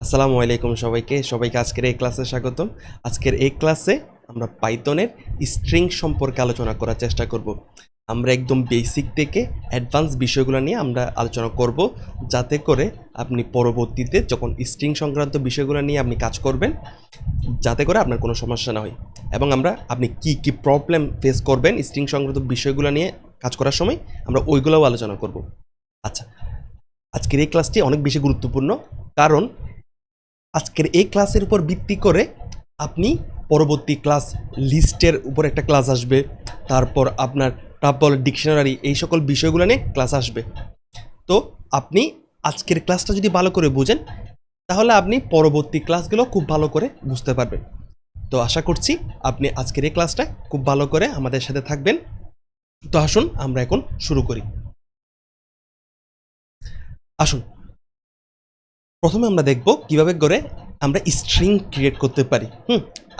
আসসালামু আলাইকুম সবাইকে আজকের এই ক্লাসে স্বাগতম। আজকের এই ক্লাসে আমরা পাইথনের স্ট্রিং সম্পর্কে আলোচনা করার চেষ্টা করব। আমরা একদম বেসিক থেকে অ্যাডভান্স বিষয়গুলো নিয়ে আমরা আলোচনা করব, যাতে করে আপনি পরবর্তীতে যখন স্ট্রিং সংক্রান্ত বিষয়গুলো নিয়ে আপনি কাজ করবেন, যাতে করে আপনার কোনো সমস্যা না হয়, এবং আপনি কি প্রবলেম ফেস করবেন স্ট্রিং সংক্রান্ত বিষয়গুলো নিয়ে কাজ করার সময় আমরা ওইগুলোও আলোচনা করব। আচ্ছা, আজকের এই ক্লাসটি অনেক বেশি গুরুত্বপূর্ণ, কারণ আজকের এই ক্লাসের উপর ভিত্তি করে আপনি পরবর্তী ক্লাস লিস্টের উপর একটা ক্লাস আসবে, তারপর আপনার টাপল ডিকশনারি এই সকল বিষয়গুলো নিয়ে ক্লাস আসবে। তো আপনি আজকের ক্লাসটা যদি ভালো করে বুঝেন, তাহলে আপনি পরবর্তী ক্লাসগুলো খুব ভালো করে বুঝতে পারবেন। তো আশা করছি আপনি আজকের এই ক্লাসটা খুব ভালো করে আমাদের সাথে থাকবেন। তো আসুন আমরা এখন শুরু করি। আসুন প্রথমে আমরা দেখব কিভাবে করে আমরা স্ট্রিং ক্রিয়েট করতে পারি।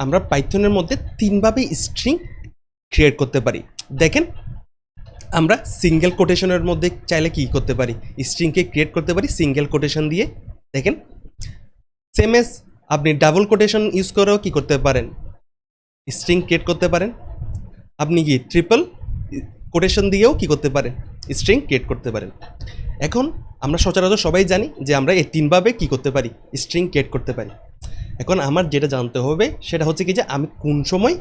আমরা পাইথনের মধ্যে তিনভাবে স্ট্রিং ক্রিয়েট করতে পারি। দেখেন, আমরা সিঙ্গেল কোটেশনের মধ্যে চাইলে কি করতে পারি, স্ট্রিংকে ক্রিয়েট করতে পারি সিঙ্গেল কোটেশন দিয়ে। দেখেন, সেম এস আপনি ডাবল কোটেশন ইউজ করেও কি করতে পারেন, স্ট্রিং ক্রিয়েট করতে পারেন। আপনি কি ট্রিপল কোটেশন দিয়েও কি করতে পারেন, স্ট্রিং ক্রিয়েট করতে পারেন। এখন আমরা সচরাচর সবাই জানি যে আমরা এই তিনভাবে কি করতে পারি, স্ট্রিং ক্রিয়েট করতে পারি। এখন আমার যেটা জানতে হবে সেটা হচ্ছে কি যে আমি কোন সময়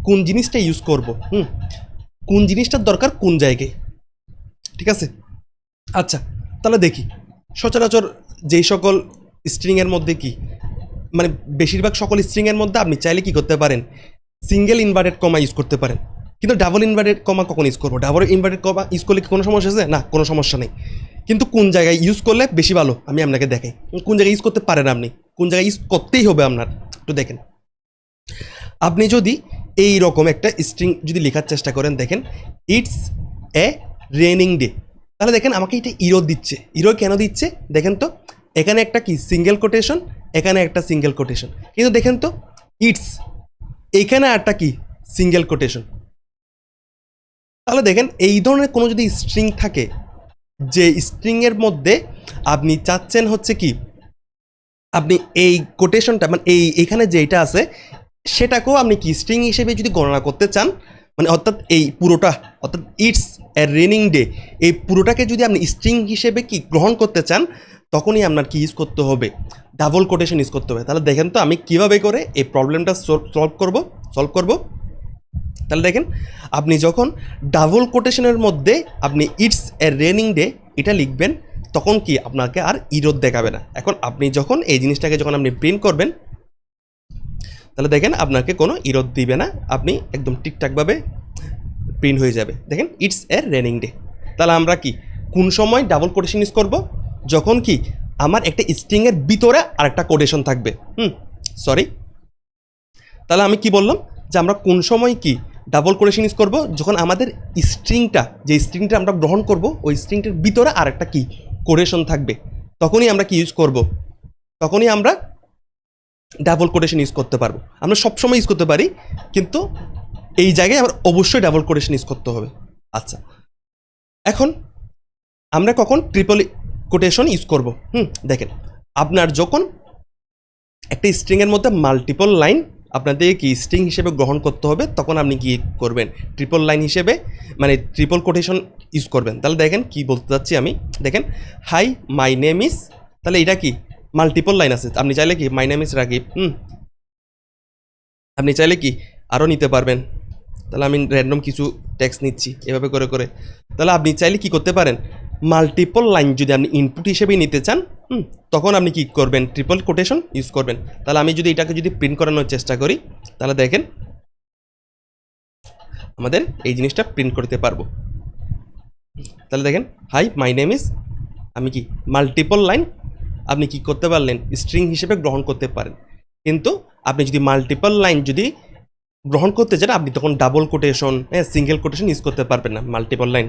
কোন জিনিসটা ইউজ করব, কোন জিনিসটার দরকার কোন জায়গায়। ঠিক আছে, আচ্ছা তাহলে দেখি সচরাচর যেই সকল স্ট্রিংয়ের মধ্যে কি, মানে বেশিরভাগ সকল স্ট্রিংয়ের মধ্যে আপনি চাইলে কি করতে পারেন, সিঙ্গেল ইনভার্টেড কমা ইউজ করতে পারেন। কিন্তু ডাবল ইনভার্টেড কমা কখন ইউজ করবো, ডাবল ইনভার্টেড কমা ইউজ করলে কি কোনো সমস্যা আছে? না, কোনো সমস্যা নেই। কিন্তু কোন জায়গায় ইউজ করলে বেশি ভালো আমি আপনাকে দেখাই। কোন জায়গায় ইউজ করতে পারেন আপনি, কোন জায়গায় ইউজ করতেই হবে আপনার, একটু দেখেন। আপনি যদি এই রকম একটা স্ট্রিং যদি লেখার চেষ্টা করেন, দেখেন ইটস এ রেনিং ডে, তাহলে দেখেন আমাকে এটা ইরো দিচ্ছে। ইরো কেন দিচ্ছে দেখেন তো, এখানে একটা কি সিঙ্গেল কোটেশন, এখানে একটা সিঙ্গেল কোটেশন, কিন্তু দেখেন তো ইটস এইখানে একটা কি সিঙ্গেল কোটেশন। তাহলে দেখেন এই ধরনের কোনো যদি স্ট্রিং থাকে, যে স্ট্রিংয়ের মধ্যে আপনি চাচ্ছেন হচ্ছে কি আপনি এই কোটেশনটা মানে এইখানে যেটা আছে সেটাকেও আপনি কি স্ট্রিং হিসেবে যদি গণনা করতে চান, মানে অর্থাৎ এই পুরোটা, অর্থাৎ ইটস এ রেনিং ডে, এই পুরোটাকে যদি আপনি স্ট্রিং হিসেবে কি গ্রহণ করতে চান, তখনই আপনার কি ইউজ করতে হবে, ডাবল কোটেশন ইউজ করতে হবে। তাহলে দেখেন তো আমি কীভাবে করে এই প্রবলেমটা সলভ করব। তাহলে দেখেন, আপনি যখন ডাবল কোটেশনের মধ্যে আপনি ইটস এ রেনিং ডে এটা লিখবেন, তখন কি আপনাকে আর ইরোদ দেখাবে না। এখন আপনি যখন এই জিনিসটাকে যখন আপনি প্রিন্ট করবেন, তাহলে দেখেন আপনাকে কোনো ইরোদ দিবে না, আপনি একদম ঠিকঠাকভাবে প্রিন্ট হয়ে যাবে। দেখেন ইটস এ রেনিং ডে। তাহলে আমরা কি কোন সময় ডাবল কোটেশন ইউজ করব, যখন কি আমার একটা স্ট্রিংয়ের ভিতরে আরেকটা কোটেশন থাকবে। সরি, তাহলে আমি কি বললাম যে আমরা কোন সময় কি ডাবল কোটেশন ইউজ করব, যখন আমাদের স্ট্রিংটা, যে স্ট্রিংটা আমরা গ্রহণ করব ওই স্ট্রিংটার ভিতরে আরেকটা কি কোটেশন থাকবে, তখনই আমরা কি ইউজ করব, তখনই আমরা ডাবল কোটেশন ইউজ করতে পারবো। আমরা সবসময় ইউজ করতে পারি, কিন্তু এই জায়গায় আমরা অবশ্যই ডাবল কোটেশন ইউজ করতে হবে। আচ্ছা, এখন আমরা কখন ট্রিপল কোটেশন ইউজ করব? দেখেন, আপনার যখন একটা স্ট্রিংয়ের মধ্যে মাল্টিপল লাইন আপনাদের কি স্ট্রিং হিসেবে গ্রহণ করতে হবে, তখন আপনি কি করবেন, ট্রিপল লাইন হিসেবে মানে ট্রিপল কোটেশন ইউজ করবেন। তাহলে দেখেন কি বলতে চাচ্ছি আমি, দেখেন হাই মাই নেম ইজ, তাহলে এটা কি মাল্টিপল লাইন আছে, আপনি চাইলে কি মাই নেম ইজ রাগিব, আপনি চাইলে কি আরও নিতে পারবেন। তাহলে আমি র্যান্ডম কিছু টেক্সট নিচ্ছি এভাবে করে করে। তাহলে আপনি চাইলে কি করতে পারেন, মাল্টিপল লাইন যদি আপনি ইনপুট হিসেবেই নিতে চান, তখন আপনি কি করবেন, ট্রিপল কোটেশন ইউজ করবেন। তাহলে আমি যদি এটাকে যদি প্রিন্ট করানোর চেষ্টা করি, তাহলে দেখেন আমাদের এই জিনিসটা প্রিন্ট করতে পারবো। তাহলে দেখেন হাই মাই নেম ইজ, আমি কি মাল্টিপল লাইন আপনি কি করতে পারলেন, স্ট্রিং হিসেবে গ্রহণ করতে পারেন। কিন্তু আপনি যদি মাল্টিপল লাইন যদি গ্রহণ করতে চান, আপনি তখন double quotation, single quotation use করতে পারবেন না, মাল্টিপল লাইন।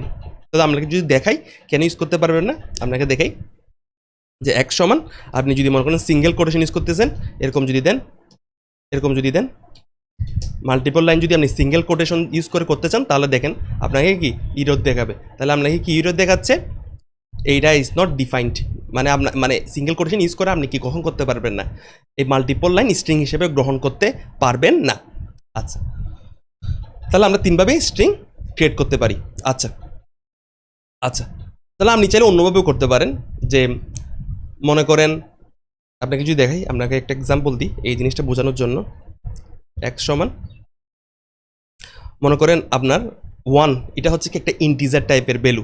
তো আপনাকে যদি দেখাই কেন ইউজ করতে পারবেন না, আপনাকে দেখাই যে এক সমান আপনি যদি মনে করেন সিঙ্গেল কোটেশন ইউজ করতেছেন, এরকম যদি দেন মাল্টিপল লাইন যদি আপনি সিঙ্গেল কোটেশন ইউজ করে করতে চান, তাহলে দেখেন আপনাকে কি ইরোদ দেখাবে। তাহলে আপনাকে কি ইরোদ দেখাচ্ছে, এইটা ইজ নট ডিফাইন্ড, মানে আপনার মানে সিঙ্গেল কোটেশন ইউজ করে আপনি কি গ্রহণ করতে পারবেন না, এই মাল্টিপল লাইন স্ট্রিং হিসেবে গ্রহণ করতে পারবেন না। আচ্ছা, তাহলে আমরা তিনভাবে স্ট্রিং ক্রিয়েট করতে পারি। আচ্ছা আচ্ছা, তাহলে আপনি চাইলে অন্যভাবেও করতে পারেন, যে মনে করেন আপনাকে যদি দেখাই, আপনাকে একটা এক্সাম্পল দিই এই জিনিসটা বোঝানোর জন্য। এক্স সমান মনে করেন আপনার 1, এটা হচ্ছে কি একটা ইন্টিজার টাইপের ভ্যালু।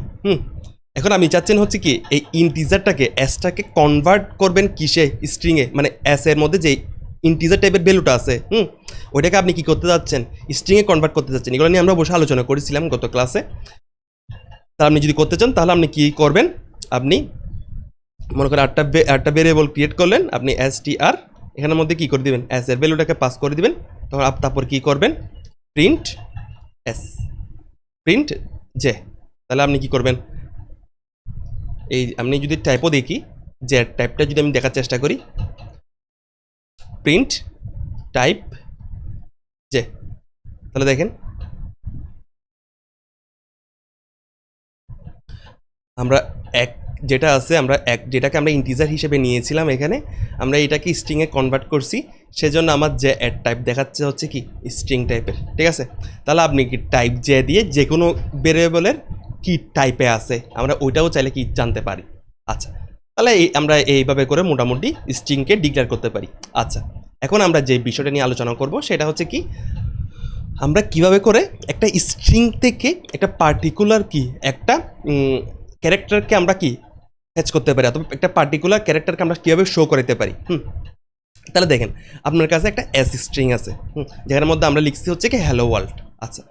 এখন আপনি চাচ্ছেন হচ্ছে কি এই ইন্টিজারটাকে এসটাকে কনভার্ট করবেন কিসে, স্ট্রিংয়ে, মানে এস এর মধ্যে যে ইন্টিজার টাইপের ভ্যালুটা আছে ওইটাকে আপনি কি করতে যাচ্ছেন, স্ট্রিংয়ে কনভার্ট করতে যাচ্ছেন। এগুলো নিয়ে আমরা বসে আলোচনা করেছিলাম গত ক্লাসে। তা আপনি যদি করতে চান তাহলে আপনি কি করবেন, আপনি মনে করেন আটটা ভেরিয়েবল ক্রিয়েট করলেন, আপনি str এখানের মধ্যে কি করে দিবেন, এস এর ভ্যালুটাকে পাস করে দিবেন। তখন তারপর কি করবেন, প্রিন্ট এস, প্রিন্ট জে। তাহলে আপনি কি করবেন, এই আমি যদি টাইপও দেখি, যে টাইপটা যদি আমি দেখার চেষ্টা করি, প্রিন্ট টাইপ জে, তাহলে দেখেন আমরা এক যেটা আছে, আমরা এক যেটাকে আমরা ইন্টিজার হিসেবে নিয়েছিলাম, এখানে আমরা এটাকে স্ট্রিংয়ে কনভার্ট করছি, সেজন্য আমার যে অ্যাড টাইপ দেখাচ্ছে হচ্ছে কি স্ট্রিং টাইপের। ঠিক আছে, তাহলে আপনি কি টাইপ যে দিয়ে যে কোনো ভেরিয়েবলের কি টাইপে আছে আমরা ওইটাও চাইলে কি জানতে পারি। আচ্ছা, তাহলে আমরা এইভাবে করে মোটামুটি স্ট্রিংকে ডিক্লেয়ার করতে পারি। আচ্ছা, এখন আমরা যে বিষয়টা নিয়ে আলোচনা করব সেটা হচ্ছে কি, আমরা কিভাবে করে একটা স্ট্রিং থেকে একটা পার্টিকুলার কি একটা ক্যারেক্টারকে আমরা কি ফ্যাচ করতে পারি, অথবা একটা পার্টিকুলার ক্যারেক্টারকে আমরা কীভাবে শো করতে পারি। তাহলে দেখেন আপনার কাছে একটা এস স্ট্রিং আছে, যেখানের মধ্যে আমরা লিখছি হচ্ছে কি হ্যালো ওয়ার্ল্ড। আচ্ছা,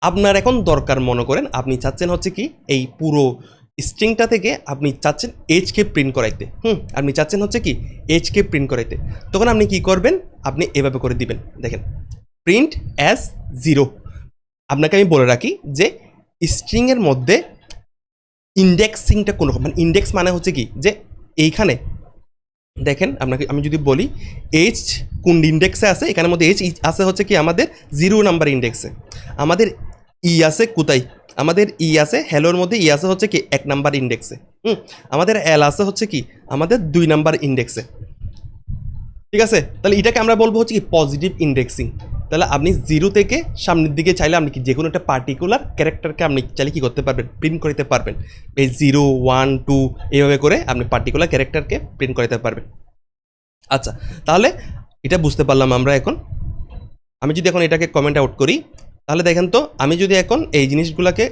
আপনার এখন দরকার, মনে করেন আপনি চাচ্ছেন হচ্ছে কি এই পুরো স্ট্রিংটা থেকে আপনি চাচ্ছেন এইচকে প্রিন্ট করাইতে, আপনি চাচ্ছেন হচ্ছে কি এইচকে প্রিন্ট করাইতে। তখন আপনি কি করবেন, আপনি এভাবে করে দিবেন, দেখেন প্রিন্ট অ্যাজ 0। আপনাকে আমি বলে রাখি যে স্ট্রিংয়ের মধ্যে ইন্ডেক্সিংটা কোন রকম, মানে ইন্ডেক্স মানে হচ্ছে কি যে এইখানে দেখেন আপনাকে আমি যদি বলি এইচ কোন ইন্ডেক্সে আছে, এখানের মধ্যে এইচ আছে হচ্ছে কি আমাদের 0 নাম্বার ইন্ডেক্সে, আমাদের ই আছে কোথায়, আমাদের ই আছে হ্যালোর মধ্যে, ই আছে হচ্ছে কি 1 নাম্বার ইন্ডেক্সে, আমাদের এল আছে হচ্ছে কি আমাদের 2 নাম্বার ইন্ডেক্সে। ঠিক আছে, তাহলে এটাকে আমরা বলবো হচ্ছে কি পজিটিভ ইন্ডেক্সিং। তাহলে আপনি 0 থেকে সামনের দিকে চাইলে আপনি কি যে কোনো একটা পার্টিকুলার ক্যারেক্টারকে আপনি চাইলে কি করতে পারবেন, প্রিন্ট করতে পারবেন। এই 0 1 2 এইভাবে করে আপনি পার্টিকুলার ক্যারেক্টারকে প্রিন্ট করতে পারবেন। আচ্ছা, তাহলে এটা বুঝতে পারলাম আমরা। এখন আমি যদি এখন এটাকে কমেন্ট আউট করি, তাহলে দেখেন তো আমি যদি এখন এই জিনিসগুলোকে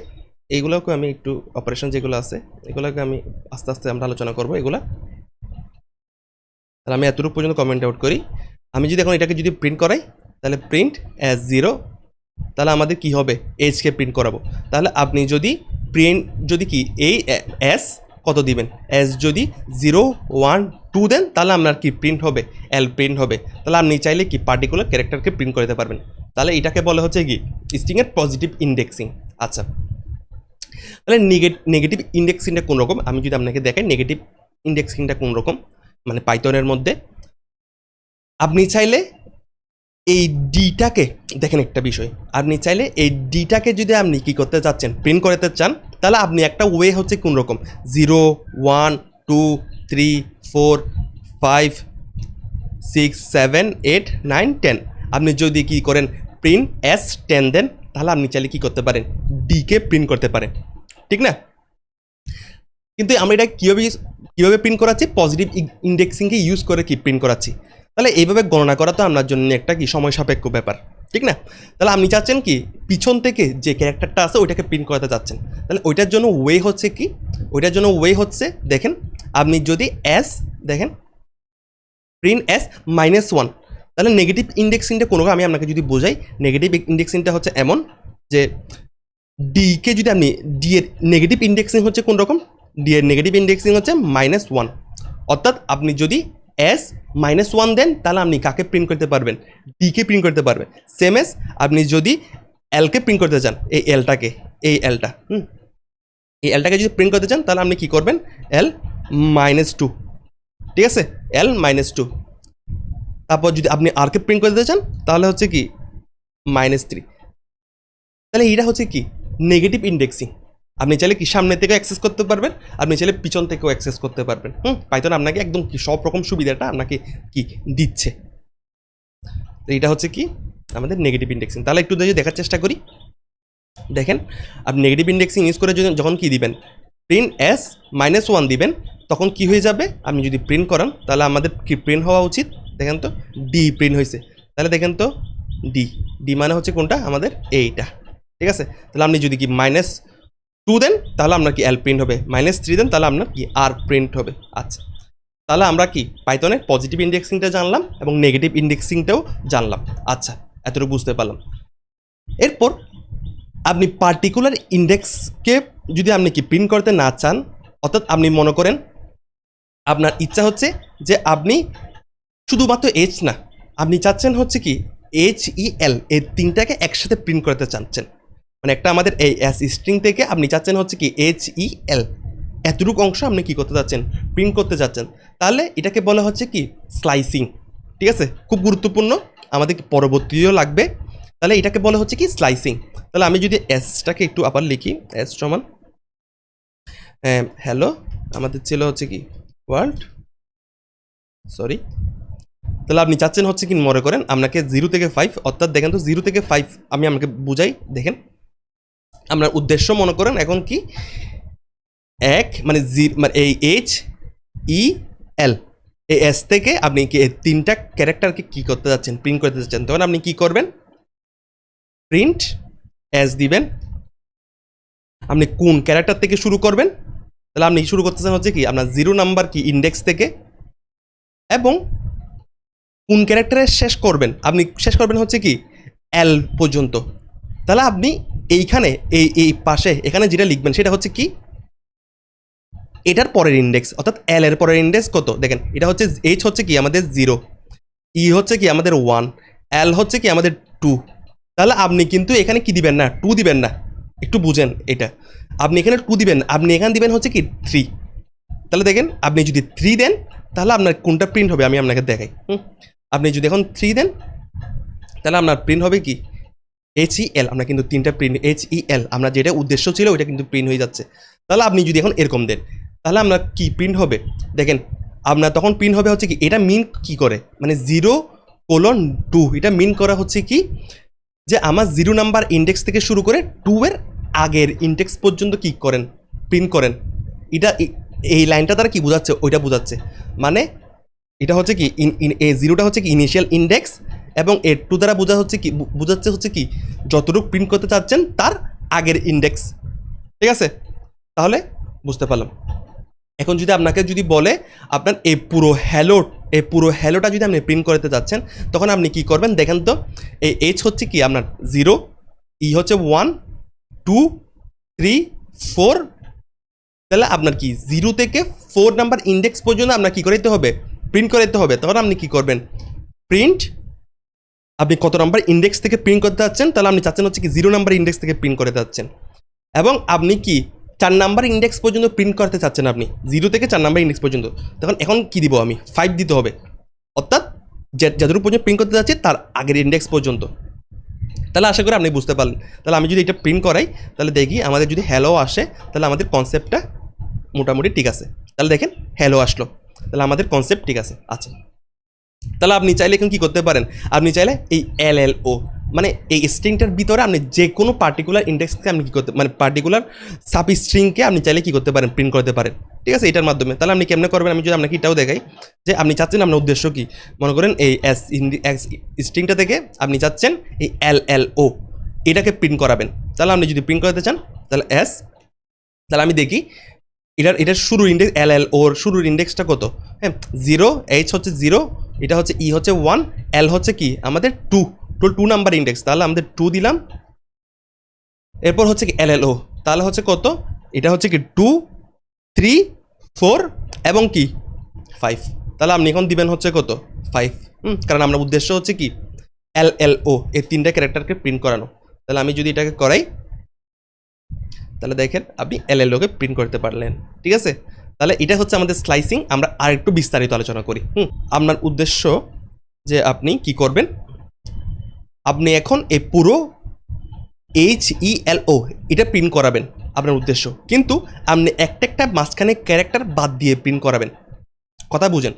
এইগুলোকে আমি একটু অপারেশন যেগুলো আছে এগুলোকে আমি আস্তে আস্তে আমরা আলোচনা করবো এগুলা। তাহলে আমি এতটুকু পর্যন্ত কমেন্ট আউট করি। আমি যদি এখন এটাকে যদি প্রিন্ট করাই, তাহলে প্রিন্ট অ্যাজ 0, তাহলে আমাদের কি হবে, এইচকে প্রিন্ট করাবো। তাহলে আপনি যদি প্রিন্ট যদি কি এই এস কত দিবেন, এস যদি 0 1 2 দেন, তাহলে আপনার কি প্রিন্ট হবে, এল প্রিন্ট হবে। তাহলে আপনি চাইলে কি পার্টিকুলার ক্যারেক্টারকে প্রিন্ট করতে পারবেন। তাহলে এটাকে বলা হচ্ছে কি স্ট্রিংয়ের পজিটিভ ইন্ডেক্সিং। আচ্ছা, তাহলে নেগেটিভ ইন্ডেক্সিংটা কোন রকম, আমি যদি আপনাকে দেখাই নেগেটিভ ইন্ডেক্সিংটা কোন রকম, মানে পাইথনের মধ্যে আপনি চাইলে এই ডিটাকে দেখেন একটা বিষয়, আপনি চাইলে এই ডিটাকে যদি আপনি কি করতে চাচ্ছেন, প্রিন্ট করতে চান, তাহলে আপনি একটা ওয়ে হচ্ছে কোন রকম 0 1 2 3 4 5 6 7 8 9 10, আপনি যদি কি করেন প্রিন্ট এস 10 দেন, তাহলে আপনি চাইলে কি করতে পারেন, ডিকে প্রিন্ট করতে পারেন, ঠিক না? কিন্তু আমরা এটা কীভাবে প্রিন্ট করাচ্ছি, পজিটিভ ইন্ডেক্সিংকে ইউজ করে কি প্রিন্ট করাচ্ছি। তাহলে এইভাবে গণনা করা তো আপনার জন্য একটা কি সময় সাপেক্ষ ব্যাপার, ঠিক না? তাহলে আপনি চাচ্ছেন কি পিছন থেকে যে ক্যারেক্টারটা আছে ওইটাকে প্রিন্ট করাতে চাচ্ছেন, তাহলে ওইটার জন্য ওয়ে হচ্ছে কি, ওইটার জন্য ওয়ে হচ্ছে দেখেন আপনি যদি এস দেখেন প্রিন্ট এস -1, তাহলে নেগেটিভ ইন্ডেক্সিংটা কোনো, আমি আপনাকে যদি বোঝাই, নেগেটিভ ইন্ডেক্সিংটা হচ্ছে এমন যে ডিকে যদি আপনি ডি এর নেগেটিভ ইন্ডেক্সিং হচ্ছে কোন রকম, ডি এর নেগেটিভ ইন্ডেক্সিং হচ্ছে -1, অর্থাৎ আপনি যদি এস -1 দেন, তাহলে আপনি কাকে প্রিন্ট করতে পারবেন, ডিকে প্রিন্ট করতে পারবেন। সেম এস আপনি যদি এলকে প্রিন্ট করতে চান, এই এলটাকে এই এলটাকে যদি প্রিন্ট করতে চান, তাহলে আপনি কি করবেন, এল -2, ঠিক আছে, এল -2। তারপর যদি আপনি আরকে প্রিন্ট করতে চান, তাহলে হচ্ছে কি -3। তাহলে এইটা হচ্ছে কি নেগেটিভ ইন্ডেক্সিং। আপনি চাইলে কি সামনে থেকেও অ্যাক্সেস করতে পারবেন, আপনি চাইলে পিছন থেকেও অ্যাক্সেস করতে পারবেন। পাইথন আপনাকে একদম কি সব রকম সুবিধাটা আপনাকে কি দিচ্ছে। তো এটা হচ্ছে কি আমাদের নেগেটিভ ইন্ডেক্সিং। তাহলে একটু যদি দেখার চেষ্টা করি, দেখেন আপনি নেগেটিভ ইন্ডেক্সিং ইউজ করে যখন কি দিবেন, প্রিন্ট s-1 দিবেন, তখন কি হয়ে যাবে, আপনি যদি প্রিন্ট করান তাহলে আমাদের কি প্রিন্ট হওয়া উচিত, দেখেন তো ডি প্রিন্ট হয়েছে। তাহলে দেখেন তো ডি মানে হচ্ছে কোনটা, আমাদের এইটা, ঠিক আছে। তাহলে আপনি যদি কি -2 দেন তাহলে আপনার কি এল প্রিন্ট হবে, -3 দেন তাহলে আপনার কি আর প্রিন্ট হবে। আচ্ছা, তাহলে আমরা কি পাইথনের পজিটিভ ইন্ডেক্সিংটা জানলাম এবং নেগেটিভ ইন্ডেক্সিংটাও জানলাম। আচ্ছা, এতটুকু বুঝতে পারলাম। এরপর আপনি পার্টিকুলার ইন্ডেক্সকে যদি আপনি কি প্রিন্ট করতে না চান, অর্থাৎ আপনি মনে করেন আপনার ইচ্ছা হচ্ছে যে আপনি শুধুমাত্র এইচ না, আপনি চাচ্ছেন হচ্ছে কি HEL এই তিনটাকে একসাথে প্রিন্ট করতে চাচ্ছেন, মানে একটা আমাদের এই এস স্ট্রিং থেকে আপনি চাচ্ছেন হচ্ছে কি HEL এতটুকু অংশ আপনি কী করতে চাচ্ছেন, প্রিন্ট করতে চাচ্ছেন, তাহলে এটাকে বলা হচ্ছে কি স্লাইসিং। ঠিক আছে, খুব গুরুত্বপূর্ণ, আমাদের পরবর্তীও লাগবে। তাহলে এটাকে বলা হচ্ছে কি স্লাইসিং। তাহলে আমি যদি এসটাকে একটু আবার লিখি, এস সমান হ্যালো, আমাদের ছিল হচ্ছে কি ওয়ার্ল্ড, সরি। তাহলে আপনি চাচ্ছেন হচ্ছে কি মনে করেন আপনাকে 0 থেকে 5, অর্থাৎ দেখেন তো 0 থেকে 5 আমি আমাকে বুঝাই, দেখেন আপনার উদ্দেশ্য মনে করেন এখন কি মানে এই HEL এই এস থেকে আপনি কি এই তিনটা ক্যারেক্টারকে কী করতে যাচ্ছেন, প্রিন্ট করতে যাচ্ছেন, তখন আপনি কি করবেন, প্রিন্ট এস দিবেন। আপনি কোন ক্যারেক্টার থেকে শুরু করবেন, তাহলে আপনি শুরু করতেছেন হচ্ছে কি আপনার 0 নাম্বার কি ইন্ডেক্স থেকে, এবং কোন ক্যারেক্টারে শেষ করবেন, আপনি শেষ করবেন হচ্ছে কি এল পর্যন্ত। তাহলে আপনি এইখানে এই পাশে এখানে যেটা লিখবেন সেটা হচ্ছে কি এটার পরের ইন্ডেক্স, অর্থাৎ এল এর পরের ইন্ডেক্স কত, দেখেন এটা হচ্ছে এইচ হচ্ছে কি আমাদের 0, ই হচ্ছে কি আমাদের 1, এল হচ্ছে কি আমাদের 2। তাহলে আপনি কিন্তু এখানে কি দিবেন না, 2 দিবেন না, একটু বুঝেন এটা, আপনি এখানে 2 দিবেন, আপনি এখানে দিবেন হচ্ছে কি 3। তাহলে দেখেন আপনি যদি 3 দেন তাহলে আপনার কোনটা প্রিন্ট হবে আমি আপনাকে দেখাই। আপনি যদি এখন 3 দেন তাহলে আপনার প্রিন্ট হবে কি HEL, আমরা কিন্তু তিনটা প্রিন্ট HEL, আমরা যেটা উদ্দেশ্য ছিল ওইটা কিন্তু প্রিন্ট হয়ে যাচ্ছে। তাহলে আপনি যদি এখন এরকম দেন তাহলে আপনার কি প্রিন্ট হবে, দেখেন আপনার তখন প্রিন্ট হবে হচ্ছে কি, এটা মিন কি করে, মানে 0:2, এটা মিন করা হচ্ছে কি যে আমার 0 নাম্বার ইন্ডেক্স থেকে শুরু করে 2 এর আগের ইন্ডেক্স পর্যন্ত কি করেন, প্রিন্ট করেন। এটা এই লাইনটা দ্বারা কি বোঝাচ্ছে, ওইটা বোঝাচ্ছে, মানে এটা হচ্ছে কি এ 0টা হচ্ছে কি ইনিশিয়াল ইন্ডেক্স, এবং এর 2 দ্বারা বোঝাচ্ছে হচ্ছে কি যতটুকু প্রিন্ট করতে চাচ্ছেন তার আগের ইন্ডেক্স। ঠিক আছে, তাহলে বুঝতে পারলাম। এখন যদি আপনাকে যদি বলে আপনার এই পুরো হ্যালোটা যদি আপনি প্রিন্ট করতে চাচ্ছেন, তখন আপনি কি করবেন, দেখেন তো এই এইচ হচ্ছে কি আপনার 0, ই হচ্ছে 1, 2, 3, 4, তাহলে আপনার কি 0 থেকে 4 নাম্বার ইন্ডেক্স পর্যন্ত আপনার কী করতে হবে, প্রিন্ট করতে হবে। তখন আপনি কি করবেন, প্রিন্ট আপনি কত নাম্বার ইন্ডেক্স থেকে প্রিন্ট করতে চাচ্ছেন, তাহলে আপনি চাচ্ছেন হচ্ছে কি 0 নাম্বার ইন্ডেক্স থেকে প্রিন্ট করতে চাচ্ছেন, এবং আপনি কি 4 নাম্বার ইন্ডেক্স পর্যন্ত প্রিন্ট করতে চাচ্ছেন, আপনি 0 থেকে 4 নাম্বার ইন্ডেক্স পর্যন্ত। তখন এখন কি দিব আমি, 5 দিতে হবে, অর্থাৎ যতটুকু পর্যন্ত প্রিন্ট করতে যাচ্ছি তার আগের ইন্ডেক্স পর্যন্ত। তাহলে আশা করি আপনি বুঝতে পারলেন। তাহলে আমি যদি এটা প্রিন্ট করাই তাহলে দেখি আমাদের যদি হ্যালো আসে তাহলে আমাদের কনসেপ্টটা মোটামুটি ঠিক আছে। তাহলে দেখেন হ্যালো আসলো, তাহলে আমাদের কনসেপ্ট ঠিক আছে। আচ্ছা, তাহলে আপনি চাইলে এখন কী করতে পারেন, আপনি চাইলে এই LLO মানে এই স্ট্রিংটার ভিতরে আপনি যে কোনো পার্টিকুলার ইন্ডেক্সকে আপনি কী করতে, মানে পার্টিকুলার সাব স্ট্রিংকে আপনি চাইলে কী করতে পারেন, প্রিন্ট করতে পারেন। ঠিক আছে, এটার মাধ্যমে। তাহলে আপনি কেমনে করবেন, আমি যদি আপনাকে এটাও দেখাই যে আপনি চাচ্ছেন আপনার উদ্দেশ্য কী, মনে করেন এই স্ট্রিংটা থেকে আপনি চাচ্ছেন এই LLO এটাকে প্রিন্ট করাবেন। তাহলে আপনি যদি প্রিন্ট করাতে চান তাহলে তাহলে আমি দেখি এটার শুরুর ইন্ডেক্স LLO শুরুর ইন্ডেক্সটা কত, হ্যাঁ 0, H হচ্ছে 0, এটা হচ্ছে ই হচ্ছে 1, এল হচ্ছে কি আমাদের 2 নাম্বার ইন্ডেক্স, তাহলে আমাদের 2 দিলাম। এরপর হচ্ছে কি LLO, তাহলে হচ্ছে কত, এটা হচ্ছে কি 2, 3, 4 এবং কি 5, তাহলে আপনি এখন দিবেন হচ্ছে কত 5, কারণ আমরা উদ্দেশ্য হচ্ছে কি LLO এই তিনটা ক্যারেক্টারকে প্রিন্ট করানো। তাহলে আমি যদি এটাকে করাই তাহলে দেখেন আপনি LLOকে প্রিন্ট করতে পারলেন। ঠিক আছে, তাহলে এটা হচ্ছে আমাদের স্লাইসিং। আমরা আরেকটু বিস্তারিত আলোচনা করি। আপনার উদ্দেশ্য যে আপনি কি করবেন, আপনি এখন এই পুরো HELO এটা প্রিন্ট করাবেন। আপনার উদ্দেশ্য, কিন্তু আপনি একটা একটা মাঝখানে ক্যারেক্টার বাদ দিয়ে প্রিন্ট করাবেন। কথা বুঝেন,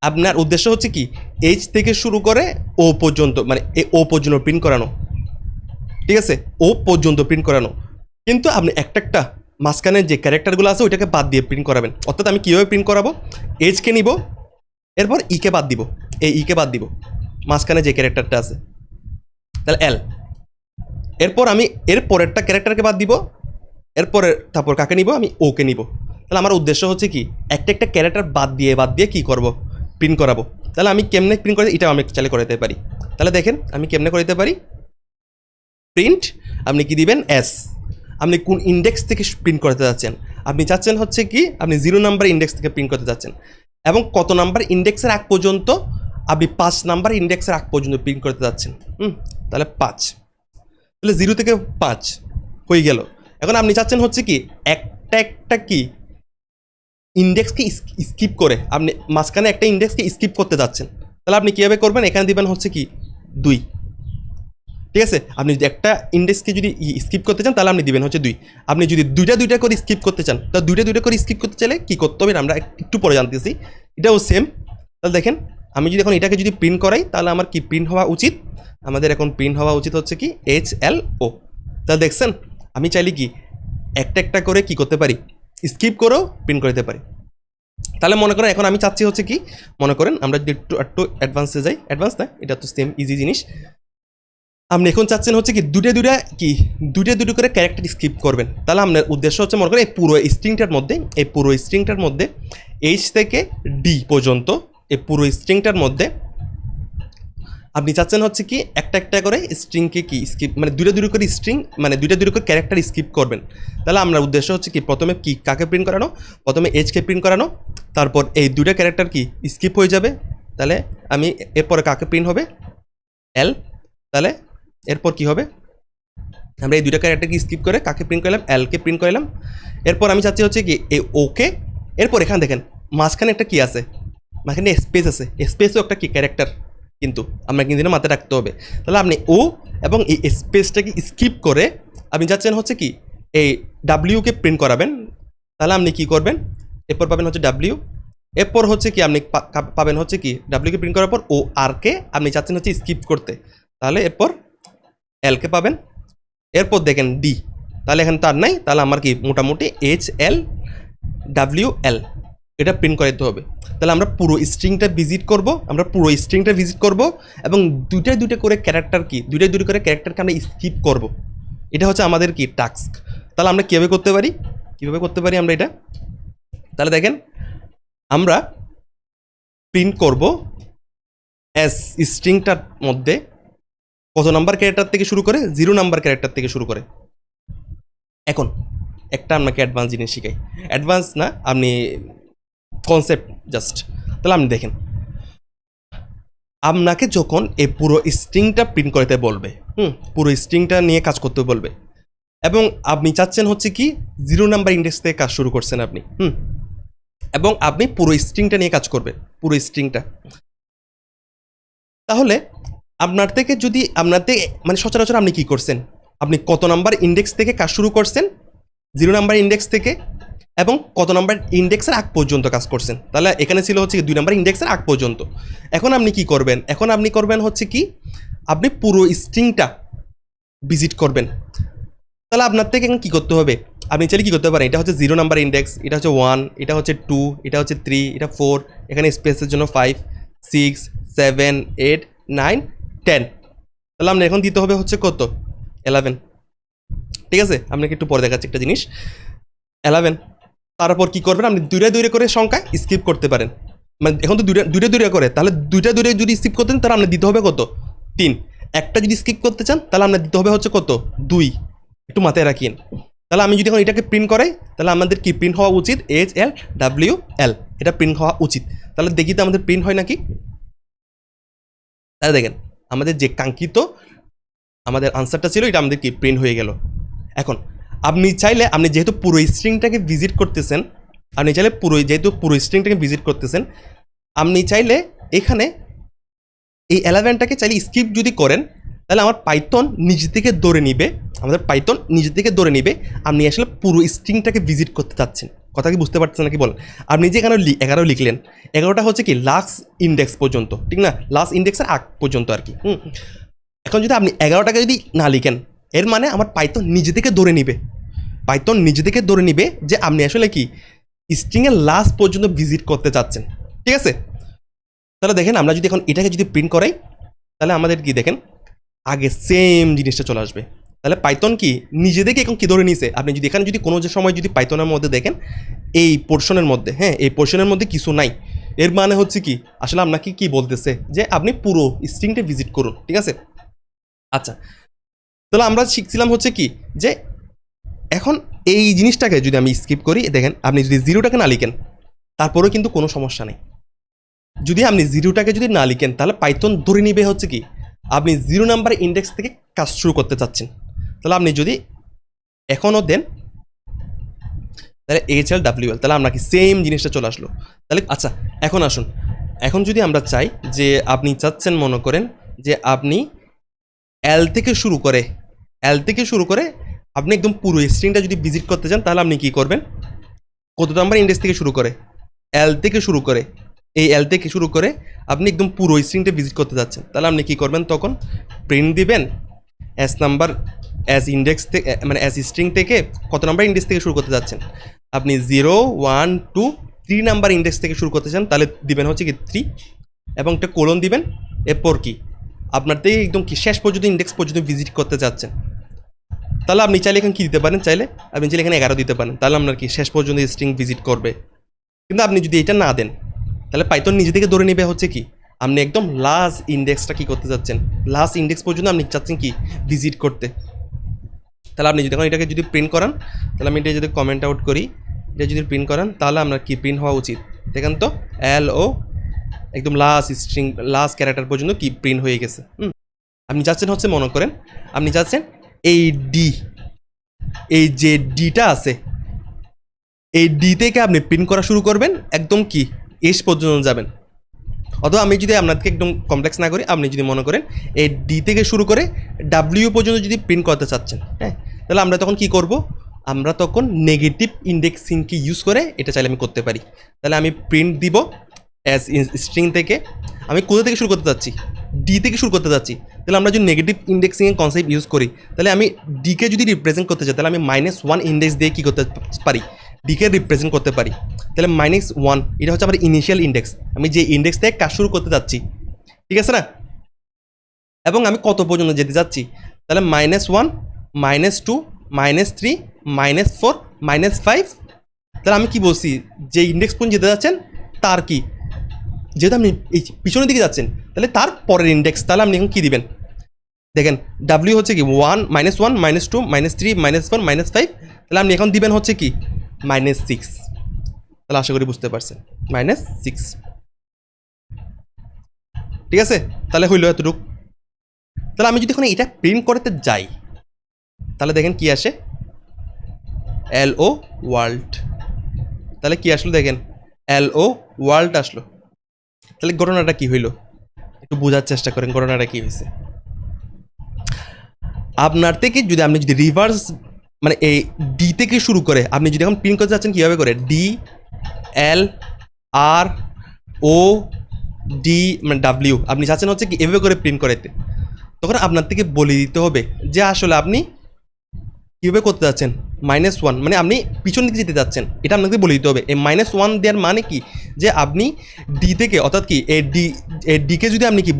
আপনার উদ্দেশ্য হচ্ছে কি এইচ থেকে শুরু করে ও পর্যন্ত, মানে ও পর্যন্ত প্রিন্ট করানো, ঠিক আছে, ও পর্যন্ত প্রিন্ট করানো, কিন্তু আপনি একটা একটা মাঝখানে যে ক্যারেক্টারগুলো আছে ওইটাকে বাদ দিয়ে প্রিন্ট করাবেন। অর্থাৎ আমি কীভাবে প্রিন্ট করাবো, এইচকে নিব, এরপর ইকে বাদ দিব, এই ইকে বাদ দিব, মাঝখানে যে ক্যারেক্টারটা আছে, তাহলে এল, এরপর আমি এর পরেরটা ক্যারেক্টারকে বাদ দিব, এরপরে তারপর কাকে নিব, আমি ওকে নিব। তাহলে আমার উদ্দেশ্য হচ্ছে কি একটা একটা ক্যারেক্টার বাদ দিয়ে কী করব, প্রিন্ট করাবো। তাহলে আমি কেমনে প্রিন্ট করে এটাও আমি চালু করে দিতে পারি। তাহলে দেখেন আমি কেমনে করে দিতে পারি, প্রিন্ট, আপনি কি দিবেন এস, আপনি কোন ইন্ডেক্স থেকে প্রিন্ট করতে যাচ্ছেন, আপনি চাচ্ছেন হচ্ছে কি আপনি 0 নাম্বার ইন্ডেক্স থেকে প্রিন্ট করতে যাচ্ছেন, এবং কত নাম্বার ইন্ডেক্সের আগ পর্যন্ত, আপনি 5 নাম্বার ইন্ডেক্সের আগ পর্যন্ত প্রিন্ট করতে যাচ্ছেন। তাহলে 5, তাহলে 0 থেকে 5 হয়ে গেল। এখন আপনি চাচ্ছেন হচ্ছে কি একটা একটা কি ইন্ডেক্সকে স্কিপ করে, আপনি মাঝখানে একটা ইন্ডেক্সকে স্কিপ করতে যাচ্ছেন, তাহলে আপনি কীভাবে করবেন, এখানে দিবেন হচ্ছে কি 2, ঠিক আছে। আপনি যদি একটা ইন্ডেক্সকে যদি স্কিপ করতে চান তাহলে আপনি দিবেন হচ্ছে 2। আপনি যদি দুইটা করে স্কিপ করতে চান, তা দুইটা করে স্কিপ করতে চাইলে কী করতে হবে আমরা একটু পরে জানতেছি, এটাও সেম। তাহলে দেখেন আমি যদি এখন এটাকে যদি প্রিন্ট করাই তাহলে আমার কি প্রিন্ট হওয়া উচিত, আমাদের এখন প্রিন্ট হওয়া উচিত হচ্ছে কি HLO। তাহলে দেখছেন আমি চাইলে কি একটা একটা করে কি করতে পারি, স্কিপ করেও প্রিন্ট করতে পারি। তাহলে মনে করেন এখন আমি চাচ্ছি হচ্ছে কি, মনে করেন আমরা যদি একটু অ্যাডভান্সে যাই, অ্যাডভান্স না, এটা তো সেম ইজি জিনিস। আপনি এখন চাচ্ছেন হচ্ছে কি দুটো করে ক্যারেক্টার স্কিপ করবেন। তাহলে আপনার উদ্দেশ্য হচ্ছে মনে করেন এই পুরো স্ট্রিংটার মধ্যে এইচ থেকে ডি পর্যন্ত এই পুরো স্ট্রিংটার মধ্যে আপনি চাচ্ছেন হচ্ছে কি একটা একটা করে স্ট্রিংকে কি স্কিপ, মানে দুটো করে স্ট্রিং, মানে দুটো করে ক্যারেক্টার স্কিপ করবেন। তাহলে আপনার উদ্দেশ্য হচ্ছে কি প্রথমে কি কাকে প্রিন্ট করানো, প্রথমে এইচকে প্রিন্ট করানো, তারপর এই দুটো ক্যারেক্টার কি স্কিপ হয়ে যাবে। তাহলে আমি এরপরে কাকে প্রিন্ট হবে, এল। তাহলে এরপর কি হবে, আমরা এই দুটো ক্যারেক্টারকে স্কিপ করে কাকে প্রিন্ট করলাম, এলকে প্রিন্ট করলাম। এরপর আমি চাচ্ছি হচ্ছে কি এই ওকে, এরপর এখানে দেখেন মাঝখানে একটা কি আছে, মাঝখানে স্পেস আছে, স্পেসও একটা কি ক্যারেক্টার, কিন্তু আমরা কিন্তু মাথায় রাখতে হবে। তাহলে আপনি ও এবং এই স্পেসটাকে স্কিপ করে আপনি যাচ্ছেন হচ্ছে কি এই ডাব্লিউকে প্রিন্ট করাবেন। তাহলে আপনি কি করবেন, এরপর পাবেন হচ্ছে ডাব্লিউ, এরপর হচ্ছে কি আপনি পাবেন হচ্ছে কি ডাব্লিউকে প্রিন্ট করার পর ও আরকে আপনি চাচ্ছেন হচ্ছে স্কিপ করতে, তাহলে এরপর এলকে পাবেন, এরপর দেখেন ডি, তাহলে এখানে তার নাই, তাহলে আমার কি মোটামুটি HLWL এটা প্রিন্ট করে দিতে হবে। তাহলে আমরা পুরো স্ট্রিংটা ভিজিট করব, এবং দুইটা করে ক্যারেক্টার কি দুটো করে ক্যারেক্টারকে আমরা স্কিপ করব। এটা হচ্ছে আমাদের কি টাস্ক। তাহলে আমরা কীভাবে করতে পারি আমরা এটা, তাহলে দেখেন আমরা প্রিন্ট করব এস স্ট্রিংটার মধ্যে কত নাম্বার ক্যারেক্টার থেকে শুরু করে, 0 নাম্বার ক্যারেক্টার থেকে শুরু করে। এখন একটা আপনাকে অ্যাডভান্স জিনিস শিখাই, অ্যাডভান্স না আপনি কনসেপ্ট জাস্ট। তাহলে আপনি দেখেন আপনাকে যখন এই পুরো স্ট্রিংটা প্রিন্ট করতে বলবে, পুরো স্ট্রিংটা নিয়ে কাজ করতে বলবে, এবং আপনি চাচ্ছেন হচ্ছে কি 0 নাম্বার ইন্ডেক্স থেকে কাজ শুরু করছেন আপনি, এবং আপনি পুরো স্ট্রিংটা নিয়ে কাজ করবেন, পুরো স্ট্রিংটা। তাহলে আপনার থেকে মানে সচরাচর আপনি কি করছেন, আপনি কত নাম্বার ইন্ডেক্স থেকে কাজ শুরু করছেন, 0 নাম্বার ইন্ডেক্স থেকে, এবং কত নাম্বার ইন্ডেক্সের আগ পর্যন্ত কাজ করছেন। তাহলে এখানে ছিল হচ্ছে 2 নাম্বার ইন্ডেক্সের আগ পর্যন্ত। এখন আপনি কি করবেন, আপনি করবেন হচ্ছে কি আপনি পুরো স্ট্রিংটা ভিজিট করবেন। তাহলে আপনার থেকে এখন কী করতে হবে, আপনি চাইলে কী করতে পারেন, এটা হচ্ছে 0 নাম্বার ইন্ডেক্স, এটা হচ্ছে 1, এটা হচ্ছে 2, এটা হচ্ছে 3, এটা 4, এখানে স্পেসের জন্য 5, 6, 7, 8, 9, 10। তাহলে আপনার এখন দিতে হবে হচ্ছে কত, 11, ঠিক আছে। আপনাকে একটু পরে দেখাচ্ছি একটা জিনিস, 11। তারপর কি করবেন, আপনি দুইটা করে সংখ্যা স্কিপ করতে পারেন, মানে এখন তো দুইটা করে, তাহলে দুইটা যদি স্কিপ করতেন তাহলে আপনার দিতে হবে কত, 3। একটা যদি স্কিপ করতে চান তাহলে আপনার দিতে হবে হচ্ছে কত, 2। একটু মাথায় রাখিয়েন। তাহলে আমি যদি এখন এটাকে প্রিন্ট করাই তাহলে আমাদের কি প্রিন্ট হওয়া উচিত, HLWL, এটা প্রিন্ট হওয়া উচিত। তাহলে দেখি তো আমাদের প্রিন্ট হয় নাকি। তাহলে দেখেন আমাদের যে কাঙ্ক্ষিত আমাদের আনসারটা ছিল এটা আমাদের কি প্রিন্ট হয়ে গেল। এখন আপনি চাইলে, আপনি যেহেতু পুরো স্ট্রিংটাকে ভিজিট করতেছেন, আপনি চাইলে এখানে এই 11টাকে চাইলে স্কিপ যদি করেন তাহলে আমার পাইথন নিজে থেকে ধরে নিবে, আমাদের পাইথন নিজে থেকে ধরে নিবে আপনি আসলে পুরো স্ট্রিংটাকে ভিজিট করতে চাচ্ছেন। কথা কি বুঝতে পারছেন নাকি বলেন? আপনি যে এখানে 11 লিখলেন, 11টা হচ্ছে কি লাস্ট ইন্ডেক্স পর্যন্ত, ঠিক না? লাস্ট ইন্ডেক্সের আগ পর্যন্ত আর কি। এখন যদি আপনি 11টাকে যদি না লিখেন, এর মানে আমার পাইথন নিজে থেকে ধরে নিবে, পাইথন নিজে থেকে ধরে নিবে যে আপনি আসলে কি স্ট্রিংয়ের লাস্ট পর্যন্ত ভিজিট করতে চাচ্ছেন, ঠিক আছে? তাহলে দেখেন আমরা যদি এখন এটাকে যদি প্রিন্ট করাই, তাহলে আমাদের কি দেখেন আগে সেম জিনিসটা চলে আসবে। তাহলে পাইথন কি নিজে থেকে এখন কি ধরে নিছে, আপনি যদি এখানে যদি কোনো যে সময় যদি পাইথনের মধ্যে দেখেন এই পোর্শনের মধ্যে, হ্যাঁ এই পোর্শনের মধ্যে কিছু নাই, এর মানে হচ্ছে কি আসলে আপনাকে কি বলতেছে যে আপনি পুরো স্ট্রিংটা ভিজিট করুন, ঠিক আছে? আচ্ছা, তাহলে আমরা শিখছিলাম হচ্ছে কি যে এখন এই জিনিসটাকে যদি আমি স্কিপ করি, দেখেন আপনি যদি 0টাকে না লিখেন তারপরেও কিন্তু কোনো সমস্যা নেই। যদি আপনি 0টাকে যদি না লিখেন তাহলে পাইথন ধরে নিবে হচ্ছে কি আপনি 0 নাম্বার ইন্ডেক্স থেকে কাজ শুরু করতে চাচ্ছেন। তাহলে আপনি যদি এখনও দেন তাহলে HLWL, তাহলে আমরা কি সেম জিনিসটা চলে আসলো। তাহলে আচ্ছা এখন আসুন, এখন যদি আমরা চাই যে আপনি চাচ্ছেন মনে করেন যে আপনি এল থেকে শুরু করে আপনি একদম পুরো স্ট্রিংটা যদি ভিজিট করতে চান, তাহলে আপনি কি করবেন, কত নাম্বার ইন্ডেক্স থেকে শুরু করে এল থেকে শুরু করে, এই এল থেকে শুরু করে আপনি একদম পুরো স্ট্রিংটা ভিজিট করতে যাচ্ছেন, তাহলে আপনি কি করবেন, তখন প্রিন্ট দিবেন এস নাম্বার এস ইন্ডেক্স থেকে, মানে এস স্ট্রিং থেকে কত নাম্বার ইন্ডেক্স থেকে শুরু করতে যাচ্ছেন। আপনি 0 1 2 3 নাম্বার ইন্ডেক্স থেকে শুরু করতে চান, তাহলে দিবেন হচ্ছে কি 3 এবং একটা কোলন দিবেন। এরপর কি আপনার থেকে একদম কি শেষ পর্যন্ত ইন্ডেক্স পর্যন্ত ভিজিট করতে যাচ্ছেন, তাহলে আপনি চাইলে এখানে কী দিতে পারেন, চাইলে আপনি চাইলে এখানে 11 দিতে পারেন, তাহলে আপনার কি শেষ পর্যন্ত স্ট্রিং ভিজিট করবে। কিন্তু আপনি যদি এটা না দেন তাহলে পাইথন নিজে থেকে ধরে নেবে হচ্ছে কি আপনি একদম লাস্ট ইন্ডেক্সটা কী করতে যাচ্ছেন, লাস্ট ইন্ডেক্স পর্যন্ত আপনি চাচ্ছেন কি ভিজিট করতে। তাহলে আপনি যদি এখন এটাকে যদি প্রিন্ট করান, তাহলে আমি এটা যদি কমেন্ট আউট করি, এটা যদি প্রিন্ট করান তাহলে আপনার কি প্রিন্ট হওয়া উচিত, দেখেন তো LO একদম লাস্ট স্ট্রিং লাস্ট ক্যারেক্টার পর্যন্ত কি প্রিন্ট হয়ে গেছে। আপনি যাচ্ছেন হচ্ছে মনে করেন আপনি যাচ্ছেন এই ডি, এই যে ডিটা আছে এই ডি থেকে আপনি প্রিন্ট করা শুরু করবেন একদম কি এস পর্যন্ত যাবেন। অথবা আমি যদি আপনাদেরকে একদম কমপ্লেক্স না করি, আপনি যদি মনে করেন এই ডি থেকে শুরু করে ডাব্লিউ পর্যন্ত যদি প্রিন্ট করতে চাচ্ছেন, হ্যাঁ তাহলে আমরা তখন কি করব, আমরা তখন নেগেটিভ ইন্ডেক্সিংকে ইউজ করে এটা চাইলে আমি করতে পারি। তাহলে আমি প্রিন্ট দিব অ্যাজ স্ট্রিং থেকে, আমি কোথা থেকে শুরু করতে যাচ্ছি, ডি থেকে শুরু করতে যাচ্ছি। তাহলে আমরা যদি নেগেটিভ ইন্ডেক্সিংয়ের কনসেপ্ট ইউজ করি, তাহলে আমি ডিকে যদি রিপ্রেজেন্ট করতে চাই তাহলে আমি -1 ইন্ডেক্স দিয়ে কী করতে পারি, ডিকে রিপ্রেজেন্ট করতে পারি। তাহলে -1 এটা হচ্ছে আমার ইনিশিয়াল ইন্ডেক্স, আমি যে ইন্ডেক্স থেকে কাজ শুরু করতে যাচ্ছি, ঠিক আছে না? এবং আমি কত পর্যন্ত যেতে যাচ্ছি, তাহলে -1 -2 -3 -4 -5। তাহলে আমি কি বলছি, যে ইন্ডেক্স পর্যন্ত যেতে যাচ্ছেন তার কি, যেহেতু আপনি এই পিছনের দিকে যাচ্ছেন তাহলে তার পরের ইন্ডেক্স, তাহলে আপনি এখন কী দিবেন, দেখেন ডাব্লিউ হচ্ছে কি -1 -2 -3 -4 -5, তাহলে আপনি এখন দিবেন হচ্ছে কি -6। তাহলে আশা করি বুঝতে পারছেন, -6, ঠিক আছে? তাহলে হইল এতটুকু। তাহলে আমি যদি এখন এটা প্রিন্ট করতে যাই তাহলে দেখেন কি আসে, LO ওয়ার্ল্ড, তাহলে কি আসলো দেখেন LO ওয়ার্ল্ড আসলো। তাহলে ঘটনাটা কি হইল একটু বোঝার চেষ্টা করেন, ঘটনাটা কি হয়েছে। আপনার থেকে যদি আপনি যদি রিভার্স মানে এই ডি থেকে শুরু করে আপনি যদি এখন প্রিন্ট করতে যাচ্ছেন কীভাবে করে, DLROD মানে ডাব্লিউ আপনি চাচ্ছেন হচ্ছে কি এভাবে করে প্রিন্ট করাতে, তখন আপনার থেকে বলে দিতে হবে যে আসলে আপনি কীভাবে করতে যাচ্ছেন। -1 মানে আপনি পিছন দিকে যেতে যাচ্ছেন, এটা আপনাকে বলে দিতে হবে। এই -1 দেওয়ার মানে কি যে আপনি ডি থেকে অর্থাৎ কি এই ডিকে যদি আপনি কি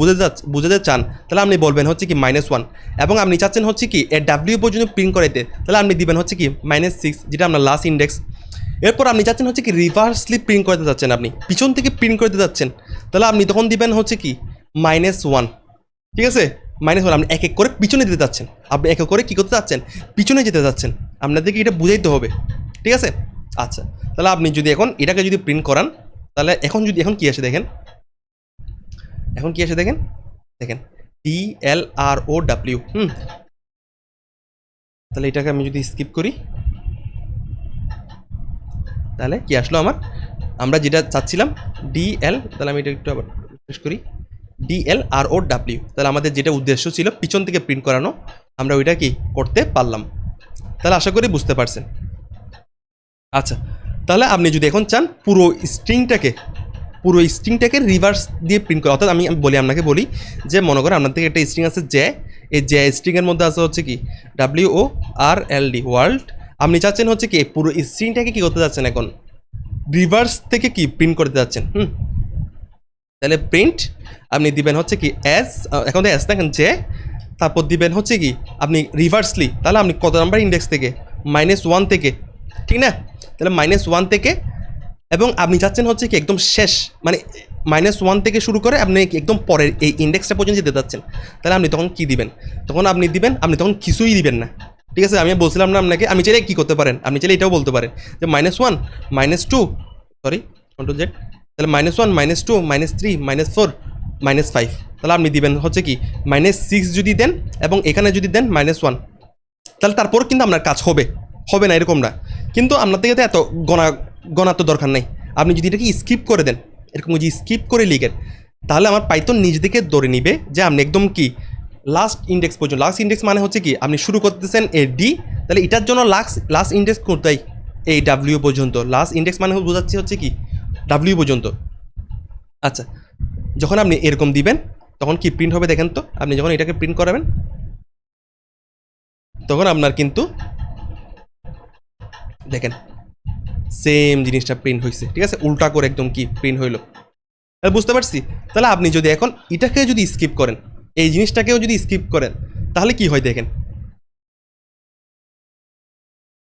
বোঝাতে চান তাহলে আপনি বলবেন হচ্ছে কি -1, এবং আপনি চাচ্ছেন হচ্ছে কি এ ডাব্লিউ পর্যন্ত প্রিন্ট করাইতে, তাহলে আপনি দিবেন হচ্ছে কি -6 যেটা আপনার লাস্ট ইন্ডেক্স। এরপর আপনি চাচ্ছেন হচ্ছে কি রিভার্সলি প্রিন্ট করতে যাচ্ছেন, আপনি পিছন থেকে প্রিন্ট করতে যাচ্ছেন, তাহলে আপনি তখন দিবেন হচ্ছে কি -1, ঠিক আছে? -1 আপনি এক এক করে পিছনে দিতে যাচ্ছেন, আপনি এক এক করে কী করতে যাচ্ছেন, পিছনে যেতে যাচ্ছেন। আপনাদেরকে এটা বুঝাইতে হবে, ঠিক আছে? আচ্ছা, তাহলে আপনি যদি এখন এটাকে যদি প্রিন্ট করান তাহলে এখন কী আসে দেখেন, এখন কি আসে দেখেন, দেখেন DLROW। তাহলে এটাকে আমি যদি স্কিপ করি তাহলে কি আসলো আমার, আমরা যেটা চাচ্ছিলাম DL, তাহলে আমি এটা একটু আবার রিফ্রেশ করি, DLROW। তাহলে আমাদের যেটা উদ্দেশ্য ছিল পিছন থেকে প্রিন্ট করানো, আমরা ওইটা কি করতে পারলাম। তাহলে আশা করি বুঝতে পারছেন। আচ্ছা, তাহলে আপনি যদি এখন চান পুরো স্ট্রিংটাকে রিভার্স দিয়ে প্রিন্ট করা, অর্থাৎ আমি আপনাকে বলি যে মনে করেন আপনার থেকে একটা স্ট্রিং আছে জে, এই জে স্ট্রিংয়ের মধ্যে আছে হচ্ছে কি WORLD ওয়ার্ল্ড। আপনি চাচ্ছেন হচ্ছে কি পুরো স্ট্রিংটাকে কী করতে যাচ্ছেন এখন রিভার্স থেকে কি প্রিন্ট করতে যাচ্ছেন। তাহলে প্রিন্ট আপনি দিবেন হচ্ছে কি এস, এখন তো এস দেখেন জে, তারপর দিবেন হচ্ছে কি আপনি রিভার্সলি, তাহলে আপনি কত নাম্বার ইন্ডেক্স থেকে -1 থেকে, ঠিক না? তাহলে -1 থেকে, এবং আপনি চাচ্ছেন হচ্ছে কি একদম শেষ, মানে -1 থেকে শুরু করে আপনি একদম পরের এই ইন্ডেক্সটা পর্যন্ত যেতে যাচ্ছেন। তাহলে আপনি তখন কী দিবেন? তখন আপনি তখন কিছুই দিবেন না, ঠিক আছে? আমি বলছিলাম না আপনাকে, আমি চাইলে কী করতে পারেন, আপনি চাইলে এটাও বলতে পারেন যে -1 -2 সরি কন্ট্রোল জেড, তাহলে -1 -2 -3 -4 -5, তাহলে আপনি দিবেন হচ্ছে কি -6 যদি দেন এবং এখানে যদি দেন -1, তাহলে তারপর কিন্তু আপনার কাজ হবে না এরকম না, কিন্তু আপনার থেকে তো এত গণার তো দরকার নেই। আপনি যদি এটাকে স্কিপ করে দেন, এরকম যদি স্কিপ করে লিখেন, তাহলে আমার পাইথন নিজে থেকে ধরে নিবে যে আপনি একদম কি লাস্ট ইন্ডেক্স পর্যন্ত, লাস্ট ইন্ডেক্স মানে হচ্ছে কি আপনি শুরু করতেছেন ডি, তাহলে এটার জন্য লাস্ট ইন্ডেক্স কোথায় এই ডাব্লিউ পর্যন্ত, লাস্ট ইন্ডেক্স মানে বোঝাচ্ছে হচ্ছে কি ডাব্লিউ পর্যন্ত। আচ্ছা, যখন আপনি এরকম দিবেন তখন কি প্রিন্ট হবে দেখেন তো, আপনি যখন এটাকে প্রিন্ট করাবেন তখন আপনার কিন্তু দেখেন সেম জিনিসটা প্রিন্ট হয়েছে, ঠিক আছে? উল্টা করে একদম কি প্রিন্ট হইলো, তাহলে বুঝতে পারছি। তাহলে আপনি যদি এখন এটাকে যদি স্কিপ করেন, এই জিনিসটাকেও যদি স্কিপ করেন, তাহলে কি হয় দেখেন,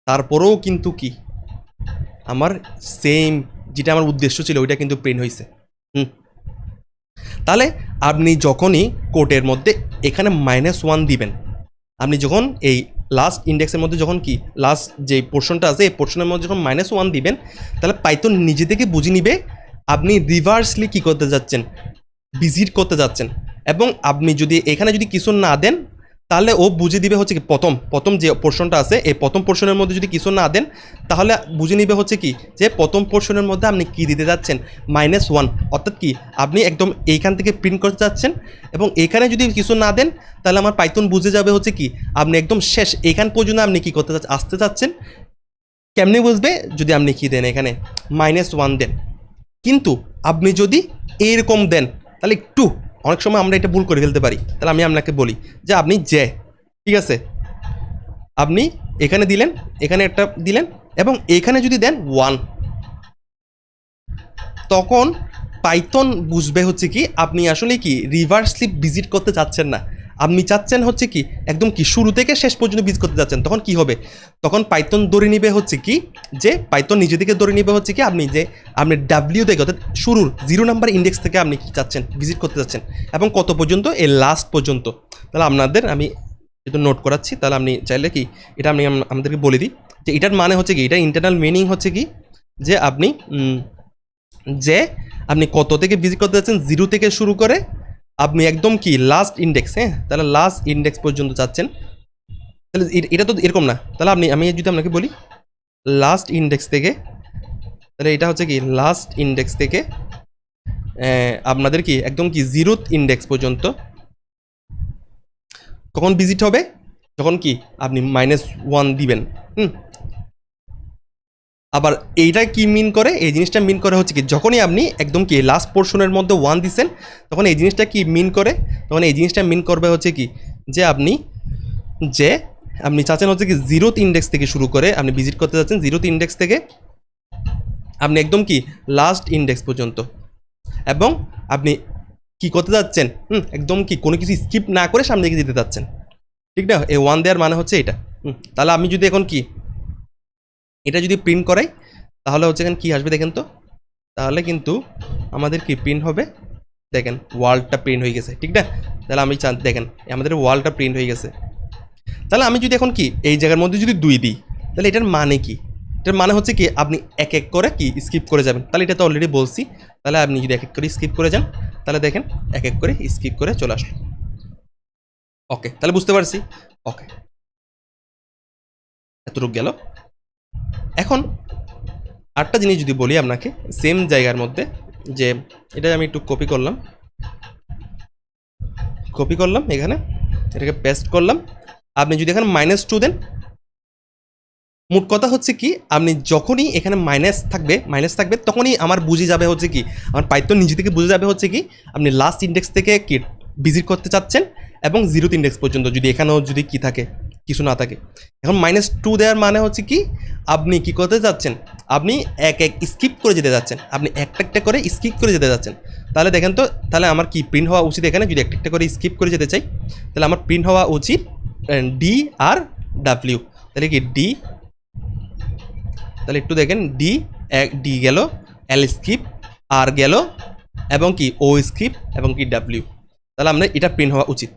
তারপরেও কিন্তু কি আমার সেম যেটা আমার উদ্দেশ্য ছিল ওইটা কিন্তু প্রিন্ট হয়েছে। তাহলে আপনি যখনই কোডের মধ্যে এখানে -1 দিবেন, আপনি যখন এই লাস্ট ইন্ডেক্সের মধ্যে যখন কি লাস্ট যে পোর্শনটা আছে এই পোর্শনের মধ্যে যখন -1 দিবেন, তাহলে পাইথন নিজে থেকে বুঝে নিবে আপনি রিভার্সলি কী করতে যাচ্ছেন, ভিজিট করতে যাচ্ছেন। এবং আপনি যদি এখানে যদি কিছু না দেন, তাহলে ও বুঝে দিবে হচ্ছে কি প্রথম যে পোর্শনটা আছে এই প্রথম পোর্শনের মধ্যে যদি কিছু না দেন, তাহলে বুঝে নিবে হচ্ছে কি যে প্রথম পোর্শনের মধ্যে আপনি কি দিতে যাচ্ছেন -1, অর্থাৎ কি আপনি একদম এইখান থেকে প্রিন্ট করতে যাচ্ছেন। এবং এখানে যদি কিছু না দেন, তাহলে আমার পাইথন বুঝে যাবে হচ্ছে কি আপনি একদম শেষ এইখান পর্যন্ত আপনি কি করতে আসতে চাচ্ছেন। কেমনি বুঝবে? যদি আপনি কি দেন এখানে -1 দেন, কিন্তু আপনি যদি এইরকম দেন তাহলে একটু অনেক সময় আমরা এটা ভুল করে ফেলতে পারি। তাহলে আমি আপনাকে বলি যে আপনি যে, ঠিক আছে, আপনি এখানে দিলেন, এখানে একটা দিলেন, এবং এখানে যদি দেন 1, তখন পাইথন বুঝবে হচ্ছে কি আপনি আসলে কি রিভার্সলি ভিজিট করতে চাচ্ছেন না, আপনি চাচ্ছেন হচ্ছে কি একদম কি শুরু থেকে শেষ পর্যন্ত ভিজিট করতে যাচ্ছেন। তখন কি হবে, তখন পাইথন ধরে নিবে হচ্ছে কি যে পাইথন নিজে থেকে ধরে নিবে হচ্ছে কি আপনি ডাব্লিউ থেকে, অর্থাৎ শুরুর 0 নাম্বার ইন্ডেক্স থেকে আপনি কি চাচ্ছেন ভিজিট করতে যাচ্ছেন, এবং কত পর্যন্ত এই লাস্ট পর্যন্ত। তাহলে আপনাদের আমি যেহেতু নোট করাচ্ছি, তাহলে আপনি চাইলে কি এটা আমি আমাদেরকে বলে দিই যে এটার মানে হচ্ছে কি, এটা ইন্টারনাল মিনিং হচ্ছে কি যে আপনি কত থেকে ভিজিট করতে যাচ্ছেন, 0 থেকে শুরু করে আপনি একদম কি লাস্ট ইন্ডেক্স, হ্যাঁ, তাহলে লাস্ট ইন্ডেক্স পর্যন্ত যাচ্ছেন। তাহলে এটা তো এরকম না, তাহলে আমি যদি আপনাকে বলি লাস্ট ইন্ডেক্স থেকে, তাহলে এটা হচ্ছে কি লাস্ট ইন্ডেক্স থেকে আপনাদের কি একদম কি 0th ইন্ডেক্স পর্যন্ত কখন ভিজিট হবে, যখন কি আপনি -1 দিবেন। আবার এইটা কি মিন করে, এই জিনিসটা মিন করে হচ্ছে কি যখনই আপনি একদম কি লাস্ট পোর্শনের মধ্যে 1 দিচ্ছেন, তখন এই জিনিসটা কি মিন করে, তখন এই জিনিসটা মিন করবে হচ্ছে কি যে আপনি চাচ্ছেন হচ্ছে কি 0th ইন্ডেক্স থেকে শুরু করে আপনি ভিজিট করতে যাচ্ছেন 0th ইন্ডেক্স থেকে আপনি একদম কি লাস্ট ইন্ডেক্স পর্যন্ত, এবং আপনি কি করতে যাচ্ছেন একদম কি কোনো কিছু স্কিপ না করে সামনে দিকে যেতে যাচ্ছেন, ঠিক না? এই 1 দেওয়ার মানে হচ্ছে এটা। তাহলে আমি যদি এখন কি এটা যদি প্রিন্ট করাই, তাহলে হচ্ছে এখানে কী আসবে দেখেন তো, তাহলে কিন্তু আমাদের কি প্রিন্ট হবে দেখেন ওয়ার্ল্ডটা প্রিন্ট হয়ে গেছে, ঠিক না? তাহলে আমি দেখেন আমাদের ওয়ার্ল্ডটা প্রিন্ট হয়ে গেছে। তাহলে আমি যদি এখন কি এই জায়গার মধ্যে যদি 2 দিই, তাহলে এটার মানে কি, এটার মানে হচ্ছে কি আপনি এক এক করে কি স্কিপ করে যাবেন। তাহলে এটা তো অলরেডি বলছি, তাহলে আপনি যদি এক এক করে স্কিপ করে যান, তাহলে দেখেন এক এক করে স্কিপ করে চলে আসলো। ওকে, তাহলে বুঝতে পারছি। ওকে, এতটুকু গেল। এখন আরেকটা জিনিস যদি বলি আপনাকে সেম জায়গার মধ্যে, যে এটা আমি একটু কপি করলাম, কপি করলাম, এখানে এটাকে পেস্ট করলাম। আপনি যদি এখানে -2 দেন, মোট কথা হচ্ছে কি, আপনি যখনই এখানে মাইনাস থাকবে তখনই আমার বুঝে যাবে হচ্ছে কি, আমার পাইথন নিজে থেকে বুঝে যাবে হচ্ছে কি আপনি লাস্ট ইন্ডেক্স থেকে কি ভিজিট করতে চাচ্ছেন, এবং 0th ইন্ডেক্স পর্যন্ত যদি এখানেও যদি কি থাকে, কিছু না থাকে। এখন -2 দেওয়ার মানে হচ্ছে কি, আপনি কি করতে যাচ্ছেন, আপনি এক স্কিপ করে যেতে যাচ্ছেন, আপনি একটা একটা করে স্কিপ করে যেতে যাচ্ছেন। তাহলে দেখেন তো, তাহলে আমার কি প্রিন্ট হওয়া উচিত এখানে, যদি একটা একটা করে স্কিপ করে যেতে চাই, তাহলে আমার প্রিন্ট হওয়া উচিত ডি আর ডাব্লিউ। তাহলে কি ডি, তাহলে একটু দেখেন ডি গেল, এল স্কিপ, আর গেল, এবং কি ও স্কিপ, এবং কি ডাব্লিউ। তাহলে আমরা এটা প্রিন্ট হওয়া উচিত।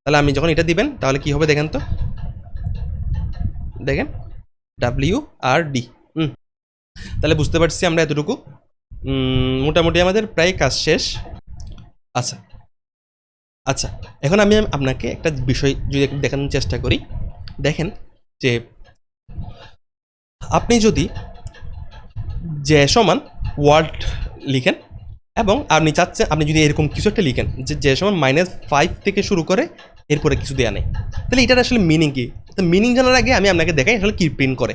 তাহলে আমি যখন এটা দিবেন তাহলে কি হবে দেখেন তো, দেখেন ডাব্লিউ আর ডি। তাহলে বুঝতে পারছি আমরা এতটুকু। মোটামুটি আমাদের প্রায় কাজ শেষ। আচ্ছা আচ্ছা, এখন আমি আপনাকে একটা বিষয় যদি একটু দেখানোর চেষ্টা করি। দেখেন যে আপনি যদি যে সমান ওয়ার্ড লিখেন, এবং আপনি চাচ্ছেন, আপনি যদি এরকম কিছু একটা লিখেন যে সমান -5 থেকে শুরু করে এরপরে কিছু দেওয়া নেই, তাহলে এটার আসলে মিনিং কি? তো মিনিং জানার আগে আমি আপনাকে দেখাই আসলে কি প্রিন্ট করে।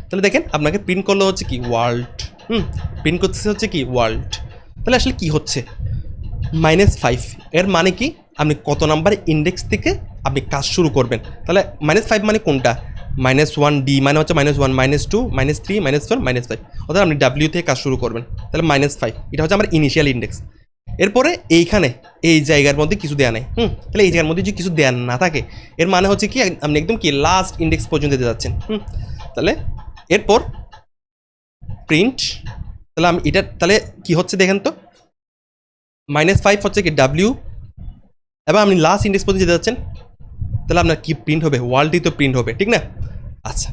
তাহলে দেখেন আপনাকে প্রিন্ট করলে হচ্ছে কি ওয়ার্ল্ড, প্রিন্ট করতেছে হচ্ছে কি ওয়ার্ল্ড। তাহলে আসলে কি হচ্ছে, -5 এর মানে কি, আপনি কত নাম্বার ইন্ডেক্স থেকে আপনি কাজ শুরু করবেন। তাহলে -5 মানে কোনটা, -1 ডি মানে হচ্ছে -1, -2, -3, -4, -5, অর্থাৎ আপনি ডাব্লিউ থেকে কাজ শুরু করবেন। তাহলে -5 এটা হচ্ছে আমার ইনিশিয়াল ইন্ডেক্স। এরপরে এইখানে এই জায়গার মধ্যে কিছু দেওয়া নেই, তাহলে এই জায়গার মধ্যে যদি কিছু দেওয়া না থাকে, এর মানে হচ্ছে কি আপনি একদম কি লাস্ট ইন্ডেক্স পর্যন্ত যেতে যাচ্ছেন। তাহলে এরপর প্রিন্ট, তাহলে আমি এটা, তাহলে কি হচ্ছে দেখেন তো, -5 হচ্ছে কি ডাব্লিউ, এবং আপনি লাস্ট ইন্ডেক্স পর্যন্ত যেতে যাচ্ছেন, তাহলে আপনার কি প্রিন্ট হবে, ওয়ার্ল্ডই তো প্রিন্ট হবে, ঠিক না? আচ্ছা,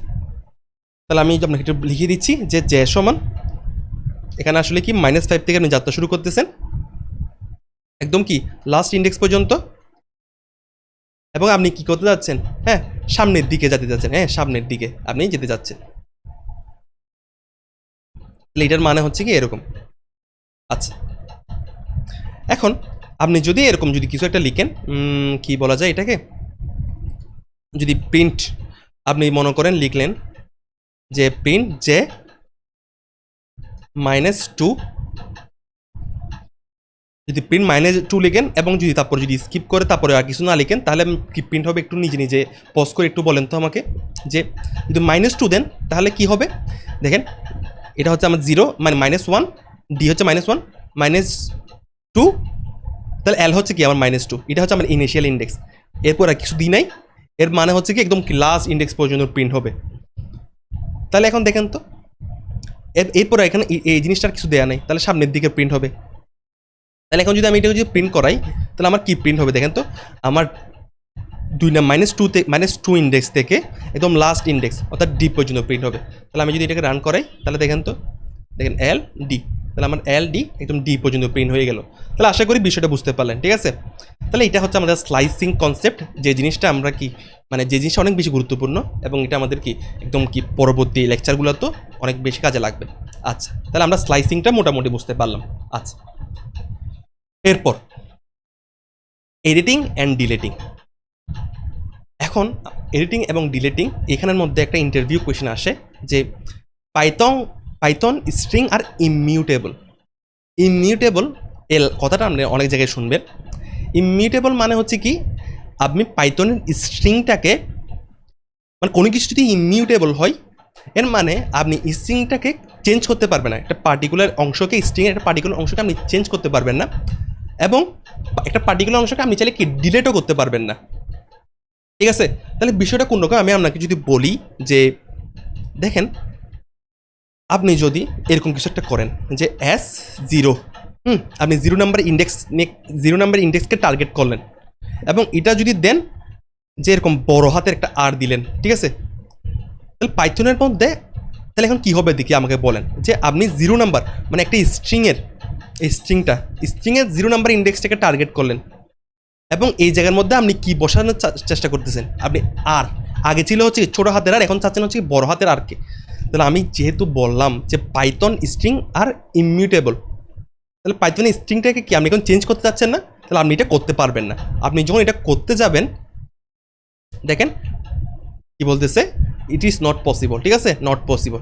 তাহলে আমি আপনাকে একটু লিখে দিচ্ছি যে সমান, এখানে আসলে কি -5 থেকে আপনি যাত্রা শুরু করতেছেন একদম কি লাস্ট ইন্ডেক্স পর্যন্ত, এবং আপনি কি করতে যাচ্ছেন, হ্যাঁ সামনের দিকে যেতে যাচ্ছেন, হ্যাঁ সামনের দিকে আপনি যেতে যাচ্ছেন। তাহলে এটার মানে হচ্ছে কি এরকম। আচ্ছা, এখন আপনি যদি এরকম যদি কিছু একটা লিখেন, কি বলা যায় এটাকে, যদি প্রিন্ট আপনি মনে করেন লিখলেন যে প্রিন্ট যে -2, যদি প্রিন্ট -2 লিখেন এবং যদি তারপর যদি স্কিপ করে তারপরে আর কিছু না লিখেন, তাহলে কি প্রিন্ট হবে একটু নিজে নিজে পজ করে একটু বলেন তো আমাকে, যে যদি -2 দেন তাহলে কি হবে দেখেন, এটা হচ্ছে আমার 0 মানে -1, ডি হচ্ছে -1, -2, তাহলে এল হচ্ছে কি আমার -2, এটা হচ্ছে আমার ইনিশিয়াল ইন্ডেক্স। এরপর আর কিছু দিই নাই, এর মানে হচ্ছে কি একদম লাস্ট ইন্ডেক্স পর্যন্ত প্রিন্ট হবে। তাহলে এখন দেখেন তো, এরপরে এখানে এই জিনিসটার কিছু দেওয়া নেই, তাহলে সামনের দিকে প্রিন্ট হবে। তাহলে এখন যদি আমি এটা যদি প্রিন্ট করাই, তাহলে আমার কি প্রিন্ট হবে দেখেন তো, আমার -2 ইন্ডেক্স থেকে একদম লাস্ট ইন্ডেক্স অর্থাৎ ডি পর্যন্ত প্রিন্ট হবে। তাহলে আমি যদি এটাকে রান করাই, তাহলে দেখেন তো, দেখেন এল ডি, তাহলে আমার এল ডি একদম ডি পর্যন্ত প্রিন্ট হয়ে গেল। তাহলে আশা করি বিষয়টা বুঝতে পারলেন, ঠিক আছে? তাহলে এটা হচ্ছে আমাদের স্লাইসিং কনসেপ্ট, যে জিনিসটা আমরা কি মানে যে জিনিসটা অনেক বেশি গুরুত্বপূর্ণ, এবং এটা আমাদের কি একদম কি পরবর্তী লেকচারগুলো তো অনেক বেশি কাজে লাগবে। আচ্ছা, তাহলে আমরা স্লাইসিংটা মোটামুটি বুঝতে পারলাম। আচ্ছা, এরপর এডিটিং অ্যান্ড ডিলেটিং। এখন এডিটিং এবং ডিলেটিং, এখানের মধ্যে একটা ইন্টারভিউ কোয়েশ্চেন আসে যে পাইথন স্ট্রিং আর ইমিউটেবল। ইমিউটেবল এর কথাটা আপনি অনেক জায়গায় শুনবেন। ইমিউটেবল মানে হচ্ছে কি, আপনি পাইথনের স্ট্রিংটাকে, মানে কোনো কিছু যদি ইমিউটেবল হয়, এর মানে আপনি স্ট্রিংটাকে চেঞ্জ করতে পারবেন না, একটা পার্টিকুলার অংশকে, স্ট্রিংয়ের একটা পার্টিকুলার অংশকে আপনি চেঞ্জ করতে পারবেন না, এবং একটা পার্টিকুলার অংশকে আপনি চাইলে কি ডিলেটও করতে পারবেন না, ঠিক আছে? তাহলে বিষয়টা কোন রকম আমি আপনাকে যদি বলি যে দেখেন, আপনি যদি এরকম কিছু একটা করেন যে S0, আপনি 0 নাম্বার ইন্ডেক্সকে টার্গেট করলেন, এবং এটা যদি দেন যে এরকম বড় হাতের একটা আর দিলেন, ঠিক আছে? তাহলে পাইথনের মধ্যে তাহলে এখন কী হবে দেখি আমাকে বলেন, যে আপনি 0 নাম্বার মানে একটা স্ট্রিংয়ের স্ট্রিংয়ের 0 নাম্বার ইন্ডেক্সটাকে টার্গেট করলেন, এবং এই জায়গার মধ্যে আপনি কি বসানোর চেষ্টা করতেছেন, আপনি আর আগে ছিল হচ্ছে ছোটো হাতের আর, এখন চাচ্ছেন হচ্ছে বড় হাতের আরকে। তাহলে আমি যেহেতু বললাম যে পাইথন স্ট্রিং আর ইমিউটেবল, তাহলে পাইথনের স্ট্রিংটাকে কি আপনি এখন চেঞ্জ করতে চাচ্ছেন না, তাহলে আপনি এটা করতে পারবেন না। আপনি যখন এটা করতে যাবেন দেখেন কি বলতেছে, ইট ইজ নট পসিবল, ঠিক আছে, নট পসিবল।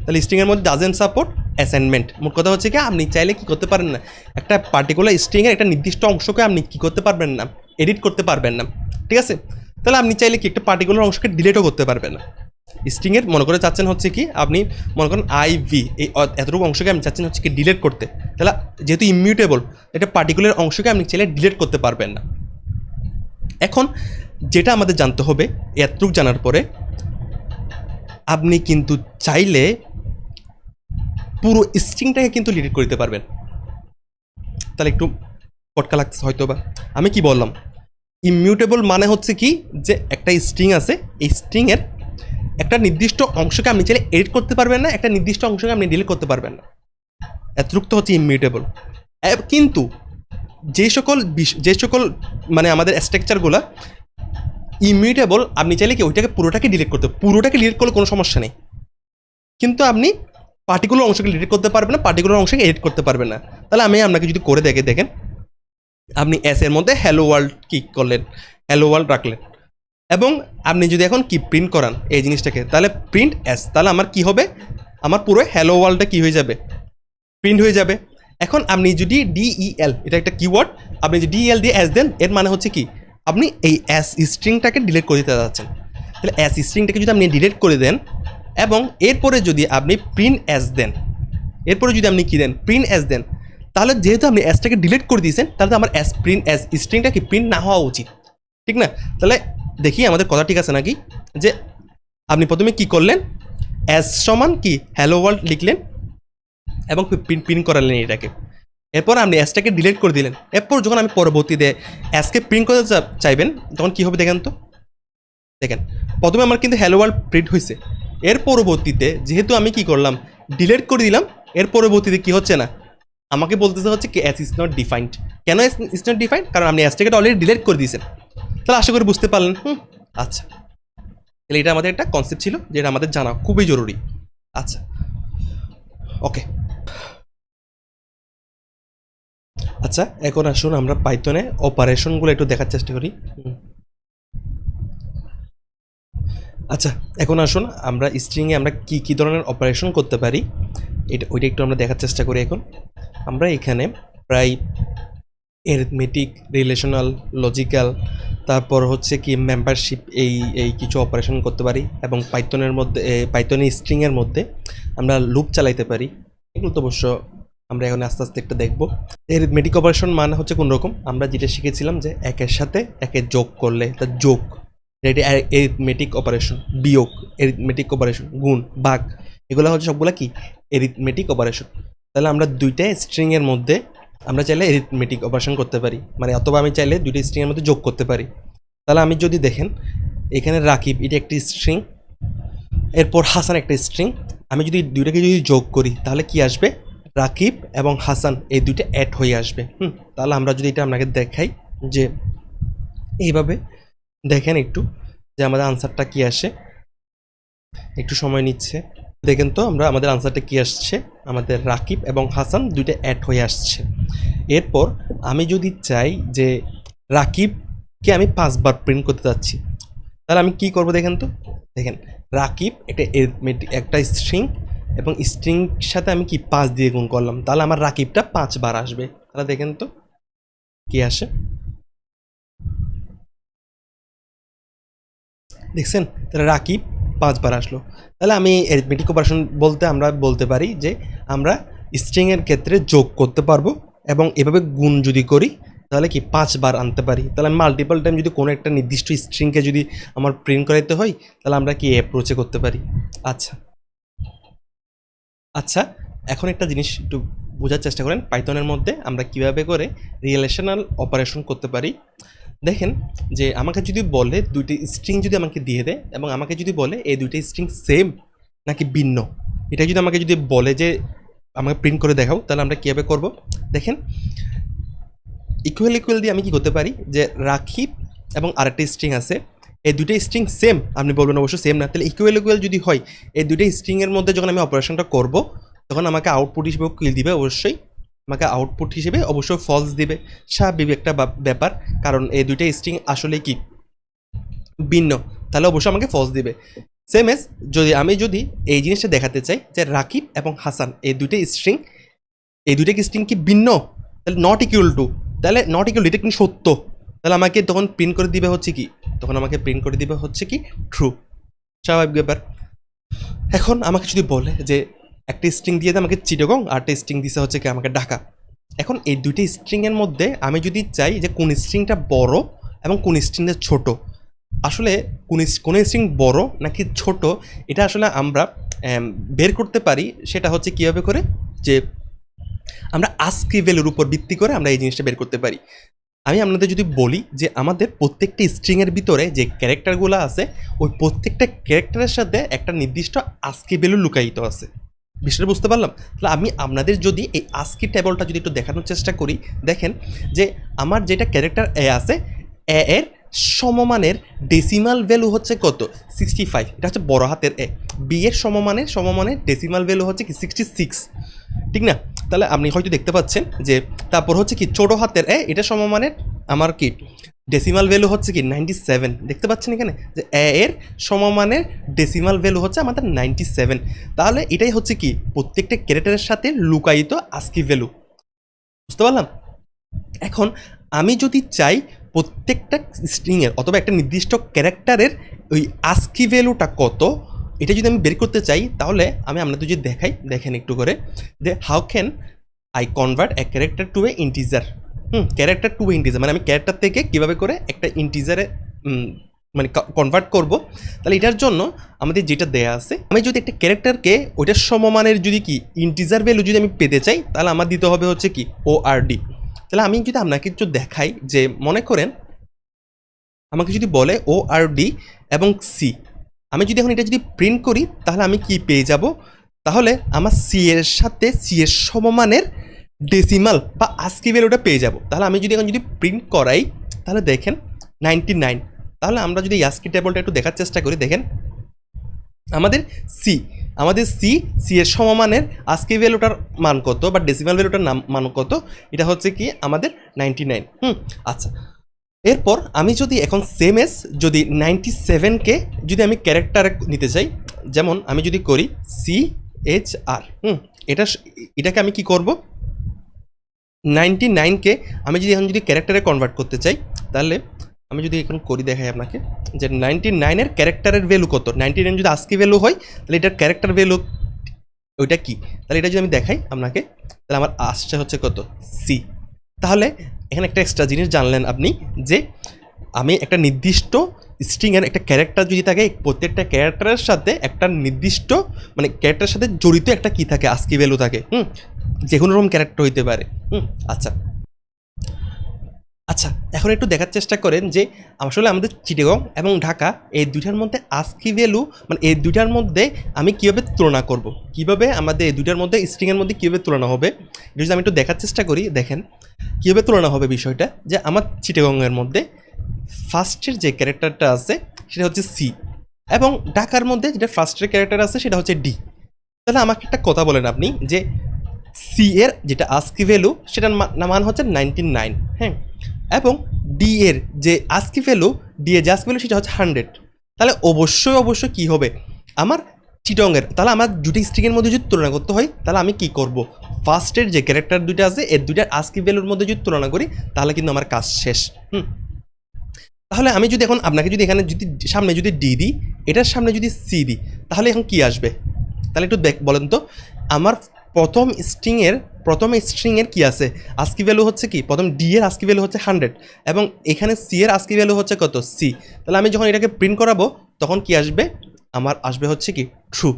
তাহলে স্ট্রিংয়ের মধ্যে ডাজেন্ট সাপোর্ট অ্যাসাইনমেন্ট। মোট কথা হচ্ছে কি আপনি চাইলে কি করতে পারেন না, একটা পার্টিকুলার স্ট্রিংয়ের একটা নির্দিষ্ট অংশকে আপনি কি করতে পারবেন না, এডিট করতে পারবেন না, ঠিক আছে। তাহলে আপনি চাইলে কি একটা পার্টিকুলার অংশকে ডিলিটও করতে পারবেন না। স্ট্রিংয়ের মনে করে চাচ্ছেন হচ্ছে কি আপনি মনে করেন আইভি এই এতটুকু অংশকে আপনি চাচ্ছেন হচ্ছে কি ডিলিট করতে, তাহলে যেহেতু ইমিউটেবল এটা পার্টিকুলার অংশকে আপনি চাইলে ডিলিট করতে পারবেন না। এখন যেটা আমাদের জানতে হবে, এতটুকু জানার পরে আপনি কিন্তু চাইলে পুরো স্ট্রিংটাকে কিন্তু ডিলিট করতে পারবেন। তাহলে একটু কটকা লাগছে হয়তো বা। আমি কি বললাম, ইমিউটেবল মানে হচ্ছে কি যে একটা স্ট্রিং আছে, এই স্ট্রিংয়ের একটা নির্দিষ্ট অংশকে আপনি চাইলে এডিট করতে পারবেন না, একটা নির্দিষ্ট অংশকে আপনি ডিলিট করতে পারবেন না, এতটুকু তো হচ্ছে ইমিউটেবল। কিন্তু যে সকল মানে আমাদের স্ট্রাকচারগুলো ইমিউটেবল, আপনি চাইলে কি ওইটাকে পুরোটাকে ডিলিট করলে কোনো সমস্যা নেই, কিন্তু আপনি পার্টিকুলার অংশকে ডিলিট করতে পারবেন না, পার্টিকুলার অংশকে এডিট করতে পারবেন না। তাহলে আমি আপনাকে যদি করে দেখেন, আপনি এস এর মধ্যে হ্যালো ওয়ার্ল্ড ক্লিক করলেন, হ্যালো ওয়ার্ল্ড রাখলেন, এবং আপনি যদি এখন কি প্রিন্ট করান এই জিনিসটাকে, তাহলে প্রিন্ট এস, তাহলে আমার কি হবে, আমার পুরো হ্যালো ওয়ার্ল্ডটা কি হয়ে যাবে, প্রিন্ট হয়ে যাবে। এখন আপনি যদি ডিইএল, এটা একটা কিওয়ার্ড, আপনি যদি ডিইএল দিয়ে এস দেন, এর মানে হচ্ছে কি আপনি এই এস স্ট্রিংটাকে ডিলিট করে দিতে যাচ্ছেন। তাহলে এস স্ট্রিংটাকে যদি আপনি ডিলিট করে দেন এবং এরপরে যদি আপনি প্রিন্ট এস দেন, এরপরে যদি আপনি কী দেন, প্রিন্ট এস দেন, তাহলে যেহেতু আপনি এসটাকে ডিলিট করে দিয়েছেন, তাহলে তো আমার এস প্রিন্ট এস স্ট্রিংটা কি প্রিন্ট না হওয়া উচিত, ঠিক না? তাহলে দেখি আমাদের কথা ঠিক আছে নাকি, যে আপনি প্রথমে কি করলেন, এস সমান কি হ্যালো ওয়ার্ল্ড লিখলেন এবং প্রিন্ট করালেন এটাকে, এরপর আপনি এসটাকে ডিলিট করে দিলেন। এরপর যখন আমি পরবর্তীতে এসকে প্রিন্ট করতে চাইবেন তখন কী হবে দেখেন তো, দেখেন প্রথমে আমার কিন্তু হ্যালো ওয়ার্ল্ড প্রিন্ট হয়েছে, এর পরবর্তীতে যেহেতু আমি কি করলাম, ডিলিট করে দিলাম, এর পরবর্তীতে কি হচ্ছে না, আমাকে বলতেছে হচ্ছে কি এস ইজ নট ডিফাইন্ড। কেন এস ইজ নট ডিফাইন্ড? কারণ আপনি এসটাকে অলরেডি ডিলিট করে দিয়েছেন। তাহলে আশা করি বুঝতে পারলেন। আচ্ছা, তাহলে এটা আমাদের একটা কনসেপ্ট ছিল যেটা আমাদের জানা খুবই জরুরি। আচ্ছা, ওকে। আচ্ছা, এখন আসুন আমরা পাইথনে অপারেশনগুলো একটু দেখার চেষ্টা করি। আচ্ছা, এখন আসুন আমরা স্ট্রিংয়ে আমরা কী ধরনের অপারেশন করতে পারি ওইটা একটু আমরা দেখার চেষ্টা করি। এখন আমরা এখানে প্রায় অ্যারিথমেটিক, রিলেশনাল, লজিক্যাল, তারপর হচ্ছে কি মেম্বারশিপ, এই কিছু অপারেশন করতে পারি, এবং পাইথনের স্ট্রিংয়ের মধ্যে আমরা লুপ চালাইতে পারি। এগুলো তো অবশ্য আমরা এখন আস্তে আস্তে একটা দেখব। অ্যারিথমেটিক অপারেশন মানে হচ্ছে কোন রকম, আমরা যেটা শিখেছিলাম যে একের সাথে একে যোগ করলে তার যোগ, এটা অ্যারিথমেটিক অপারেশন। বিয়োগ অ্যারিথমেটিক অপারেশন, গুণ, ভাগ, এগুলো হচ্ছে সবগুলো কি অ্যারিথমেটিক অপারেশন। তাহলে আমরা দুইটা স্ট্রিংয়ের মধ্যে আমরা চাইলে অ্যারিথমেটিক অপারেশন করতে পারি, মানে অথবা আমি চাইলে দুইটা স্ট্রিংয়ের মধ্যে যোগ করতে পারি। তাহলে আমি যদি দেখেন এখানে রাকিব এটা একটি স্ট্রিং, এরপর হাসান একটা স্ট্রিং, আমি যদি দুইটাকে যদি যোগ করি তাহলে কি আসবে, রাকিব এবং হাসান এই দুইটা অ্যাড হয়ে আসবে। তাহলে আমরা যদি এটা আপনাকে দেখাই যে এইভাবে দেখেন একটু যে আমাদের আনসারটা কি আসে, একটু সময় নিচ্ছে, দেখেন তো আমরা আমাদের আনসারটা কি আসছে, আমাদের রাকিব এবং হাসান দুইটা অ্যাড হয়ে আসছে। এরপর আমি যদি চাই যে রাকিবকে আমি 5 বার প্রিন্ট করতে যাচ্ছি, তাহলে আমি কি করব দেখেন তো, দেখেন রাকিব একটা স্ট্রিং, এবং স্ট্রিং সাথে আমি কি 5 দিয়ে গুণ করলাম, তাহলে আমার রাকিবটা 5 বার আসবে। তাহলে দেখেন তো কি আসে, দেখছেন? তাহলে রাকিব 5 বার আসলো। তাহলে আমি অ্যারিথমেটিক অপারেশন বলতে আমরা বলতে পারি যে আমরা স্ট্রিংয়ের ক্ষেত্রে যোগ করতে পারবো, এবং এভাবে গুণ যদি করি তাহলে কি 5 বার আনতে পারি। তাহলে আমি মাল্টিপল টাইম যদি কোনো একটা নির্দিষ্ট স্ট্রিংকে যদি আমার প্রিন্ট করাইতে হয় তাহলে আমরা কি অ্যাপ্রোচে করতে পারি। আচ্ছা আচ্ছা, এখন একটা জিনিস একটু বোঝার চেষ্টা করেন, পাইথনের মধ্যে আমরা কিভাবে করে রিলেশনাল অপারেশন করতে পারি। দেখেন যে আমাকে যদি বলে দুইটি স্ট্রিং যদি আমাকে দিয়ে দেয়, এবং আমাকে যদি বলে এই দুইটি স্ট্রিং সেম নাকি ভিন্ন, এটা যদি আমাকে যদি বলে যে আমাকে প্রিন্ট করে দেখাও, তাহলে আমরা কীভাবে করব দেখেন, ইকুয়াল দিয়ে আমি কি করতে পারি যে রাকিব এবং আরেকটা স্ট্রিং আছে, এই দুইটা স্ট্রিং সেম, আপনি বলবেন অবশ্য সেম না, তাহলে ইকুয়াল যদি হয় এই দুইটা স্ট্রিংয়ের মধ্যে যখন আমি অপারেশনটা করব তখন আমাকে আউটপুট হিসেবে কি দিবে, অবশ্যই আমাকে আউটপুট হিসেবে অবশ্যই ফলস দিবে, স্বাভাবিক একটা ব্যাপার, কারণ এই দুইটা স্ট্রিং আসলে কি ভিন্ন, তাহলে অবশ্যই আমাকে ফলস দিবে। সেম এস যদি এই জিনিসটা দেখাতে চাই যে রাকিব এবং হাসান এই দুইটা স্ট্রিং, এই দুইটা স্ট্রিং কি ভিন্ন, তাহলে নট ইকুয়াল টু, তাহলে নট ইকুয়াল এটা কিন্তু সত্য, তাহলে আমাকে তখন প্রিন্ট করে দিবে হচ্ছে কি, তখন আমাকে প্রিন্ট করে দিবে হচ্ছে কি ট্রু, স্বাভাবিক ব্যাপার। এখন আমাকে যদি বলে যে একটা স্ট্রিং দিয়ে আমাকে চিটাগং আর একটা স্ট্রিং দিছে হচ্ছে কি আমাকে ঢাকা, এখন এই দুইটা স্ট্রিংয়ের মধ্যে আমি যদি চাই যে কোন স্ট্রিংটা বড় এবং কোন স্ট্রিংটা ছোট, আসলে কোন স্ট্রিং বড় নাকি ছোট এটা আসলে আমরা বের করতে পারি, সেটা হচ্ছে কীভাবে করে, যে আমরা আস্কি ভ্যালুর উপর ভিত্তি করে আমরা এই জিনিসটা বের করতে পারি। আমি আপনাদের যদি বলি যে আমাদের প্রত্যেকটা স্ট্রিংয়ের ভিতরে যে ক্যারেক্টারগুলো আছে ওই প্রত্যেকটা ক্যারেক্টারের সাথে একটা নির্দিষ্ট আস্কি ভ্যালু লুকায়িত আছে, বিষয়টা বুঝতে পারলাম। তাহলে আমি আপনাদের যদি এই আস্কি টেবলটা যদি একটু দেখানোর চেষ্টা করি, দেখেন যে আমার যেটা ক্যারেক্টার এ আছে, এ এর সমমানের ডেসিমাল ভ্যালু হচ্ছে কত 65, এটা হচ্ছে বড় হাতের এ। বি এর সমমানের ডেসিমাল ভ্যালু হচ্ছে কি 66, ঠিক না? তাহলে আপনি হয়তো দেখতে পাচ্ছেন যে তারপর হচ্ছে কি ছোট হাতের এ, এটা সমমানের আমার কি ডেসিমাল ভ্যালু হচ্ছে কি 97, দেখতে পাচ্ছেন এখানে যে এ এর সমমানের ডেসিমাল ভ্যালু হচ্ছে আমাদের 97। তাহলে এটাই হচ্ছে কি প্রত্যেকটা ক্যারেক্টারের সাথে লুকায়িত আস্কি ভ্যালু, বুঝতে পারলাম। এখন আমি যদি চাই প্রত্যেকটা স্ট্রিংয়ের অথবা একটা নির্দিষ্ট ক্যারেক্টারের ওই আস্কি ভ্যালুটা কত, এটা যদি আমি বের করতে চাই, তাহলে আমি আপনাদের যদি দেখাই, দেখেন একটু করে যে how can I convert a character to a integer. Character to a integer মানে আমি ক্যারেক্টার থেকে কীভাবে করে একটা ইন্টিজারে মানে কনভার্ট করব। তাহলে এটার জন্য আমাদের যেটা দেয়া আছে, আমি যদি একটা ক্যারেক্টারকে ওইটার সমমানের যদি কি ইন্টিজার ভ্যালু যদি আমি পেতে চাই, তাহলে আমার দিতে হবে হচ্ছে কি ORD। তাহলে আমি যদি আপনাকে একটু দেখাই যে মনে করেন আমাকে যদি বলে ORD এবং সি, আমি যদি এখন এটা যদি প্রিন্ট করি তাহলে আমি কি পেয়ে যাব, তাহলে আমার সি এর সাথে সি এর সমমানের ডেসিমাল বা আস্কি ভ্যালুটা পেয়ে যাব। তাহলে আমি যদি এখন যদি প্রিন্ট করাই তাহলে দেখেন 99। তাহলে আমরা যদি আস্কি টেবলটা একটু দেখার চেষ্টা করি, দেখেন আমাদের সি সি এর সমমানের আস্কি ভ্যালুটার মান কত বা ডেসিমাল ভ্যালুটার মান কত, এটা হচ্ছে কি আমাদের 99। আচ্ছা, এরপর আমি যদি এখন সেম এস যদি 97কে যদি আমি ক্যারেক্টারে নিতে চাই, যেমন আমি যদি করি CHR, এটাকে আমি কি করব 99কে আমি যদি এখন যদি ক্যারেক্টারে কনভার্ট করতে চাই, তাহলে আমি যদি এখন করি দেখাই আপনাকে যে 99-এর ক্যারেক্টারের ভ্যালু কত, 99 যদি আস্কি ভ্যালু হয় তাহলে এটার ক্যারেক্টার ভ্যালু ওইটা কি, তাহলে এটা যদি আমি দেখাই আপনাকে, তাহলে আমার আসছে হচ্ছে কত সি। তাহলে এখানে একটা এক্সট্রা জিনিস জানলেন আপনি যে আমি একটা নির্দিষ্ট স্ট্রিংয়ের একটা ক্যারেক্টার যদি থাকে, প্রত্যেকটা ক্যারেক্টারের সাথে একটা নির্দিষ্ট মানে ক্যারেক্টারের সাথে জড়িত একটা কি থাকে আস্কি ভ্যালু থাকে, যে কোনো রকম ক্যারেক্টার হইতে পারে। আচ্ছা আচ্ছা, এখন একটু দেখার চেষ্টা করেন যে আসলে আমাদের চিটাগং এবং ঢাকা এই দুইটার মধ্যে আস্কি ভ্যালু মানে এই দুইটার মধ্যে আমি কীভাবে তুলনা করব, কীভাবে আমাদের এই দুইটার মধ্যে স্ট্রিংয়ের মধ্যে কীভাবে তুলনা হবে, যদি আমি একটু দেখার চেষ্টা করি, দেখেন কীভাবে তুলনা হবে বিষয়টা। যে আমার চিটাগংয়ের মধ্যে ফার্স্টের যে ক্যারেক্টারটা আছে সেটা হচ্ছে সি, এবং ঢাকার মধ্যে যেটা ফার্স্টের ক্যারেক্টার আছে সেটা হচ্ছে ডি। তাহলে আমাকে একটা কথা বলেন আপনি যে সি এর যেটা আস্কি ভ্যালু সেটার মান হচ্ছে 99, হ্যাঁ, এবং ডি এর যে আস্কি ভ্যালু, ডি এর যে আস্কি ভ্যালু সেটা হচ্ছে 100। তাহলে অবশ্যই কী হবে আমার চিটংয়ের, তাহলে আমার দুটি স্ট্রিংয়ের মধ্যে যদি তুলনা করতে হয় তাহলে আমি কি করব, ফার্স্টের যে ক্যারেক্টার দুইটা আছে এর দুইটার আস্কি ভ্যালুর মধ্যে যদি তুলনা করি তাহলে কিন্তু আমার কাজ শেষ। তাহলে আমি যদি এখন আপনাকে যদি এখানে যদি সামনে যদি ডি দিই, এটার সামনে যদি সি দিই, তাহলে এখন কি আসবে, তাহলে একটু বলেন তো। আমার প্রথম স্ট্রিংয়ের কি আছে আস্কি ভ্যালু হচ্ছে কি, প্রথম ডি এর আস্কি ভ্যালু হচ্ছে 100 এবং এখানে সি এর আস্কি ভ্যালু হচ্ছে কত সি। তাহলে আমি যখন এটাকে প্রিন্ট করাবো তখন কি আসবে, আমার আসবে হচ্ছে কি ট্রু,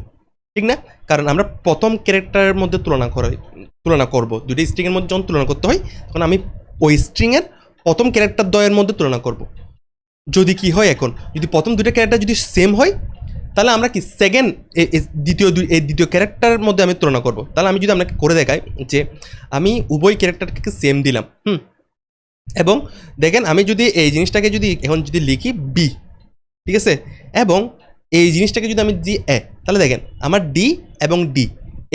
ঠিক না? কারণ আমরা প্রথম ক্যারেক্টারের মধ্যে তুলনা করব, দুটি স্ট্রিংয়ের মধ্যে যখন তুলনা করতে হয় তখন আমি ওই স্ট্রিংয়ের প্রথম ক্যারেক্টার দ্বয়ের মধ্যে তুলনা করব। যদি কি হয়, এখন যদি প্রথম দুটো ক্যারেক্টার যদি সেম হয় তাহলে আমরা কি সেকেন্ড দ্বিতীয় ক্যারেক্টারের মধ্যে আমি তুলনা করব। তাহলে আমি যদি আপনাকে করে দেখাই যে আমি উভয় ক্যারেক্টারকে সেম দিলাম, এবং দেখেন আমি যদি এই জিনিসটাকে যদি এখন যদি লিখি বি, ঠিক আছে, এবং এই জিনিসটাকে যদি আমি দিই এ, তাহলে দেখেন আমার ডি এবং ডি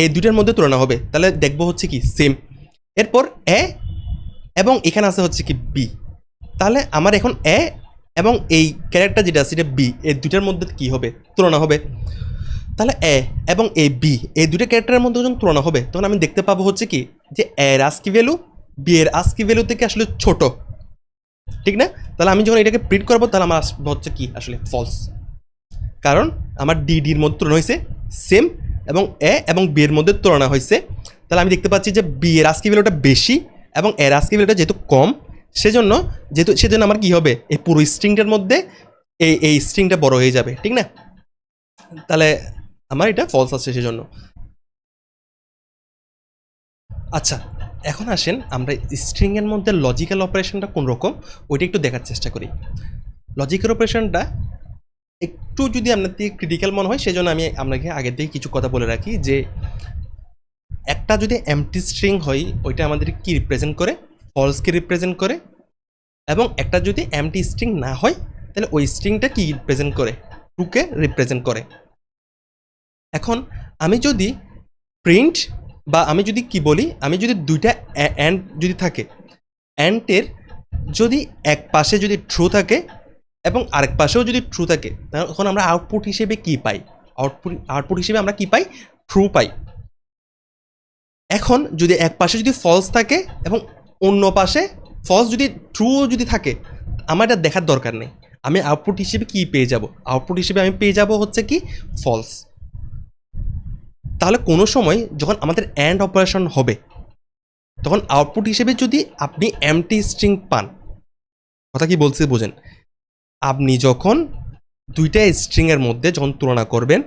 এই দুটার মধ্যে তুলনা হবে, তাহলে দেখবো হচ্ছে কি সেম। এরপর এ এবং এখানে আছে হচ্ছে কি বি, তাহলে আমার এখন এ এবং এই ক্যারেক্টার যেটা আছে এটা বি, এই দুটার মধ্যে কি হবে, তুলনা হবে। তাহলে এ এবং এ বি এই দুটো ক্যারেক্টারের মধ্যে যখন তুলনা হবে তখন আমি দেখতে পাবো হচ্ছে কি যে এর আস্কি ভ্যালু বি এর আস্কি ভ্যালু থেকে আসলে ছোট, ঠিক না? তাহলে আমি যখন এটাকে প্রিন্ট করবো তাহলে আমার আসবে হচ্ছে কি আসলে ফলস, কারণ আমার ডির মধ্যে তুলনা হয়েছে সেম এবং এ এবং বি এর মধ্যে তুলনা হয়েছে। তাহলে আমি দেখতে পাচ্ছি যে বি এর আস্কি ভ্যালুটা বেশি এবং এর আস্কি ভ্যালুটা যেহেতু কম, সেজন্য আমার কি হবে, এই পুরো স্ট্রিংটার মধ্যে এই স্ট্রিংটা বড় হয়ে যাবে, ঠিক না? তাহলে আমার এটা ফলস আছে সেজন্য। আচ্ছা, এখন আসেন আমরা স্ট্রিংয়ের মধ্যে লজিক্যাল অপারেশনটা কোন রকম ওইটা একটু দেখার চেষ্টা করি। লজিক্যাল অপারেশনটা একটু যদি আপনার থেকে ক্রিটিক্যাল মনে হয় সেজন্য আমি আপনাকে আগের থেকে কিছু কথা বলে রাখি যে একটা যদি এমটি স্ট্রিং হয় ওইটা আমাদের কি রিপ্রেজেন্ট করে, ফলসকে রিপ্রেজেন্ট করে, এবং একটা যদি এমটি স্ট্রিং না হয় তাহলে ওই স্ট্রিংটা কি রিপ্রেজেন্ট করে, ট্রুকে রিপ্রেজেন্ট করে। এখন আমি যদি প্রিন্ট বা আমি যদি কি বলি, আমি যদি দুইটা অ্যান্ড যদি থাকে, অ্যান্ডের যদি এক পাশে যদি ট্রু থাকে এবং আরেক পাশেও যদি ট্রু থাকে তখন আমরা আউটপুট হিসেবে কি পাই, আউটপুট হিসেবে আমরা কি পাই, ট্রু পাই। এখন যদি এক পাশে যদি ফলস থাকে এবং অন্য পাশে ফলস যদি ট্রু যদি থাকে, আমার এটা দেখার দরকার নেই, আমি আউটপুট হিসেবে কি পেয়ে যাব, আউটপুট হিসেবে আমি পেয়ে যাব হচ্ছে কি ফলস। তাহলে কোনো সময় যখন আমাদের অ্যান্ড অপারেশন হবে তখন আউটপুট হিসেবে যদি আপনি এমটি স্ট্রিং পান, কথা কি বলছি বোঝেন, আপনি যখন দুইটা স্ট্রিংয়ের মধ্যে যখন তুলনা করবেন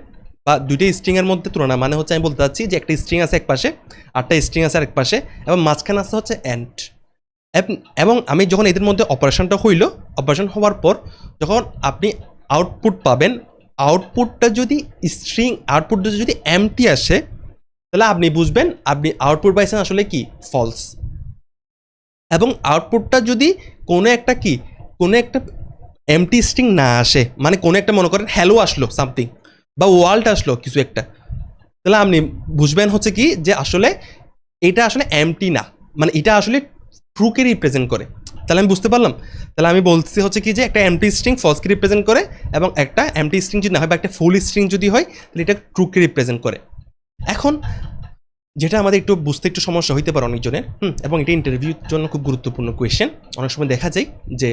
বা দুইটা স্ট্রিংয়ের মধ্যে তুলনা মানে হচ্ছে আমি বলতে চাচ্ছি যে একটা স্ট্রিং আছে এক পাশে, আটটা স্ট্রিং আছে আরেক পাশে, এবং মাঝখানে আছে হচ্ছে অ্যান্ড, এবং আমি যখন এদের মধ্যে অপারেশনটা হইল, অপারেশন হওয়ার পর যখন আপনি আউটপুট পাবেন, আউটপুটটা যদি যদি এমটি আসে তাহলে আপনি বুঝবেন আপনি আউটপুট পাইছেন আসলে কি ফলস। এবং আউটপুটটা যদি কোনো একটা এমটি স্ট্রিং না আসে, মানে কোনো একটা মনে করেন হ্যালো আসলো সামথিং বা ওয়ার্ল্ড আসলো কিছু একটা, তাহলে আপনি বুঝবেন হচ্ছে কি যে আসলে এটা আসলে এমটি না, মানে এটা আসলে ট্রুকে রিপ্রেজেন্ট করে। তাহলে আমি বুঝতে পারলাম, তাহলে আমি বলছি হচ্ছে কি যে একটা এমটি স্ট্রিং ফলসকে রিপ্রেজেন্ট করে এবং একটা এমটি স্ট্রিং যদি না হয় বা একটা ফুল স্ট্রিং যদি হয় তাহলে এটা ট্রুকে রিপ্রেজেন্ট করে। এখন যেটা আমাদের একটু বুঝতে একটু সমস্যা হইতে পারে অনেকজনের, এবং এটা ইন্টারভিউর জন্য খুব গুরুত্বপূর্ণ কোয়েশ্চেন। অনেক সময় দেখা যায় যে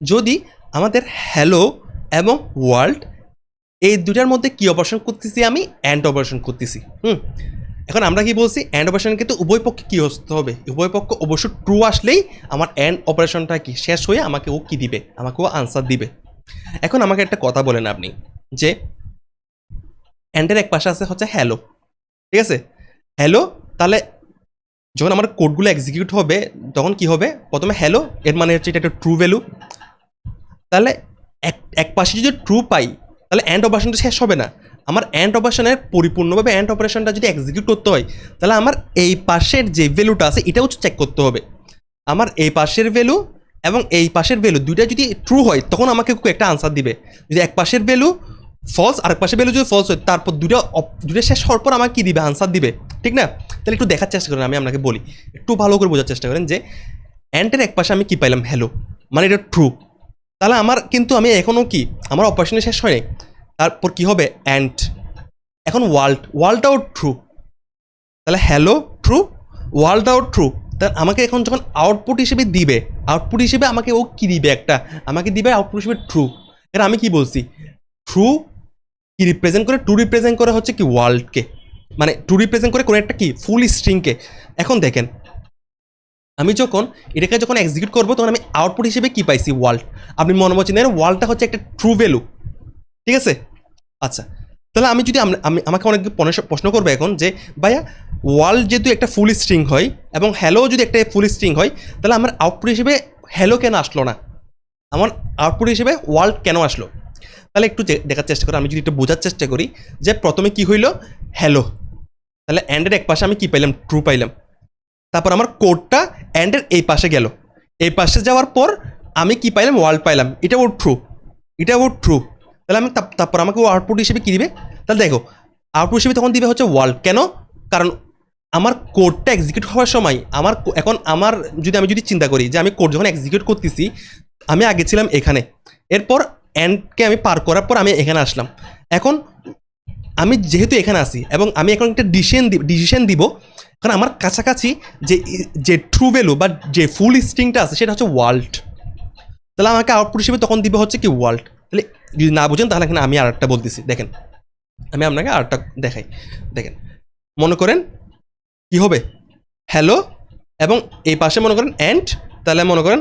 যদি আমাদের হ্যালো এবং ওয়ার্ল্ড এই দুটার মধ্যে কি অপারেশন করতেছি, আমি অ্যান্ড অপারেশন করতেছি। এখন আমরা কি বলছি, অ্যান্ড অপারেশন কিন্তু উভয় পক্ষে কী হতে হবে, উভয় পক্ষ অবশ্য ট্রু আসলেই আমার অ্যান্ড অপারেশনটা কি শেষ হয়ে আমাকে ও কি দিবে, আমাকে ও আনসার দিবে। এখন আমাকে একটা কথা বলেন আপনি যে অ্যান্ডের এক পাশে আছে হচ্ছে হ্যালো, ঠিক আছে, হ্যালো, তাহলে যখন আমার কোডগুলো এক্সিকিউট হবে তখন কি হবে, প্রথমে হ্যালো এর মানে হচ্ছে এটা একটা ট্রু ভ্যালু, তাহলে এক পাশে যদি ট্রু পাই তাহলে অ্যান্ড অপারেশনটা শেষ হবে না, আমার অ্যান্ড অপারেশনের পরিপূর্ণভাবে অ্যান্ড অপারেশনটা যদি এক্সিকিউট করতে হয় তাহলে আমার এই পাশের যে ভ্যালুটা আছে এটাও চেক করতে হবে। আমার এই পাশের ভ্যালু এবং এই পাশের ভ্যালু দুইটা যদি ট্রু হয় তখন আমাকে একটা আনসার দিবে, যদি এক পাশের ভ্যালু ফলস আর এক পাশের ভ্যালু যদি ফলস হয় তারপর দুটো শেষ হওয়ার পর আমাকে কী দিবে, আনসার দিবে, ঠিক না? তাহলে একটু দেখার চেষ্টা করেন, আমি আপনাকে বলি একটু ভালো করে বোঝার চেষ্টা করেন যে অ্যান্ডের এক পাশে আমি কী পাইলাম, হ্যালো, মানে এটা ট্রু, তাহলে আমার কিন্তু আমি এখনও কি আমার অপারেশনে শেষ হয় নাই, তারপর কি হবে অ্যান্ড, এখন ওয়ার্ল্ডটাও ট্রু, তাহলে হ্যালো ট্রু, ওয়ার্ল্ডটাও ট্রু, তাহলে আমাকে এখন যখন আউটপুট হিসেবে দিবে, আউটপুট হিসেবে আমাকে ও কী দিবে, আমাকে দিবে আউটপুট হিসেবে ট্রু। এর আমি কি বলছি, ট্রু কি রিপ্রেজেন্ট করে, ট্রু রিপ্রেজেন্ট করে হচ্ছে কি ওয়ার্ল্ডকে, মানে ট্রু রিপ্রেজেন্ট করে কোনো একটা কি ফুল স্ট্রিংকে। এখন দেখেন আমি এটাকে যখন এক্সিকিউট করবো তখন আমি আউটপুট হিসেবে কি পাইছি, ওয়ার্ল্ড। আপনি মনে বলছেন ওয়ার্ল্ডটা হচ্ছে একটা ট্রু ভ্যালু, ঠিক আছে? আচ্ছা, তাহলে আমি যদি আমাকে অনেক প্রশ্ন করবে এখন যে ভাইয়া ওয়ার্ল্ড যেহেতু একটা ফুল স্ট্রিং হয় এবং হ্যালো যদি একটা ফুল স্ট্রিং হয় তাহলে আমার আউটপুট হিসেবে হ্যালো কেন আসলো না, আমার আউটপুট হিসেবে ওয়ার্ল্ড কেন আসলো? তাহলে একটু দেখার চেষ্টা করি, আমি যদি একটু বোঝার চেষ্টা করি যে প্রথমে কি হইলো, হ্যালো, তাহলে অ্যান্ডের এক পাশে আমি কি পাইলাম, ট্রু পাইলাম, তারপর আমার কোডটা অ্যান্ডের এই পাশে গেল, এই পাশে যাওয়ার পর আমি কি পাইলাম, ওয়ার্ল্ড পাইলাম, এটাও ট্রু, তাহলে আমি তারপর আমাকে ও আউটপুট হিসেবে কী দিবে, তাহলে দেখো আউটপুট হিসেবে তখন দিবে হচ্ছে ওয়ার্ল্ড, কেন, কারণ আমার কোডটা এক্সিকিউট হওয়ার সময় এখন আমি যদি চিন্তা করি যে আমি কোড যখন এক্সিকিউট করতেছি, আমি আগে ছিলাম এখানে, এরপর এন্ডকে আমি পার করার পর আমি এখানে আসলাম। এখন আমি যেহেতু এখানে আসি এবং আমি এখন একটা ডিসিশন দিব, কারণ আমার কাছাকাছি যে ট্রু ভ্যালু বা যে ফুল স্ট্রিংটা আছে সেটা হচ্ছে ওয়ার্ল্ড। তাহলে আমাকে আউটপুট হিসেবে তখন দিবে হচ্ছে কি ওয়ার্ল্ড। তাহলে যদি না বুঝেন তাহলে এখানে আমি আর একটা বলতেছি, দেখেন আমি আপনাকে আর একটা দেখাই। দেখেন, মনে করেন কি হবে হ্যালো, এবং এই পাশে মনে করেন এন্ড। তাহলে মনে করেন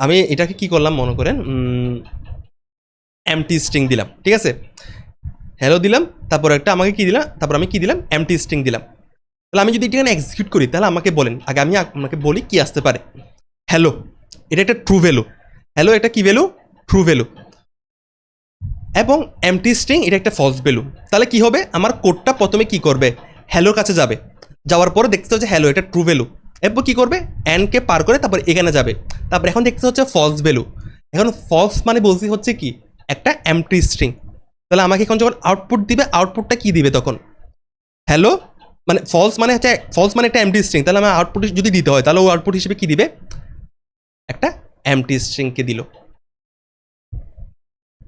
আমি এটাকে কি করলাম, মনে করেন এমটি স্ট্রিং দিলাম, ঠিক আছে, হ্যালো দিলাম, তারপর একটা আমাকে কি দিলাম, তারপর আমি কি দিলাম, এমটি স্ট্রিং দিলাম। তাহলে আমি যদি এখানে এক্সিকিউট করি তাহলে আমাকে বলেন, আগে আমি আপনাকে বলি কি আসতে পারে। হ্যালো, এটা একটা ট্রু ভ্যালু। হ্যালো এটা কি ভ্যালু, ট্রু ভ্যালু। এবং এমটি স্ট্রিং এটা একটা ফলস ভ্যালু। তাহলে কি হবে, আমার কোডটা প্রথমে কি করবে, হ্যালোর কাছে যাবে, যাওয়ার পরে দেখতে হচ্ছে হ্যালো এটা ট্রু ভ্যালু, এরপর কী করবে, অ্যান্ডকে পার করে তারপর এখানে যাবে, তারপর এখন দেখতে হচ্ছে ফলস ভ্যালু। এখন ফলস মানে বলছি হচ্ছে কি একটা এমটি স্ট্রিং। তাহলে আমাকে এখন যখন আউটপুট দিবে, আউটপুটটা কি দিবে তখন, হ্যালো মানে ফলস মানে একটা এমটি স্ট্রিং। তাহলে আমার আউটপুট যদি দিতে হয় তাহলে ও আউটপুট হিসেবে কি দিবে, একটা এমটি স্ট্রিংকে দিল।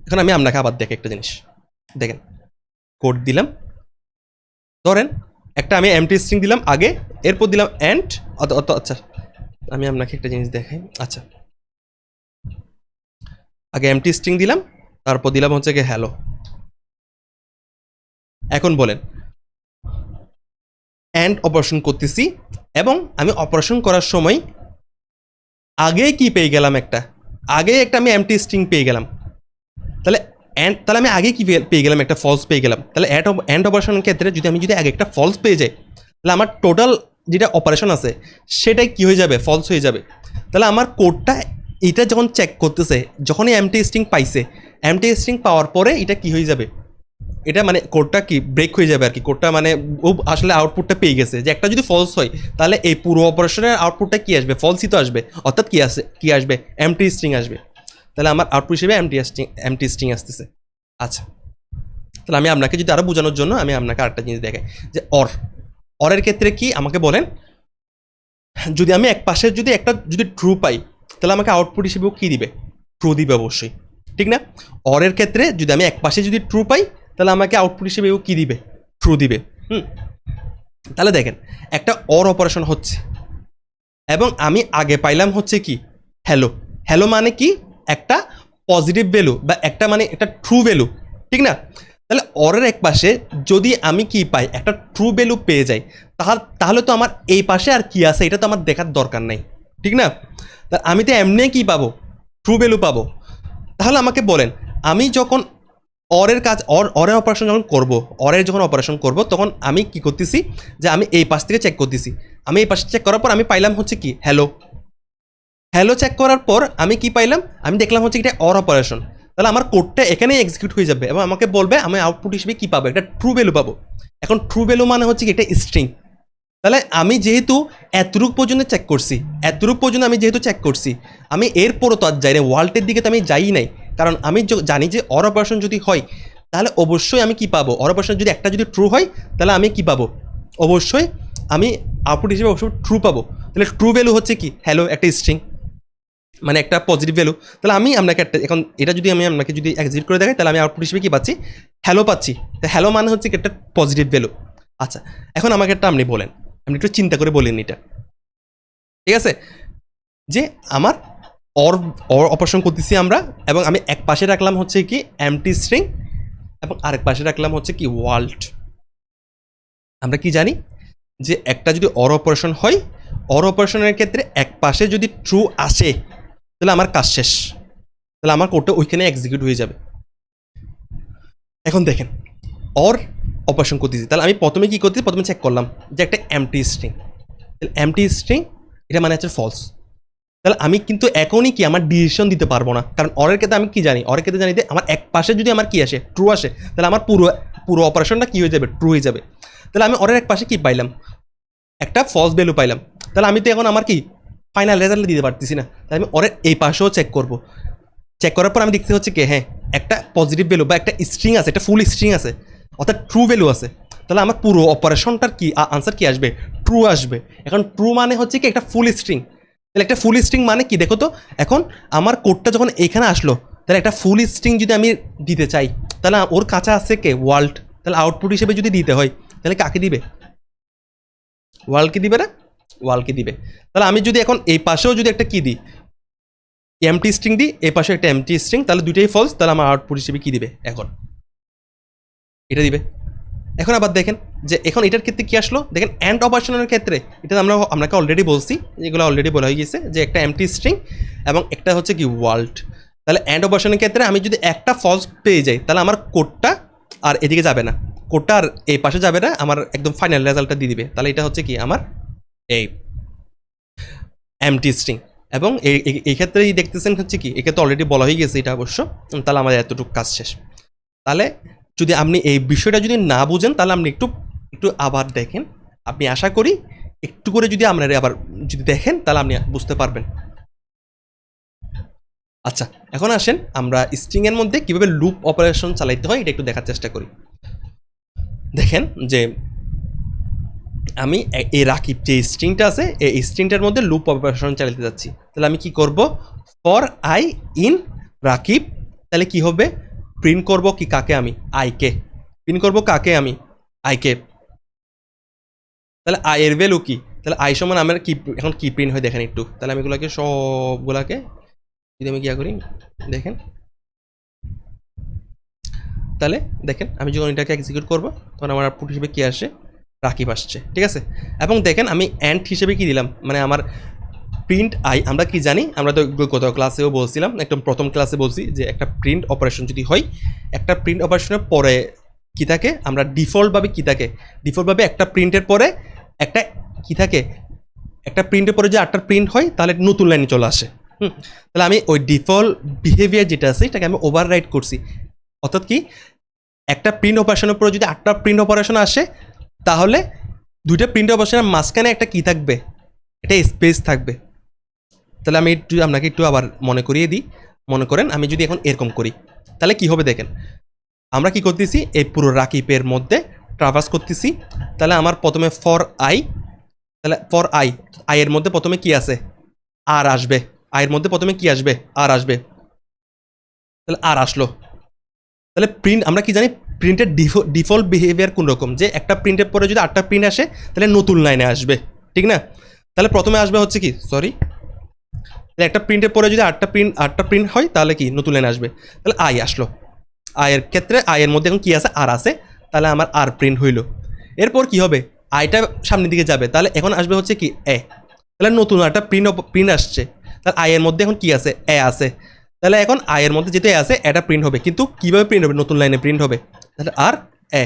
এখন আমি আপনাকে আবার দেখে একটা জিনিস দেখেন, কোড দিলাম, ধরেন একটা আমি এমটি স্ট্রিং দিলাম আগে, এরপর দিলাম এন্ড। আচ্ছা আমি আপনাকে একটা জিনিস দেখাই। আচ্ছা আগে এমটি স্ট্রিং দিলাম, তারপর দিলাম হচ্ছে কি হ্যালো। এখন বলেন, এন্ড অপারেশন করতেছি এবং আমি অপারেশন করার সময় আগে কি পেয়ে গেলাম, আগে একটা আমি এমটি স্ট্রিং পেয়ে গেলাম। তাহলে আমি আগে কি পেয়ে গেলাম, একটা ফলস পেয়ে গেলাম। তাহলে এন্ড অপারেশনের ক্ষেত্রে আমি যদি আগে একটা ফলস পেয়ে যাই, তাহলে আমার টোটাল যেটা অপারেশন আছে সেটাই কি হয়ে যাবে, ফলস হয়ে যাবে। তাহলে আমার কোডটা এটা যখন চেক করতেছে, যখনই এমটি স্ট্রিং পাইছে, এমটি স্ট্রিং পাওয়ার পরে এটা কি হয়ে যাবে, এটা মানে কোডটা কি ব্রেক হয়ে যাবে আর কি। কোডটা মানে ও আসলে আউটপুটটা পেয়ে গেছে যে একটা যদি ফলস হয় তাহলে এই পুরো অপারেশনের আউটপুটটা কি আসবে, ফলসই তো আসবে, অর্থাৎ কি আসবে, এমটি স্ট্রিং আসবে। তাহলে আমার আউটপুট হিসেবে এমটি স্ট্রিং আসতেছে। আচ্ছা, তাহলে আমি আপনাকে যদি আরও বোঝানোর জন্য আমি আপনাকে আরেকটা জিনিস দেখাই যে অরের ক্ষেত্রে কি আমাকে বলেন, যদি আমি এক পাশে যদি ট্রু পাই তাহলে আমাকে আউটপুট হিসেবেও কী দিবে, ট্রু দিবে অবশ্যই, ঠিক না। অরের ক্ষেত্রে যদি আমি এক পাশে যদি ট্রু পাই তাহলে আমাকে আউটপুট হিসেবেও কী দিবে, ট্রু দিবে। তাহলে দেখেন একটা অর অপারেশন হচ্ছে এবং আমি আগে পাইলাম হচ্ছে কি হ্যালো। হ্যালো মানে কি একটা পজিটিভ ভ্যালু বা একটা মানে একটা ট্রু ভ্যালু, ঠিক না। তাহলে অরের এক পাশে যদি আমি কি পাই, একটা ট্রু ভ্যালু পেয়ে যাই, তাহলে তো আমার এই পাশে আর কি আছে এটা তো আমার দেখার দরকার নাই, ঠিক না। আমি তো এমনি কি পাবো, ট্রু ভ্যালু পাবো। তাহলে আমাকে বলেন, আমি যখন অরের অপারেশন যখন অপারেশন করব তখন আমি কি করতেছি যে আমি এই পাশ থেকে চেক করতেছি। আমি এই পাশে চেক করার পর আমি পাইলাম হচ্ছে কি হ্যালো চেক করার পর আমি কি পাইলাম, আমি দেখলাম হচ্ছে এটা অর অপারেশন। তাহলে আমার কোডটা এখানেই এক্সিকিউট হয়ে যাবে এবং আমাকে বলবে আমি আউটপুট হিসেবে কি পাবো, একটা ট্রু ভ্যালু পাবো। এখন ট্রু ভ্যালু মানে হচ্ছে কি এটা স্ট্রিং। তাহলে আমি যেহেতু এতটুক পর্যন্ত চেক করছি, আমি যেহেতু চেক করছি, আমি এরপরও তো আর যাই না, ওয়ার্ল্ডের দিকে তো আমি যাই নাই। কারণ আমি জানি যে অর অপারেশন যদি হয় তাহলে অবশ্যই আমি কি পাবো, অর অপারেশন যদি একটা যদি ট্রু হয় তাহলে আমি কি পাবো, অবশ্যই আমি আউটপুট হিসেবে অবশ্যই ট্রু পাবো। তাহলে ট্রু ভ্যালু হচ্ছে কি হ্যালো, একটা স্ট্রিং মানে একটা পজিটিভ ভ্যালু। তাহলে আমি আপনাকে এখন এটা যদি আমি আপনাকে যদি এক্সিট করে দেখাই তাহলে আমি আউটপুট হিসেবে কি পাচ্ছি, হ্যালো পাচ্ছি। তো হ্যালো মানে হচ্ছে কি একটা পজিটিভ ভ্যালু। আচ্ছা, এখন আমাকে একটা আপনি বলেন, আপনি একটু চিন্তা করে বলেন এটা, ঠিক আছে, যে আমার অর অপারেশন করতেছি আমরা এবং আমি এক পাশে রাখলাম হচ্ছে কি এমটি স্ট্রিং এবং আরেক পাশে রাখলাম হচ্ছে কি ওয়ার্ল্ড। আমরা কি জানি যে একটা যদি অর অপারেশন হয়, অর অপারেশনের ক্ষেত্রে এক পাশে যদি ট্রু আসে তাহলে আমার কাজ শেষ, তাহলে আমার কোডটা ওইখানে এক্সিকিউট হয়ে যাবে। এখন দেখেন অর অপারেশন করতেছি, তাহলে আমি প্রথমে কী করতেছি, প্রথমে চেক করলাম যে একটা এমটি স্ট্রিং, এমটি স্ট্রিং এটা মানে হচ্ছে ফলস। তাহলে আমি কিন্তু এখনই কি আমার ডিসিশন দিতে পারবো না, কারণ অরের ক্ষেত্রে আমি কি জানি, অরের ক্ষেত্রে জানি যে আমার এক পাশে যদি আমার কি আসে, ট্রু আসে, তাহলে আমার পুরো অপারেশনটা কী হয়ে যাবে, ট্রু হয়ে যাবে। তাহলে আমি অরের এক পাশে কি পাইলাম, একটা ফলস ভ্যালু পাইলাম। তাহলে আমি তো এখন আমার কি ফাইনাল রেজাল্ট দিতে পারতেছি না, তাহলে আমি অরের এই পাশেও চেক করবো। চেক করার পর আমি দেখতে হচ্ছে কি হ্যাঁ একটা পজিটিভ ভ্যালু বা একটা স্ট্রিং আছে, একটা ফুল স্ট্রিং আছে, অর্থাৎ ট্রু ভ্যালু আছে। তাহলে আমার পুরো অপারেশনটার কি আনসার কি আসবে, ট্রু আসবে। এখন ট্রু মানে হচ্ছে কি একটা ফুল স্ট্রিং। তাহলে একটা ফুল স্ট্রিং মানে কি দেখো তো, এখন আমার কোডটা যখন এখানে আসলো, তাহলে একটা ফুল স্ট্রিং যদি আমি দিতে চাই, তাহলে ওর কাছে আছে কে, ওয়ার্ল্ড। তাহলে আউটপুট হিসেবে যদি দিতে হয়, তাহলে কাকে দিবে, ওয়ার্ল্ডকে দিবে না, ওয়ার্ল্ডকে দিবে। তাহলে আমি যদি এখন এই পাশেও যদি একটা কি দিই, এমটি স্ট্রিং দিই, এই পাশে একটা এমটি স্ট্রিং, তাহলে দুইটাই ফলস, তাহলে আমার আউটপুট হিসেবে কি দিবে, এখন এটা দিবে। এখন আবার দেখেন যে এখন এটার ক্ষেত্রে কি আসলো, দেখেন অ্যান্ড অপারেশনের ক্ষেত্রে এটা আপনাকে অলরেডি বলছি, এগুলো অলরেডি বলা হয়ে গেছে যে একটা এমটি স্ট্রিং এবং একটা হচ্ছে কি ওয়ার্ল্ড। তাহলে অ্যান্ড অপারেশনের ক্ষেত্রে আমি যদি একটা ফলস পেয়ে যাই, তাহলে আমার কোডটা আর এদিকে যাবে না, কোডটা আর এই পাশে যাবে না, আমার একদম ফাইনাল রেজাল্টটা দিয়ে দিবে। তাহলে এটা হচ্ছে কি আমার এই এমটি স্ট্রিং। এবং এই ক্ষেত্রেই দেখতেছেন হচ্ছে কি, এক্ষেত্রে অলরেডি বলা হয়ে গেছে এটা অবশ্য। তাহলে আমাদের এতটুকু কাজ শেষ। তাহলে যদি আপনি এই বিষয়টা যদি না বুঝেন, তাহলে আপনি একটু একটু আবার দেখেন, আপনি আশা করি একটু করে যদি আপনারা আবার যদি দেখেন, তাহলে আপনি বুঝতে পারবেন। আচ্ছা, এখন আসেন আমরা স্ট্রিংয়ের মধ্যে কীভাবে লুপ অপারেশন চালাইতে হয় এটা একটু দেখার চেষ্টা করি। দেখেন যে আমি এই রাকিব যে স্ট্রিংটা আছে, এই স্ট্রিংটার মধ্যে লুপ অপারেশন চালাতে যাচ্ছি। তাহলে আমি কি করব, ফর আই ইন রাকিব, তাহলে কি হবে, প্রিন্ট করব কি কাকে, আমি আইকে প্রিন্ট করব, কাকে আমি আইকে। তাহলে আই এর ভ্যালু কি, তাহলে আই সমান আমার কি এখন কি প্রিন্ট হয় দেখেন একটু। তাহলে আমি এগুলোকে সবগুলাকে যদি আমি গিয়া করি, দেখেন, তাহলে দেখেন আমি যখন এটাকে এক্সিকিউট করবো, তখন আমার আউটপুট হিসেবে কি আসে, রাকিব আসছে, ঠিক আছে। এবং দেখেন আমি অ্যান্ড হিসেবে কি দিলাম, মানে আমার প্রিন্ট আই, আমরা কি জানি, আমরা তো গত ক্লাসেও বলছিলাম, একদম প্রথম ক্লাসে বলছি যে একটা প্রিন্ট অপারেশন যদি হয়, একটা প্রিন্ট অপারেশনের পরে কি থাকে, আমরা ডিফল্টভাবে কি থাকে, ডিফল্টভাবে একটা প্রিন্টের পরে একটা কি থাকে, একটা প্রিন্টের পরে যে আটটা প্রিন্ট হয়, তাহলে নতুন লাইনে চলে আসে। তাহলে আমি ওই ডিফল্ট বিহেভিয়ার যেটা আছে এটাকে আমি ওভাররাইড করছি। অর্থাৎ কি, একটা প্রিন্ট অপারেশনের পরে যদি আটটা প্রিন্ট অপারেশন আসে, তাহলে দুইটা প্রিন্ট অপারেশনের মাঝখানে একটা কি থাকবে, একটা স্পেস থাকবে। তাহলে আমি একটু আপনাকে একটু আবার মনে করিয়ে দিই। মনে করেন আমি যদি এখন এরকম করি, তাহলে কি হবে দেখেন, আমরা কি করতেছি, এই পুরো রাকিবের মধ্যে ট্রাভার্স করতেছি। তাহলে আমার প্রথমে ফর আই, তাহলে ফর আই, আইয়ের মধ্যে প্রথমে কি আছে, আর আসবে, আইয়ের মধ্যে প্রথমে কি আসবে, আর আসবে। তাহলে আর আসলো, তাহলে প্রিন্ট আমরা কি জানি, প্রিন্টের ডিফল্ট বিহেভিয়ার কোন রকম, যে একটা প্রিন্টের পরে যদি আটটা প্রিন্ট আসে, তাহলে নতুন লাইনে আসবে, ঠিক না। তাহলে প্রথমে আসবে হচ্ছে কি, সরি, তাহলে একটা প্রিন্টের পরে যদি আটটা প্রিন্ট হয়, তাহলে কি নতুন লাইনে আসবে। তাহলে আই আসলো, আয়ের ক্ষেত্রে আয়ের মধ্যে এখন কি আছে, আর আছে, তাহলে আমার আর প্রিন্ট হইল। এরপর কি হবে, আইটা সামনের দিকে যাবে, তাহলে এখন আসবে হচ্ছে কি এ, তাহলে নতুন একটা প্রিন্ট আসছে, তাহলে আয়ের মধ্যে এখন কি আছে, এ আছে, তাহলে এখন আয়ের মধ্যে যেতে আছে এটা প্রিন্ট হবে, কিন্তু কীভাবে প্রিন্ট হবে, নতুন লাইনে প্রিন্ট হবে। তাহলে আর এ,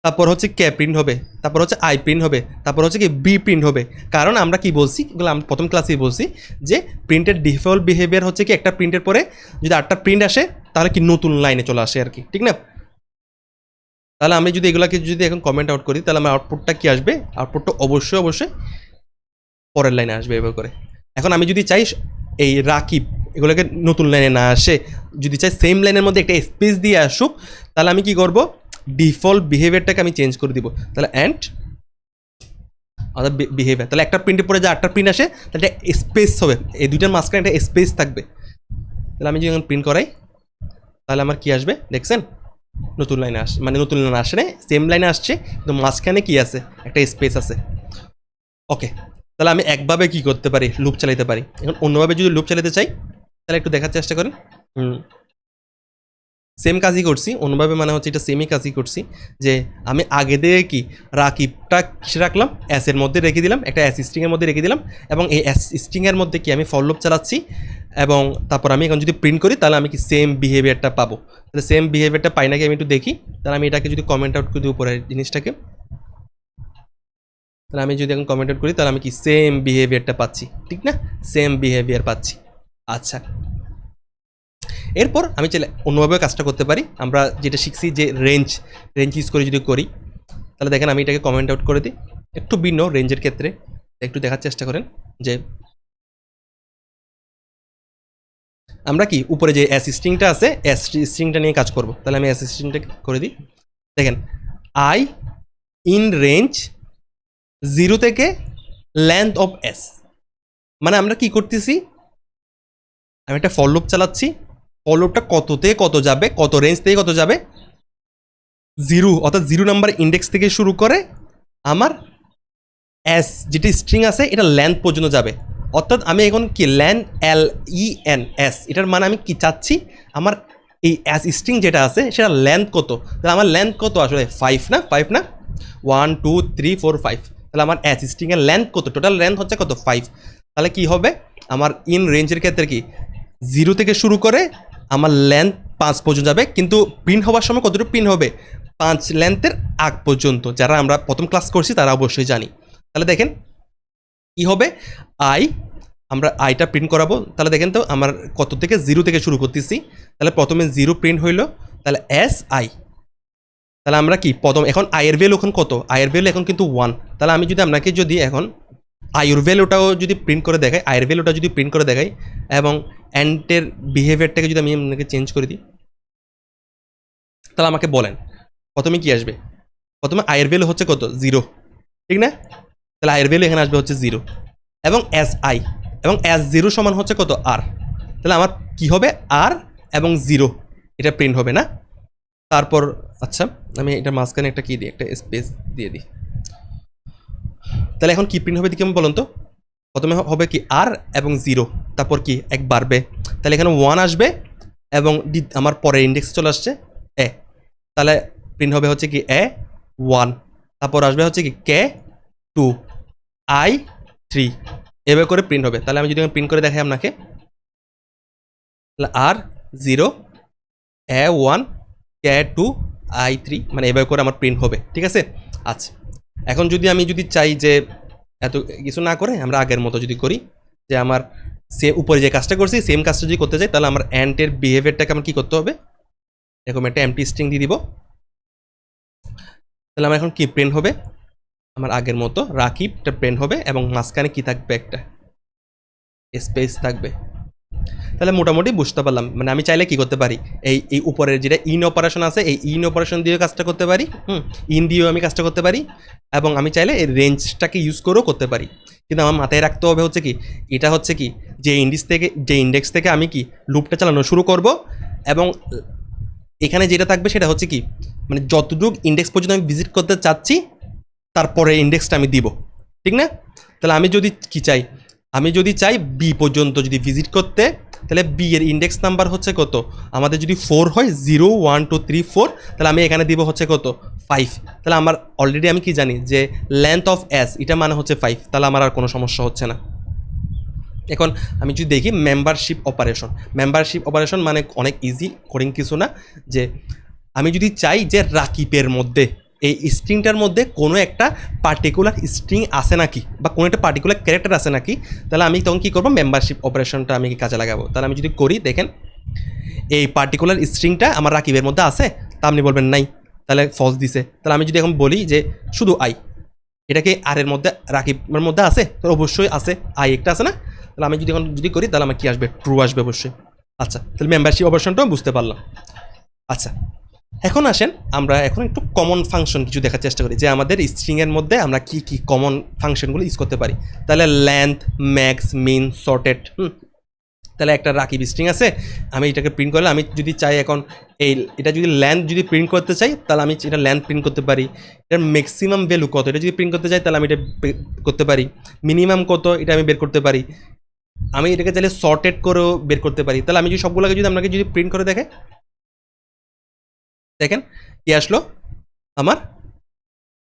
তারপর হচ্ছে কে প্রিন্ট হবে, তারপর হচ্ছে আই প্রিন্ট হবে, তারপর হচ্ছে কি বি প্রিন্ট হবে। কারণ আমরা কি বলছি, এগুলো আমি প্রথম ক্লাসেই বলছি যে প্রিন্টের ডিফল্ট বিহেভিয়ার হচ্ছে কি, একটা প্রিন্টের পরে যদি আটটা প্রিন্ট আসে, তাহলে কি নতুন লাইনে চলে আসে আর কি, ঠিক না। তাহলে আমি যদি এগুলোকে যদি এখন কমেন্ট আউট করি, তাহলে আমার আউটপুটটা কি আসবে, আউটপুটটা অবশ্যই পরের লাইনে আসবে এভাবে করে। এখন আমি যদি চাই এই রাকিব এগুলোকে নতুন লাইনে না আসে, যদি চাই সেম লাইনের মধ্যে একটা স্পেস দিয়ে আসুক, তাহলে আমি কি করব, ডিফল্ট বিহেভিয়ারটাকে আমি চেঞ্জ করে দিব। তাহলে অ্যান্ড অর্থাৎ বিহেভিয়ার, তাহলে একটা প্রিন্টের পরে যে আটটা প্রিন্ট আসে, তাহলে একটা স্পেস হবে, এই দুইটার মাঝখানে একটা স্পেস থাকবে। তাহলে আমি যদি প্রিন্ট করাই, তাহলে আমার কি আসবে দেখছেন, নতুন লাইনে আসে, মানে নতুন লাইনে আসে না, সেম লাইনে আসছে, কিন্তু মাঝখানে কি আছে, একটা স্পেস আছে। ওকে, তাহলে আমি একভাবে কি করতে পারি, লুপ চালাতে পারি। এখন অন্যভাবে যদি লুপ চালাতে চাই, তাহলে একটু দেখার চেষ্টা করেন। সেম কাজই করছি, অন্যভাবে মানে হচ্ছে এটা সেমই কাজই করছি, যে আমি আগে দিয়ে কি রাকিবটা কিসে রাখলাম, এস এর মধ্যে রেখে দিলাম, একটা এস স্ট্রিংয়ের মধ্যে রেখে দিলাম, এবং এই এস স্ট্রিংয়ের মধ্যে কি আমি ফর লুপ চালাচ্ছি, এবং তারপর আমি এখন যদি প্রিন্ট করি, তাহলে আমি কি সেম বিহেভিয়ারটা পাবো। তাহলে সেম বিহেভিয়ারটা পাই নাকি আমি একটু দেখি। তাহলে আমি এটাকে যদি কমেন্ট আউট করি উপরের জিনিসটাকে, তাহলে আমি যদি এখন কমেন্ট আউট করি, তাহলে আমি কি সেম বিহেভিয়ারটা পাচ্ছি, ঠিক না, সেম বিহেভিয়ার পাচ্ছি। আচ্ছা, এরপর আমি চাইলে অন্যভাবে কাজটা করতে পারি। আমরা যেটা শিখছি যে রেঞ্জ ইউজ করে যদি করি, তাহলে দেখেন আমি এটাকে কমেন্ট আউট করে দিই, একটু ভিন্ন রেঞ্জের ক্ষেত্রে একটু দেখার চেষ্টা করেন যে আমরা কি উপরে যে এস স্ট্রিংটা আছে, এস স্ট্রিংটা নিয়ে কাজ করব। তাহলে আমি এস স্ট্রিংটা করে দিই, দেখেন আই ইন রেঞ্জ 0 থেকে লেন্থ অফ এস। মানে আমরা কি করতেছি, আমি একটা ফর লুপ চালাচ্ছি, ফর লুপটা কত থেকে কত যাবে, কত রেঞ্জ থেকে কত যাবে, 0 অর্থাৎ 0 নাম্বার ইন্ডেক্স থেকে শুরু করে আমার এস যেটা স্ট্রিং আছে এটা লেন্থ পর্যন্ত যাবে। অর্থাৎ আমি এখন কি লেন্থ LENS, এটার মানে আমি কি চাচ্ছি, আমার এই এস স্ট্রিং যেটা আছে সেটা লেন্থ কত। তাহলে আমার লেন্থ কত আসলে 5 না, 5 না, 1 2 3 4 5। তাহলে আমার এস স্ট্রিংয়ের লেন্থ কত, টোটাল লেন্থ হচ্ছে কত 5। তাহলে কি হবে আমার ইন রেঞ্জের ক্ষেত্রে কি 0 থেকে শুরু করে আমার লেন্থ 5 পর্যন্ত যাবে, কিন্তু প্রিন্ট হওয়ার সময় কতটুকু প্রিন্ট হবে, 5 লেন্থের আগ পর্যন্ত। যারা আমরা প্রথম ক্লাস করছি তারা অবশ্যই জানি। তাহলে দেখেন কি হবে, আমরা আইটা প্রিন্ট করাবো। তাহলে দেখেন তো আমার কত থেকে 0 থেকে শুরু করতেছি। তাহলে প্রথমে 0 প্রিন্ট হইলো, তাহলে SI। তাহলে আমরা কি প্রথম এখন আয়ের ভ্যালু এখন কত, আয়ের ভ্যালু এখন কিন্তু 1। তাহলে আমি যদি আপনাকে যদি এখন আয়ের ভ্যালুটাও যদি প্রিন্ট করে দেখাই, আয়ের ভ্যালুটা যদি প্রিন্ট করে দেখাই এবং অ্যান্টের বিহেভিয়ারটাকে যদি আমি আপনাকে চেঞ্জ করে দিই, তাহলে আমাকে বলেন প্রথমে কি আসবে। প্রথমে আয়ের ভ্যালু হচ্ছে কত 0, ঠিক না। তাহলে আয়ের ভ্যালু এখানে আসবে হচ্ছে 0 এবং SI এবং S0 সমান হচ্ছে কত R। তাহলে আমার কি হবে R এবং 0 এটা প্রিন্ট হবে না। তারপর আচ্ছা আমি এটা মাঝখানে একটা কি দিই, একটা স্পেস দিয়ে দিই। তাহলে এখন কি প্রিন্ট হবে দেখি আমি বলুন তো। প্রথমে হবে কি R এবং 0, তারপর কি এক বাড়বে, তাহলে এখানে 1 আসবে এবং আমার পরের ইন্ডেক্স চলে আসছে এ। তাহলে প্রিন্ট হবে হচ্ছে কি A1, তারপর আসবে হচ্ছে কি K2 I3, এভাবে করে প্রিন্ট হবে। তাহলে আমি যদি প্রিন্ট করে দেখাই আপনাকে, তাহলে R0 A1 K2 I3, মানে এভাবে করে আমার প্রিন্ট হবে, ঠিক আছে। আচ্ছা এখন যদি আমি যদি চাই যে এত কিছু না করে আমরা আগের মতো যদি করি, যে আমার সে উপরে যে কাজটা করছি সেম কাজটা যদি করতে চাই, তাহলে আমার অ্যান্টের বিহেভিয়ারটাকে আমার কী করতে হবে, এরকম একটা এমটি স্ট্রিং দিয়ে দিব। তাহলে আমার এখন কি প্রিন্ট হবে, আমার আগের মতো রাকিবটা প্রিন্ট হবে এবং মাঝখানে কি থাকবে, একটা স্পেস থাকবে। তাহলে মোটামুটি বুঝতে পারলাম, মানে আমি চাইলে কি করতে পারি, এই উপরের যেটা ইন অপারেশন আছে এই ইন অপারেশন দিয়েও কাজটা করতে পারি, ইন দিয়েও আমি কাজটা করতে পারি, এবং আমি চাইলে এই রেঞ্জটাকে ইউজ করেও করতে পারি। কিন্তু আমার মাথায় রাখতে হবে হচ্ছে কি, এটা হচ্ছে কি যে ইন্ডেক্স থেকে আমি কি লুপটা চালানো শুরু করব, এবং এখানে যেটা থাকবে সেটা হচ্ছে কি, মানে যতটুকু ইন্ডেক্স পর্যন্ত আমি ভিজিট করতে চাচ্ছি তারপরে ইন্ডেক্সটা আমি দিব, ঠিক না। তাহলে আমি যদি কি চাই, আমি যদি চাই বি পর্যন্ত যদি ভিজিট করতে, তাহলে বি এর ইন্ডেক্স নাম্বার হচ্ছে কত, আমাদের যদি 4 হয় 0 1 2 3 4, তাহলে আমি এখানে দিব হচ্ছে কত 5। তাহলে আমার অলরেডি আমি কি জানি যে লেন্থ অফ এস এটা মানে হচ্ছে 5, তাহলে আমার আর কোনো সমস্যা হচ্ছে না। এখন আমি যদি দেখি মেম্বারশিপ অপারেশন মানে অনেক ইজি, কোডিং কিছু না, যে আমি যদি চাই যে রাকিবের মধ্যে এই স্ট্রিংটার মধ্যে কোনো একটা পার্টিকুলার স্ট্রিং আছে নাকি, বা কোনো একটা পার্টিকুলার ক্যারেক্টার আছে নাকি, তাহলে আমি তখন কী করবো, মেম্বারশিপ অপারেশনটা আমি কাজে লাগাবো। তাহলে আমি যদি করি, দেখেন এই পার্টিকুলার স্ট্রিংটা আমার রাকিবের মধ্যে আছে, তা আপনি বলবেন নাই, তাহলে ফলস দিছে। তাহলে আমি যদি এখন বলি যে শুধু আই, এটাকে আর এর মধ্যে রাকিবের মধ্যে আছে, তো অবশ্যই আছে, আই একটা আছে না। তাহলে আমি যদি এখন যদি করি, তাহলে আমার কি আসবে, ট্রু আসবে অবশ্যই। আচ্ছা তাহলে মেম্বারশিপ অপারেশনটাও বুঝতে পারলাম। আচ্ছা এখন আসেন আমরা এখন একটু কমন ফাংশন কিছু দেখার চেষ্টা করি, যে আমাদের স্ট্রিংয়ের মধ্যে আমরা কি কি কমন ফাংশনগুলো ইউজ করতে পারি। তাহলে লেন্থ, ম্যাক্স, মিন, সর্টেড। তাহলে একটা রাকিব স্ট্রিং আছে, আমি এটাকে প্রিন্ট করলে, আমি যদি চাই এখন এটা যদি লেন্থ যদি প্রিন্ট করতে চাই, তাহলে আমি এটা লেন্থ প্রিন্ট করতে পারি। এটার ম্যাক্সিমাম ভ্যালু কত এটা যদি প্রিন্ট করতে চাই, তাহলে আমি এটা করতে পারি। মিনিমাম কত এটা আমি বের করতে পারি। আমি এটাকে চাইলে সর্টেড করেও বের করতে পারি। তাহলে আমি যদি সবগুলোকে যদি আপনাকে যদি প্রিন্ট করে দেখেন কি আসলো, আমার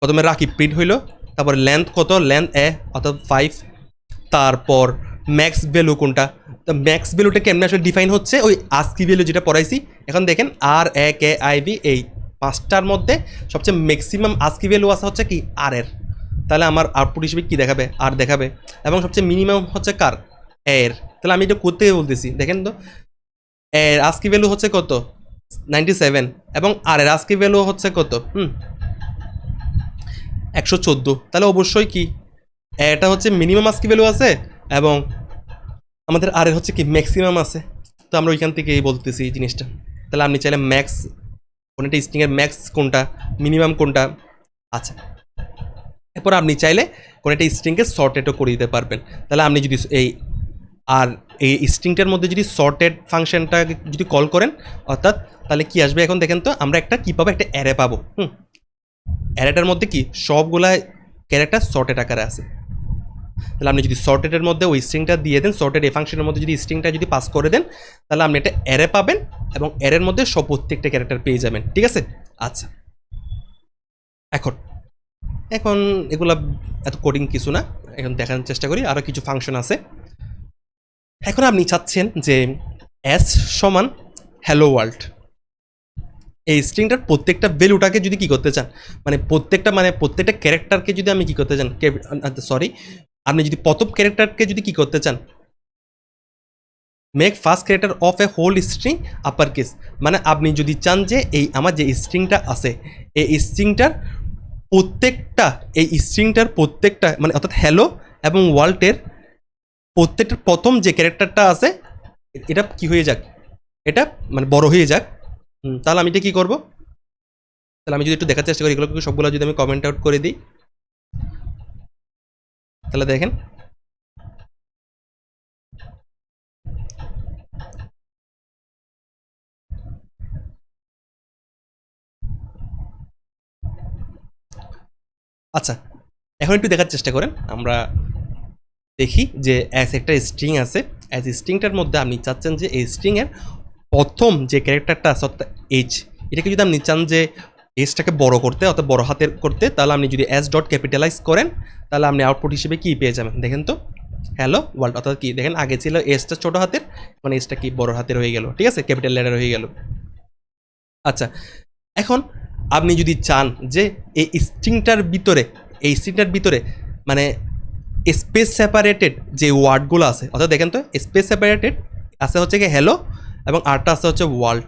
প্রথমে রাকিব প্রিন্ট হইলো, তারপর লেন্থ কত, লেন্থ অর্থাৎ 5, তারপর ম্যাক্স ভ্যালু কোনটা, তো ম্যাক্স ভ্যালুটা কেমনে আসলে ডিফাইন হচ্ছে, ওই আস্কি ভ্যালু যেটা পড়াইছি। এখন দেখেন RAKIB এই 5টার মধ্যে সবচেয়ে ম্যাক্সিমাম আস্কি ভ্যালু আছে হচ্ছে কি আর এর, তাহলে আমার আউটপুট হিসেবে কী দেখাবে, আর দেখাবে। এবং সবচেয়ে মিনিমাম হচ্ছে কার, এর। তাহলে আমি এটা করতে বলতেছি, দেখেন তো এর আস্কি ভ্যালু হচ্ছে কত 97, এবং আর এর আস্কি ভ্যালু হচ্ছে কত 114। তাহলে অবশ্যই কি এটা হচ্ছে মিনিমাম আস্কি ভ্যালু আছে, এবং আমাদের আর হচ্ছে কি ম্যাক্সিমাম আছে। তো আমরা ওইখান থেকেই বলতেছি এই জিনিসটা। তাহলে আপনি চাইলে ম্যাক্স, কোনটা স্ট্রিংয়ের ম্যাক্স কোনটা, মিনিমাম কোনটা। আচ্ছা এরপর আপনি চাইলে কোনো একটা স্ট্রিংকে সর্টেডও করে দিতে পারবেন। তাহলে আপনি যদি আর এই স্ট্রিংটার মধ্যে যদি সর্টেড ফাংশনটা যদি কল করেন, অর্থাৎ তাহলে কি আসবে এখন দেখেন তো, আমরা একটা কী পাবো, একটা অ্যারে পাবো। অ্যারেটার মধ্যে কি সবগুলা ক্যারেক্টার সর্টেড আকারে আছে। তাহলে আপনি যদি সর্টেডের মধ্যে ওই স্ট্রিংটা দিয়ে দেন, সর্টেড এই ফাংশনের মধ্যে যদি স্ট্রিংটা যদি পাস করে দেন, তাহলে আপনি একটা অ্যারে পাবেন এবং অ্যারের মধ্যে সব প্রত্যেকটা ক্যারেক্টার পেয়ে যাবেন। ঠিক আছে? আচ্ছা, এখন এগুলা এত কোডিং কিছু না, এখন দেখানোর চেষ্টা করি। আরও কিছু ফাংশন আছে। এখন আপনি চাচ্ছেন যে এস সমান হ্যালো ওয়ার্ল্ড, এই স্ট্রিংটার প্রত্যেকটা ভ্যালুটাকে যদি কী করতে চান, প্রত্যেকটা ক্যারেক্টারকে যদি আমি কী করতে চান, সরি, আপনি যদি প্রথম ক্যারেক্টারকে যদি কী করতে চান, make first character of a whole string upper case, মানে আপনি যদি চান যে এই আমার যে স্ট্রিংটা আছে, এই স্ট্রিংটার প্রত্যেকটা মানে অর্থাৎ হ্যালো এবং ওয়ার্ল্ডের প্রত্যেকটার প্রথম যে ক্যারেক্টারটা আছে এটা কি হয়ে যাক, এটা মানে বড় হয়ে যাক। তাহলে আমি এটা কী করবো, তাহলে আমি যদি একটু দেখার চেষ্টা করি, এগুলো সবগুলো যদি আমি কমেন্ট আউট করে দিই, তাহলে দেখেন আচ্ছা, এখন একটু দেখার চেষ্টা করেন। আমরা দেখি যে অ্যাজ একটা স্ট্রিং আছে, অ্যাজ স্ট্রিংটার মধ্যে আপনি চাচ্ছেন যে এই স্ট্রিংয়ের প্রথম যে ক্যারেক্টারটা আছে অর্থাৎ এইচ, এটাকে যদি আপনি চান যে এসটাকে বড় করতে অর্থাৎ বড় হাতের করতে, তাহলে আপনি যদি এস ডট ক্যাপিটালাইজ করেন, তাহলে আপনি আউটপুট হিসেবে কী পেয়ে যাবেন দেখেন তো, হ্যালো ওয়ার্ল্ড। অর্থাৎ কি দেখেন, আগে ছিল এসটা ছোটো হাতের, মানে এসটা কি বড় হাতের হয়ে গেল। ঠিক আছে? ক্যাপিটাল লেটার হয়ে গেল। আচ্ছা, এখন আপনি যদি চান যে এই স্ট্রিংটার ভিতরে মানে স্পেস সেপারেটেড যে ওয়ার্ডগুলো আছে, অর্থাৎ দেখেন তো স্পেস সেপারেটেড আছে হচ্ছে কি হ্যালো এবং আরটা আছে হচ্ছে ওয়ার্ল্ড।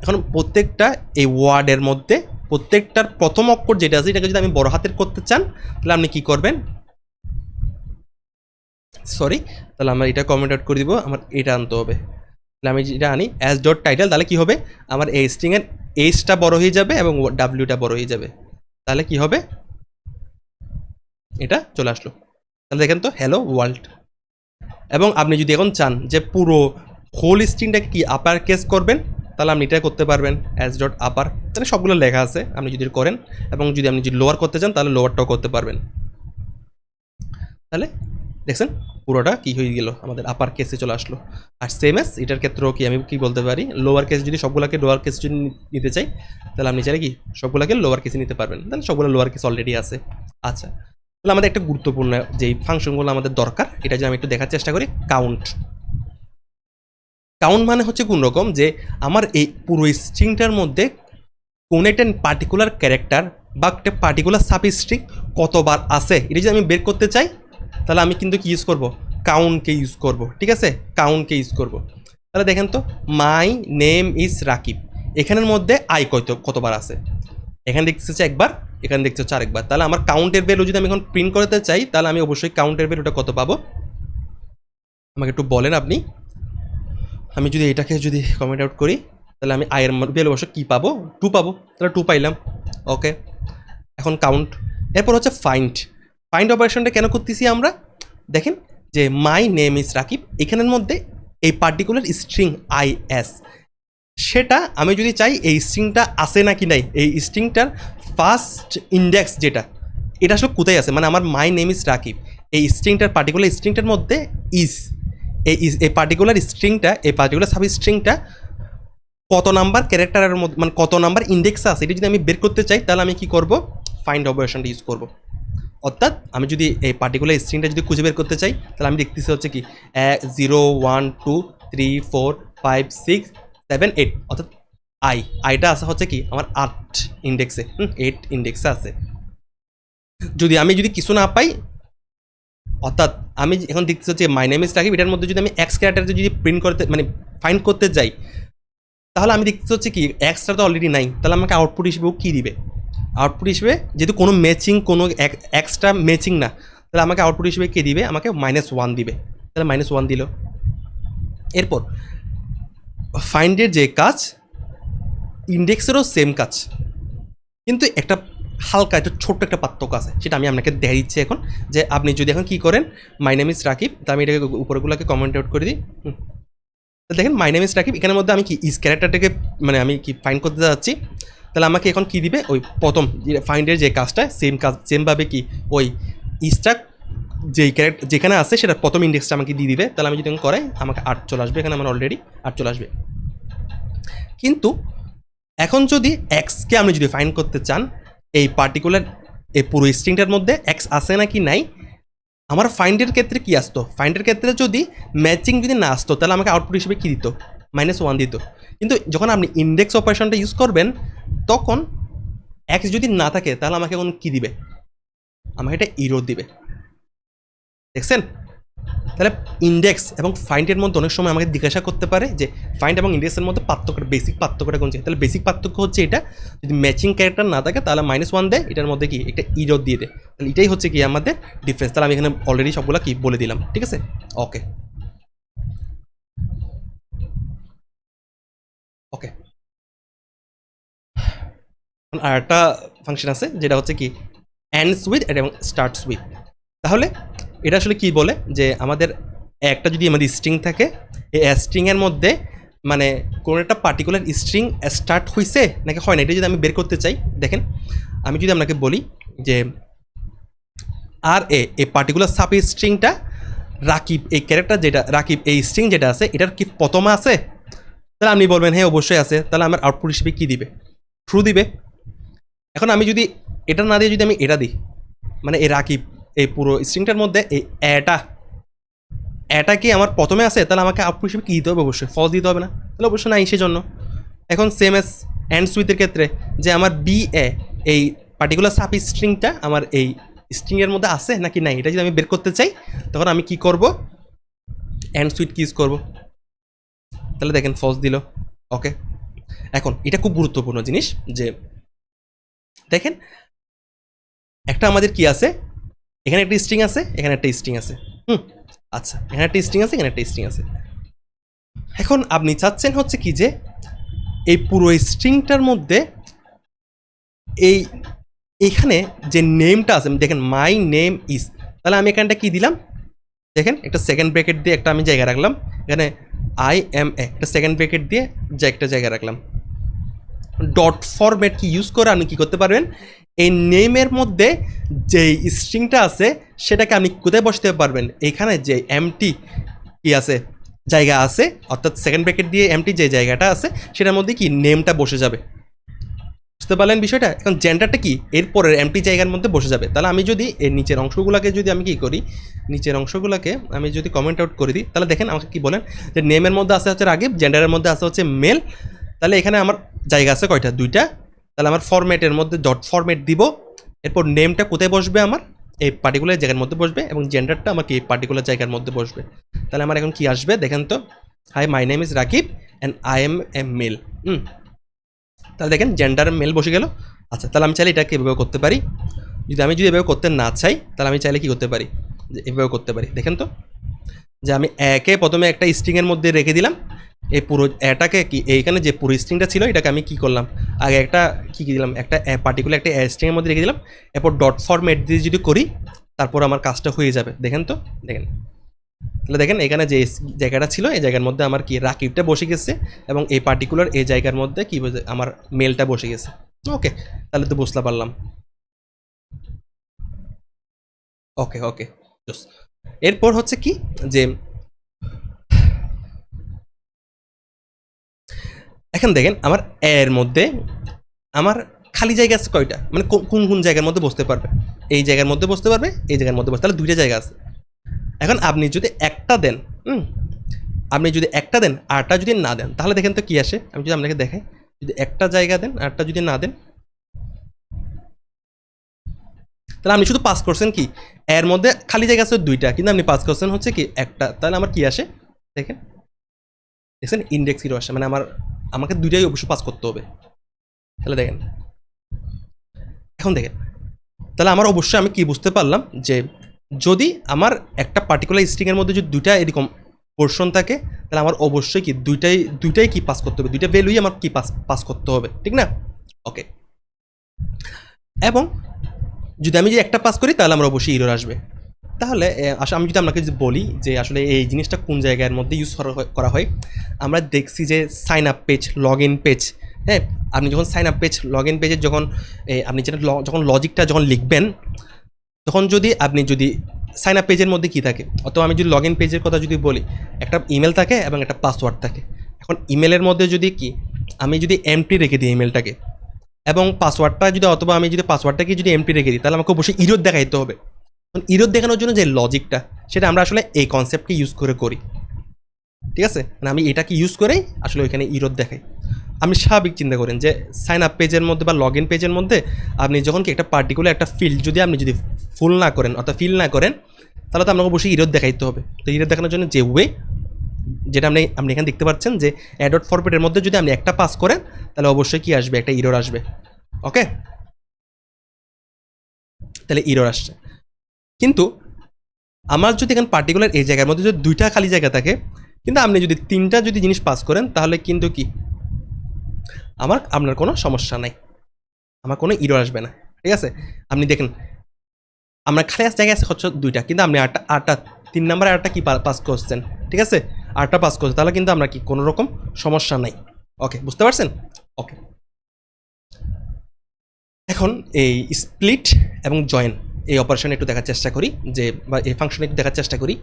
এখন প্রত্যেকটা এই ওয়ার্ডের মধ্যে প্রত্যেকটার প্রথম অক্ষর যেটা আছে এটাকে যদি আমি বড় হাতের করতে চান, তাহলে আপনি কি করবেন, সরি, তাহলে আমরা এটা কমেন্ট আউট করে দিব, আমার এটা আনতে হবে। তাহলে আমি যেটা আনি অ্যাজ ডট টাইটেল, তাহলে কী হবে, আমার এই স্ট্রিংয়ের এইচটা বড় হয়ে যাবে এবং ডাব্লিউটা বড় হয়ে যাবে। তাহলে কি হবে, এটা চলে আসলো। তাহলে দেখেন তো হ্যালো ওয়ার্ল্ড। এবং আপনি যদি এখন চান যে পুরো হোল স্ট্রিংটাকে কি আপার কেস করবেন, তাহলে আপনি এটা করতে পারবেন অ্যাজ ডট আপার, তাহলে সবগুলো লেখা আছে, আপনি যদি করেন। এবং যদি আপনি যদি লোয়ার করতে চান তাহলে লোয়ারটাও করতে পারবেন। তাহলে দেখছেন পুরোটা কি হয়ে গেল, আমাদের আপার কেসে চলে আসলো। আর সেম এস এটার ক্ষেত্রেও কি আমি কি বলতে পারি, লোয়ার কেস যদি সবগুলোকে লোয়ার কেস যদি নিতে চাই, তাহলে আপনি চাইলে কি সবগুলোকে লোয়ার কেসে নিতে পারবেন, তাহলে সবগুলো লোয়ার কেস অলরেডি আছে। আচ্ছা, তাহলে আমাদের একটা গুরুত্বপূর্ণ যেই ফাংশনগুলো আমাদের দরকার, এটা যদি আমি একটু দেখার চেষ্টা করি, কাউন্ট। কাউন্ট মানে হচ্ছে কোন রকম যে আমার এই পুরো স্ট্রিংটার মধ্যে কোন একটা পার্টিকুলার ক্যারেক্টার বা একটা পার্টিকুলার সাব স্ট্রিং কতবার আছে, এটা যদি আমি বের করতে চাই, তাহলে আমি কিন্তু কি ইউজ করব, কাউন্টকে ইউজ করব। ঠিক আছে? কাউন্টকে ইউজ করব। তাহলে দেখেন তো, মাই নেম ইজ রাকিব, এখানের মধ্যে আই কতবার আছে, এখানে দেখতে হচ্ছে একবার, এখানে দেখতে হচ্ছে আরেকবার। তাহলে আমার কাউন্টের ভ্যালু যদি আমি এখন প্রিন্ট করতে চাই, তাহলে আমি অবশ্যই কাউন্টের ভ্যালুটা কত পাবো আমাকে একটু বলেন আপনি। আমি যদি এটাকে যদি কমেন্ট আউট করি, তাহলে আমি আয়ের ভ্যালু অবশ্য কী পাবো, 2 পাবো। তাহলে 2 পাইলাম। ওকে, এখন কাউন্ট। এরপর হচ্ছে ফাইন্ড অপারেশনটা কেন করতেছি আমরা, দেখেন যে মাই নেম ইজ রাকিব, এখানের মধ্যে এই পার্টিকুলার স্ট্রিং আই এস, সেটা আমি যদি চাই এই স্ট্রিংটা আছে নাকি নাই, এই স্ট্রিংটার ফার্স্ট ইন্ডেক্স যেটা, এটা আসলে কোথায় আছে, মানে আমার মাই নেম ইজ রাকিব এই স্ট্রিংটার পার্টিকুলার স্ট্রিংটার মধ্যে ইজ এই পার্টিকুলার স্ট্রিংটা, এই পার্টিকুলার সাব স্ট্রিংটা কত নাম্বার ক্যারেক্টারের মধ্যে, মানে কত নাম্বার ইন্ডেক্সে আছে, এটা যদি আমি বের করতে চাই, তাহলে আমি কি করব, ফাইন্ড অপারেশনটা ইউজ করব। অর্থাৎ আমি যদি এই পার্টিকুলার স্ট্রিংটা যদি খুঁজে বের করতে চাই, তাহলে আমি দেখতেছি হচ্ছে কি 0 1 2 3 4 5 6 7 8, অর্থাৎ আইটা আছে হচ্ছে কি আমার 8 ইন্ডেক্সে, 8 ইন্ডেক্সে আছে। যদি কিছু না পাই, অর্থাৎ আমি এখন দেখতেছি হচ্ছে মাই নেম ইজ রাকিব, এটার মধ্যে যদি আমি এক্স ক্যারেক্টার যদি প্রিন্ট করতে মানে ফাইন্ড করতে যাই, তাহলে আমি দেখতে হচ্ছে কি এক্সটা তো অলরেডি নাই, তাহলে আমাকে আউটপুট হিসেবেও কী দিবে, আউটপুট হিসেবে যেহেতু কোনো ম্যাচিং কোনো এক্সট্রা ম্যাচিং না, তাহলে আমাকে আউটপুট হিসেবে কে দিবে, আমাকে -1 দিবে। তাহলে -1 দিল। এরপর ফাইন্ডের যে কাজ, ইন্ডেক্সেরও সেম কাজ, কিন্তু একটা হালকা একটা ছোট্ট একটা পার্থক্য আছে, সেটা আমি আপনাকে দেখাই দিচ্ছি এখন। যে আপনি যদি এখন কী করেন, মাই নেম ইজ রাকিব, তা আমি এটাকে উপরগুলোকে কমেন্ট আউট করে দিই। দেখেন মাই নেম ইজ রাকিব, এখানের মধ্যে আমি কি ইজ ক্যারেক্টারটাকে মানে আমি কি ফাইন্ড করতে যাচ্ছি, তাহলে আমাকে এখন কি দিবে, ওই প্রথম ফাইন্ডের যে কাজটা সেমভাবে কি ওই ইজটা যেই ক্যারেক্টার যেখানে আছে সেটা প্রথম ইন্ডেক্সটা আমাকে দিয়ে দিবে। তাহলে আমি যদি করাই আমাকে 8 চলে আসবে, এখানে আমার অলরেডি 8 চলে আসবে। কিন্তু এখন যদি এক্সকে আপনি যদি ফাইন্ড করতে চান, এই পার্টিকুলার এই পুরো স্ট্রিংটার মধ্যে এক্স আছে নাকি নাই, আমার ফাইন্ডের ক্ষেত্রে কি আসতো, ফাইন্ডের ক্ষেত্রে যদি ম্যাচিং যদি না আসতো তাহলে আমাকে আউটপুট হিসেবে কী দিত, -1 দিত। কিন্তু যখন আপনি ইন্ডেক্স অপারেশনটা ইউজ করবেন তখন এক্স যদি না থাকে তাহলে আমাকে এখন কী দিবে, আমাকে এটা ইরো দিবে। দেখছেন, তাহলে ইন্ডেক্স এবং ফাইন্ডের মধ্যে অনেক সময় আমাকে জিজ্ঞাসা করতে পারে যে ফাইন্ড এবং ইন্ডেক্সের মধ্যে পার্থক্যটা, বেসিক পার্থক্যটা কোন, তাহলে বেসিক পার্থক্য হচ্ছে এটা, যদি ম্যাচিং ক্যারেক্টার না থাকে তাহলে -1 দেয়, এটার মধ্যে কি একটা ইরো দিয়ে দেয়। তাহলে এটাই হচ্ছে কি আমাদের ডিফারেন্স। তাহলে আমি এখানে অলরেডি সবগুলো কি বলে দিলাম, ঠিক আছে। ওকে ওকে, আর একটা ফাংশন আছে যেটা হচ্ছে কি এন্ডস উইথ এবং স্টার্টস উইথ। তাহলে এটা আসলে কি বলে যে আমাদের একটা যদি আমাদের স্ট্রিং থাকে, এই স্ট্রিংয়ের মধ্যে মানে কোনো একটা পার্টিকুলার স্ট্রিং স্টার্ট হয়েছে নাকি হয় না, এটা যদি আমি বের করতে চাই, দেখেন আমি যদি আপনাকে বলি যে আর এই পার্টিকুলার সাব স্ট্রিংটা রাকিব, এই ক্যারেক্টার যেটা রাকিব এই স্ট্রিং যেটা আছে এটার কি প্রথমে আছে, তাহলে আপনি বলবেন হ্যাঁ অবশ্যই আছে, তাহলে আমার আউটপুট হিসেবে কী দিবে, ট্রু দিবে। এখন আমি যদি এটা না দিয়ে যদি আমি এটা দিই, মানে এই রাকিব এই পুরো স্ট্রিংটার মধ্যে এই এটা কি আমার প্রথমে আছে, তাহলে আমাকে আউটপুট হিসেবে কী দিতে হবে, অবশ্যই ফলস দিতে হবে না, তাহলে অবশ্যই নাই সেজন্য। এখন সেম এস অ্যান্ড সুইথের ক্ষেত্রে যে আমার বি এ এই পার্টিকুলার সাব স্ট্রিংটা আমার এই স্ট্রিংয়ের মধ্যে আছে নাকি নাই, এটা যদি আমি বের করতে চাই তখন আমি কি করব, অ্যান্ড সুইথ কি ইউজ করবো, তাহলে দেখেন ফলস দিল। ওকে, এখন এটা খুব গুরুত্বপূর্ণ জিনিস যে দেখেন একটা আমাদের কি আছে, এখানে একটা স্ট্রিং আছে, এখানে একটা স্ট্রিং আছে, আচ্ছা এখানে একটা স্ট্রিং আছে, এখানে একটা স্ট্রিং আছে। এখন আপনি চাচ্ছেন হচ্ছে কি যে এই পুরো স্ট্রিংটার মধ্যে এই এখানে যে নেমটা আছে, দেখেন মাই নেম ইজ, তাহলে আমি এখানটা কি দিলাম, দেখেন একটা সেকেন্ড ব্র্যাকেট দিয়ে একটা আমি জায়গা রাখলাম, এখানে আই এম এ একটা সেকেন্ড ব্র্যাকেট দিয়ে যে একটা জায়গা রাখলাম। ডট ফরম্যাট কি ইউজ করে আপনি কী করতে পারবেন, এই নেমের মধ্যে যে স্ট্রিংটা আছে সেটাকে আপনি কোথায় বসতে পারবেন, এখানে যে এমটি কি আছে জায়গা আছে, অর্থাৎ সেকেন্ড ব্র্যাকেট দিয়ে এমটি যে জায়গাটা আছে সেটার মধ্যে কি নেমটা বসে যাবে। বুঝতে পারলেন বিষয়টা। এখন জেন্ডারটা কি এরপরের এমটি জায়গার মধ্যে বসে যাবে। তাহলে আমি যদি এর নিচের অংশগুলোকে যদি আমি কী করি, নিচের অংশগুলোকে আমি যদি কমেন্ট আউট করে দিই, তাহলে দেখেন আমাকে কি বলেন যে নেমের মধ্যে আছে হচ্ছে রাকিব, জেন্ডারের মধ্যে আছে হচ্ছে মেল, তাহলে এখানে আমার জায়গা আছে কয়টা, 2টা। তাহলে আমার ফরম্যাটের মধ্যে ডট ফরম্যাট দিব, এরপর নেমটা কোথায় বসবে, আমার এই পার্টিকুলার জায়গার মধ্যে বসবে, এবং জেন্ডারটা আমাকে এই পার্টিকুলার জায়গার মধ্যে বসবে। তাহলে আমার এখন কি আসবে দেখেন তো, hi my name is Rakib and I am a male. তাহলে দেখেন জেন্ডার মেল বসে গেল। আচ্ছা, তাহলে আমি চাইলে এটাকে এভাবে করতে পারি, যদি এভাবে করতে না চাই তাহলে আমি চাইলে কি করতে পারি, যে এভাবে করতে পারি। দেখেন তো যে আমি একে প্রথমে একটা স্ট্রিংয়ের মধ্যে রেখে দিলাম, এই পুরো এটাকে কি এইখানে যে পুরো স্ট্রিংটা ছিল এটাকে আমি কি করলাম, আগে একটা কি দিলাম, একটা পার্টিকুলার একটা স্ট্রিংয়ের মধ্যে রেখে দিলাম, এরপর ডট ফরম্যাট দিয়ে যদি করি তারপর আমার কাজটা হয়ে যাবে। দেখেন তো, দেখেন তাহলে দেখেন এখানে যে জায়গাটা ছিল এই জায়গার মধ্যে আমার কি রাকিবটা বসে গেছে, এবং এই পার্টিকুলার এই জায়গার মধ্যে কি আমার মেলটা বসে গেছে। ওকে, তাহলে তো বুঝতে পারলাম। ওকে ওকে, এরপর হচ্ছে কি যে এখন দেখেন আমার এর মধ্যে আমার খালি জায়গা আছে কয়টা, মানে কোন কোন জায়গার মধ্যে বসতে পারবে, এই জায়গার মধ্যে বসতে পারবে, এই জায়গার মধ্যে বসতে, তাহলে 2টা জায়গা আছে। এখন আপনি যদি একটা দেন, আপনি যদি একটা দেন আরটা যদি না দেন, তাহলে দেখেন তো কি আসে। আমি যদি আপনাকে দেখাই, যদি একটা জায়গা দেন আরটা যদি না দেন, তাহলে আপনি শুধু পাস করছেন কি, এর মধ্যে খালি জায়গা আছে 2টা, কিন্তু আপনি পাস করছেন হচ্ছে কি একটা, তাহলে আমার কি আসে দেখেন, দেখছেন ইন্ডেক্স 0 আসে, মানে আমাকে 2টাই অবশ্যই পাস করতে হবে। তাহলে দেখেন, এখন দেখেন তাহলে আমার অবশ্যই আমি কি বুঝতে পারলাম যে যদি আমার একটা পার্টিকুলার স্ট্রিংয়ের মধ্যে যদি 2টা এরকম পোর্শন থাকে তাহলে আমার অবশ্যই কি দুইটাই কি পাস করতে হবে, 2টা ভ্যালুই আমার কি পাস করতে হবে, ঠিক না। ওকে, এবং যদি আমি যে একটা পাস করি তাহলে আমার অবশ্যই ইরর আসবে। তাহলে আসলে আমি যদি আপনাকে যদি বলি যে আসলে এই জিনিসটা কোন জায়গার মধ্যে ইউজ করা হয়, আমরা দেখছি যে sign up page, log in page, হ্যাঁ, আপনি যখন sign up page, log in পেজের যখন আপনি যেটা যখন লজিকটা যখন লিখবেন, তখন যদি আপনি যদি সাইন আপ পেজের মধ্যে কী থাকে, অথবা আমি যদি লগ ইন পেজের কথা যদি বলি, একটা ইমেল থাকে এবং একটা পাসওয়ার্ড থাকে। এখন ইমেলের মধ্যে যদি কি আমি যদি এমটি রেখে দিই ইমেলটাকে, এবং পাসওয়ার্ডটা যদি, অথবা আমি যদি পাসওয়ার্ডটাকে যদি এমটি রেখে দিই, তাহলে আমাকে অবশ্যই ইরর দেখাইতে হবে। ইরর দেখানোর জন্য যে লজিকটা, সেটা আমরা আসলে এই কনসেপ্টকে ইউজ করে করি, ঠিক আছে? মানে আমি এটাকে ইউজ করেই আসলে ওইখানে ইরর দেখাই। আপনি স্বাভাবিক চিন্তা করেন যে সাইন আপ পেজের মধ্যে বা লগ ইন পেজের মধ্যে আপনি যখন কি একটা পার্টিকুলার একটা ফিল্ড যদি আপনি যদি ফুল না করেন অর্থাৎ ফিল না করেন, তাহলে তো আপনাকে অবশ্যই ইরর দেখাইতে হবে। তো ইরর দেখানোর জন্য যে ওয়ে, যেটা আপনি এখানে দেখতে পাচ্ছেন যে অ্যাডট ফরম্যাটের মধ্যে যদি আপনি একটা পাস করেন, তাহলে অবশ্যই কি আসবে, একটা ইরর আসবে। ওকে, তাহলে ইরর আসছে। কিন্তু আমার যদি এখানে পার্টিকুলার এই জায়গার মধ্যে যদি দুইটা খালি জায়গা থাকে, কিন্তু আপনি যদি তিনটা যদি জিনিস পাস করেন, তাহলে কিন্তু কি আপনার কোনো সমস্যা নাই, আমার কোনো ইরর আসবে না, ঠিক আছে? আপনি দেখেন আপনার খালি জায়গায় আছে হচ্ছে দুইটা, কিন্তু আপনি আটটা 3 নাম্বার আটটা কি পাস করছেন, ঠিক আছে? আটটা পাস করছেন, তাহলে কিন্তু আমরা কি কোনো রকম সমস্যা নাই। ওকে, বুঝতে পারছেন? ওকে, এখন এই স্প্লিট এবং জয়েন এই অপারেশন একটু দেখার চেষ্টা করি, যে বা এই ফাংশন একটু দেখার চেষ্টা করি।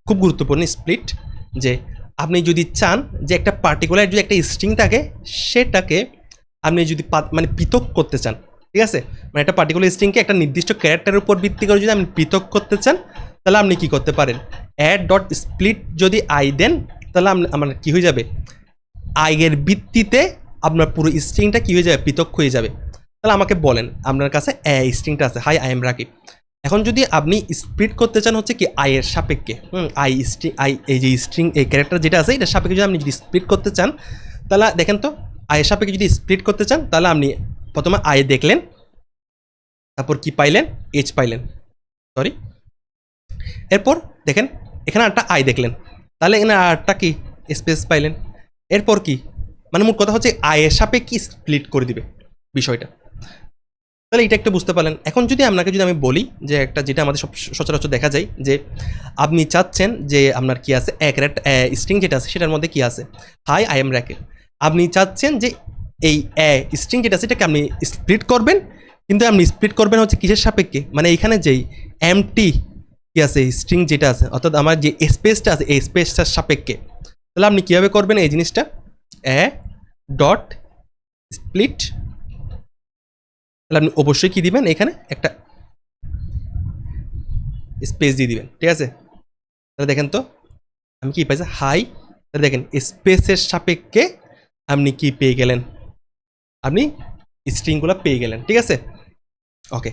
খুব গুরুত্বপূর্ণ স্প্লিট, যে আপনি যদি চান যে একটা পার্টিকুলার যদি একটা স্ট্রিং থাকে, সেটাকে আপনি যদি মানে পৃথক করতে চান, ঠিক আছে? মানে একটা পার্টিকুলার স্ট্রিংকে একটা নির্দিষ্ট ক্যারেক্টারের উপর ভিত্তি করে যদি আপনি পৃথক করতে চান, তাহলে আপনি কি করতে পারেন, অ্যাড ডট স্প্লিট যদি আই দেন, তাহলে আমার কী হয়ে যাবে, আইয়ের ভিত্তিতে আপনার পুরো স্ট্রিংটা কী হয়ে যাবে, পৃথক হয়ে যাবে। তাহলে আমাকে বলেন, আপনার কাছে স্ট্রিংটা আছে, হাই আই এম রাকিব। এখন যদি আপনি স্প্লিট করতে চান হচ্ছে কি আই এর সাপেক্ষে, আই এই যে স্ট্রিং এই ক্যারেক্টার যেটা আছে এটার সাপেক্ষে যদি আপনি যদি স্প্লিট করতে চান, তাহলে দেখেন তো আই এর সাপেক্ষে যদি স্প্লিট করতে চান, তাহলে আপনি প্রথমে আই দেখলেন, তারপর কি পাইলেন, এইচ পাইলেন, সরি, এরপর দেখেন এখানে একটা আই দেখলেন, তাহলে এখানে আরটা কি স্পেস পাইলেন। এরপর কি, মানে মোট কথা হচ্ছে আয়ের সাপেক্ষে স্প্লিট করে দিবে বিষয়টা। তাহলে এটা একটু বুঝতে পারলেন। এখন যদি আপনাকে যদি আমি বলি যে একটা যেটা আমাদের সচরাচর দেখা যায়, যে আপনি চাচ্ছেন যে আপনার কি আছে স্ট্রিং যেটা আছে সেটার মধ্যে কি আছে, হাই আই এম রাকিব। আপনি চাচ্ছেন যে এই স্ট্রিং যেটা আছে এটাকে আপনি স্প্লিট করবেন, কিন্তু আপনি স্প্লিট করবেন হচ্ছে কিসের সাপেক্ষে, মানে এখানে যেই এমটি কি আছে স্ট্রিং যেটা আছে, অর্থাৎ আমার যে স্পেসটা আছে এই স্পেসটার সাপেক্ষে। তাহলে আপনি কীভাবে করবেন এই জিনিসটা, ডট স্প্লিট, তাহলে আপনি অবশ্যই কী দিবেন, এখানে একটা স্পেস দিয়ে দিবেন, ঠিক আছে? তাহলে দেখেন তো আমি কি পাইছি, হাই, তাহলে দেখেন স্পেসের সাপেক্ষে আপনি কি পেয়ে গেলেন, আপনি স্ট্রিংগুলো পেয়ে গেলেন, ঠিক আছে? ওকে,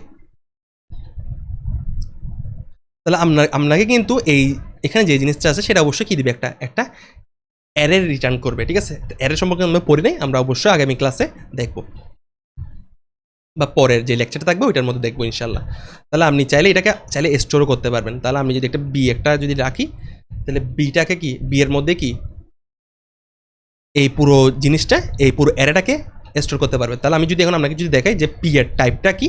তাহলে আপনাকে কিন্তু এখানে যে জিনিসটা আছে সেটা অবশ্যই কী দিবে, একটা অ্যারে রিটার্ন করবে, ঠিক আছে? অ্যারে সম্পর্কে আমরা পড়ি নাই, আমরা অবশ্যই আগামী ক্লাসে দেখব, বা পরের যে লেকচারটা থাকবে ওইটার মধ্যে দেখবো ইনশাল্লাহ। তাহলে আপনি এটাকে চাইলে স্টোরও করতে পারবেন। তাহলে আমি যদি একটা যদি রাখি, তাহলে বিটাকে কি বি এর মধ্যে কি এই পুরো জিনিসটা, এই পুরো অ্যারেটাকে স্টোর করতে পারবে। তাহলে আমি যদি এখন আপনাকে যদি দেখাই যে পি এর টাইপটা কি,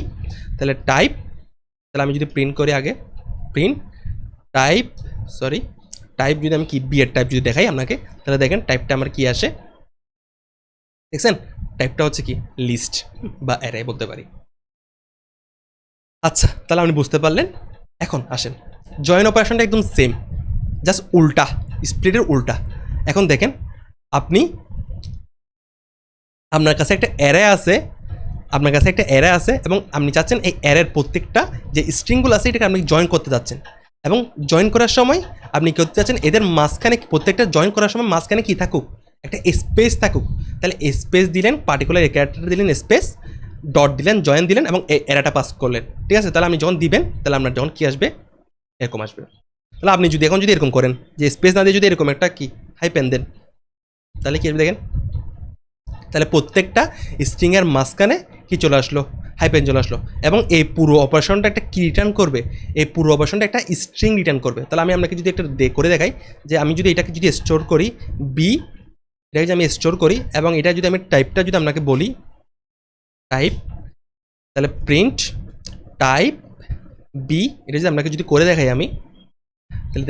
তাহলে তাহলে আমি যদি প্রিন্ট করি আগে, প্রিন্ট টাইপ যদি আমি কি বি এর টাইপ যদি দেখাই আপনাকে, তাহলে দেখেন টাইপটা আমার কি আসে, দেখছেন? টাইপটা হচ্ছে কি লিস্ট বা অ্যারে বলতে পারি। আচ্ছা, তাহলে আপনি বুঝতে পারলেন। এখন আসেন, জয়েন অপারেশনটা একদম সেম, জাস্ট উল্টা, স্প্লিটের উল্টা। এখন দেখেন আপনার কাছে একটা অ্যারে আছে, এবং আপনি চাচ্ছেন এই অ্যারের প্রত্যেকটা যে স্ট্রিংগুলো আছে এটাকে আপনি জয়েন করতে যাচ্ছেন, এবং জয়েন করার সময় আপনি কী করতে চাচ্ছেন, এদের মাঝখানে প্রত্যেকটা জয়েন করার সময় মাঝখানে কী থাকুক, একটা স্পেস থাকুক। তাহলে স্পেস দিলেন, পার্টিকুলার এই ক্যারেক্টারটা দিলেন স্পেস, ডট দিলেন, জয়েন দিলেন, এবং এই অ্যারেটা পাস করলেন, ঠিক আছে? তাহলে আপনি যখন দিবেন, তাহলে আপনার যখন কী আসবে, এরকম আসবে। তাহলে আপনি যদি এখন যদি এরকম করেন যে স্পেস না দিয়ে যদি এরকম একটা কি হাইপেন দেন, তাহলে কী আসবে দেখেন, তাহলে প্রত্যেকটা স্ট্রিংয়ের মাঝখানে কি চলে আসলো, হাইপেন চলে আসলো, এবং এই পুরো অপারেশনটা একটা কি রিটার্ন করবে, এই পুরো অপারেশনটা একটা স্ট্রিং রিটার্ন করবে। তাহলে আমি আপনাকে যদি একটা করে দেখাই, যে আমি যদি এটাকে যদি স্টোর করি এটাকে যদি আমি স্টোর করি, এবং এটা যদি আমি টাইপটা যদি আপনাকে বলি, টাইপ তাহলে প্রিন্ট টাইপ বি, এটা যদি আপনাকে যদি করে দেখাই আমি, তাহলে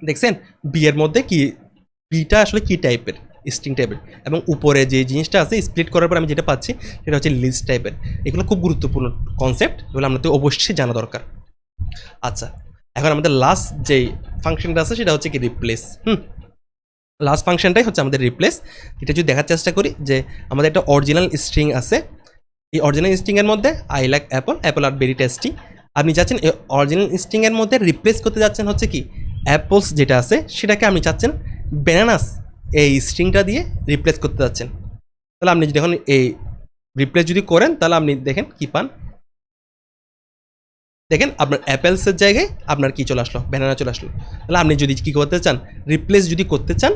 দেখছেন বি এর মধ্যে কি, বিটা আসলে কি টাইপের, স্ট্রিং টাইপের, এবং উপরে যে জিনিসটা আছে স্প্লিট করার পর আমি যেটা পাচ্ছি সেটা হচ্ছে লিস্ট টাইপের। এগুলো খুব গুরুত্বপূর্ণ কনসেপ্ট, এগুলো আমাদের অবশ্যই জানা দরকার। আচ্ছা, এখন আমাদের লাস্ট যে ফাংশনটা আছে সেটা হচ্ছে কি রিপ্লেস। লাস্ট ফাংশনটাই হচ্ছে আমাদের রিপ্লেস। এটা যদি দেখার চেষ্টা করি যে আমাদের একটা অরিজিনাল স্ট্রিং আছে, এই অরিজিনাল স্ট্রিংয়ের মধ্যে I like Apple, Apple are very tasty, আপনি যাচ্ছেন এই অরিজিনাল স্ট্রিংয়ের মধ্যে রিপ্লেস করতে যাচ্ছেন হচ্ছে কি অ্যাপলস যেটা আছে সেটাকে আপনি চাচ্ছেন ব্যানানাস এই স্ট্রিংটা দিয়ে রিপ্লেস করতে যাচ্ছেন। তাহলে আপনি যদি এখন এই রিপ্লেস যদি করেন তাহলে আপনি দেখেন কি পান, দেখেন আপনার অ্যাপেলসের জায়গায় আপনার কি চলে আসলো, ব্যানানা চলে আসলো। তাহলে আপনি যদি কী করতে চান, রিপ্লেস যদি করতে চান,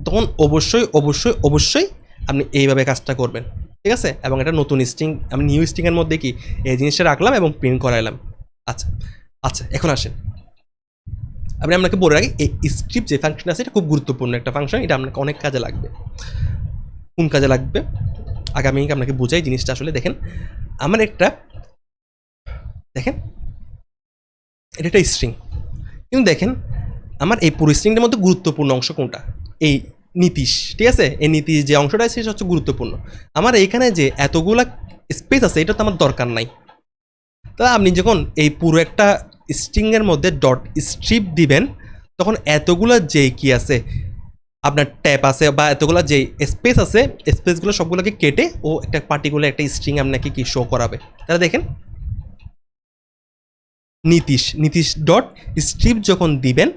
তখন অবশ্যই অবশ্যই অবশ্যই আপনি এইভাবে কাজটা করবেন, ঠিক আছে। এবং এটা নতুন স্ট্রিং, আমি নিউ স্ট্রিংয়ের মধ্যে কি এই জিনিসটা রাখলাম এবং প্রিন্ট করাইলাম। আচ্ছা আচ্ছা, এখন আসেন, আমি আপনাকে বলে রাখি এই স্ক্রিপ্ট যে ফাংশন আছে এটা খুব গুরুত্বপূর্ণ একটা ফাংশন, এটা আপনাকে অনেক কাজে লাগবে। কোন কাজে লাগবে আগে আমি আপনাকে বোঝাই জিনিসটা। আসলে দেখেন আমার একটা, দেখেন এটা একটা স্ট্রিং, কিন্তু দেখেন আমার এই পুরো স্ট্রিংটার মধ্যে গুরুত্বপূর্ণ অংশ কোনটা, এই নীতিশ, ঠিক আছে। এই নীতিশ যে অংশটা আছে সেটা হচ্ছে গুরুত্বপূর্ণ। আমার এইখানে যে এতগুলা স্পেস আছে এটা তো আমার দরকার নাই। তা আপনি যখন এই পুরো একটা স্ট্রিংয়ের মধ্যে ডট স্ট্রিপ দিবেন, তখন এতগুলো যে কি আছে আপনার ট্যাপ আছে বা এতগুলো যে স্পেস আছে, স্পেসগুলো সবগুলোকে কেটে ও একটা পার্টিকুলার একটা স্ট্রিং আপনাকে কি শো করাবে। তাহলে দেখেন নীতিশ ডট স্ট্রিপ যখন দিবেন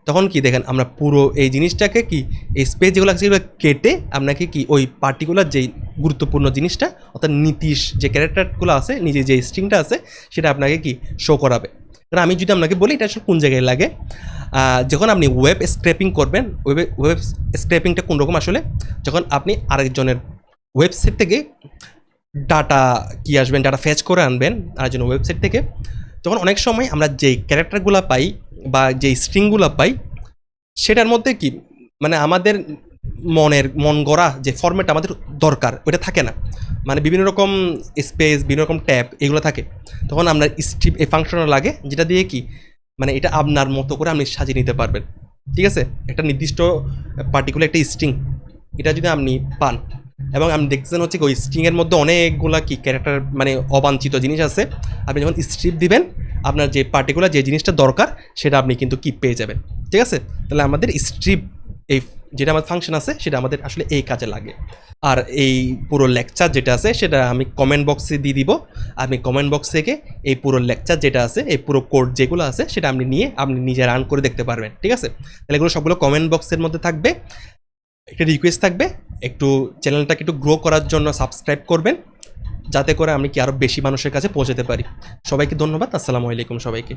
তখন কি দেখেন আমরা পুরো এই জিনিসটাকে কি এই স্পেস যেগুলো আছে সেগুলো কেটে আপনাকে কি ওই পার্টিকুলার যেই গুরুত্বপূর্ণ জিনিসটা অর্থাৎ নীতিশ যে ক্যারেক্টারগুলো আছে, নিজে যে স্ট্রিংটা আছে সেটা আপনাকে কি শো করাবে। কারণ আমি যদি আপনাকে বলি এটা আসলে কোন জায়গায় লাগে, যখন আপনি ওয়েব স্ক্র্যাপিং করবেন, ওয়েব স্ক্র্যাপিংটা কোন রকম আসলে, যখন আপনি আরেকজনের ওয়েবসাইট থেকে ডাটা কি আসবেন, ডাটা ফেচ করে আনবেন আরেকজনের ওয়েবসাইট থেকে, তখন অনেক সময় আমরা যেই ক্যারেক্টারগুলো পাই বা যেই স্ট্রিংগুলো পাই সেটার মধ্যে কি মানে আমাদের মন গড়া যে ফরম্যাট আমাদের দরকার ওইটা থাকে না, মানে বিভিন্ন রকম স্পেস, বিভিন্ন রকম ট্যাব এগুলো থাকে। তখন আমরা স্ট্রিপ এই ফাংশনটা লাগে, যেটা দিয়ে কি মানে এটা আপনার মতো করে আপনি সাজিয়ে নিতে পারবেন, ঠিক আছে। একটা নির্দিষ্ট পার্টিকুলার একটা স্ট্রিং এটা যদি আপনি পান এবং আপনি দেখতেছেন হচ্ছে ওই স্ট্রিংয়ের মধ্যে অনেকগুলা কি ক্যারেক্টার মানে অবাঞ্ছিত জিনিস আছে, আপনি যখন স্ট্রিপ দিবেন আপনার যে পার্টিকুলার যে জিনিসটা দরকার সেটা আপনি কিন্তু কি পেয়ে যাবেন, ঠিক আছে। তাহলে আমাদের স্ট্রিপ এই যেটা আমার ফাংশন আছে সেটা আমাদের আসলে এই কাজে লাগে। আর এই পুরো লেকচার যেটা আছে সেটা আমি কমেন্ট বক্সে দিয়ে দিব, আপনি কমেন্ট বক্স থেকে এই পুরো লেকচার যেটা আছে এই পুরো কোড যেগুলো আছে সেটা আপনি নিয়ে আপনি নিজে রান করে দেখতে পারবেন, ঠিক আছে। তাহলে এগুলো সবগুলো কমেন্ট বক্সের মধ্যে থাকবে। একটা রিকোয়েস্ট থাকবে, একটু চ্যানেলটাকে একটু গ্রো করার জন্য সাবস্ক্রাইব করবেন, যাতে করে আমি কি আরও বেশি মানুষের কাছে পৌঁছাতে পারি। সবাইকে ধন্যবাদ, আসসালামু আলাইকুম সবাইকে।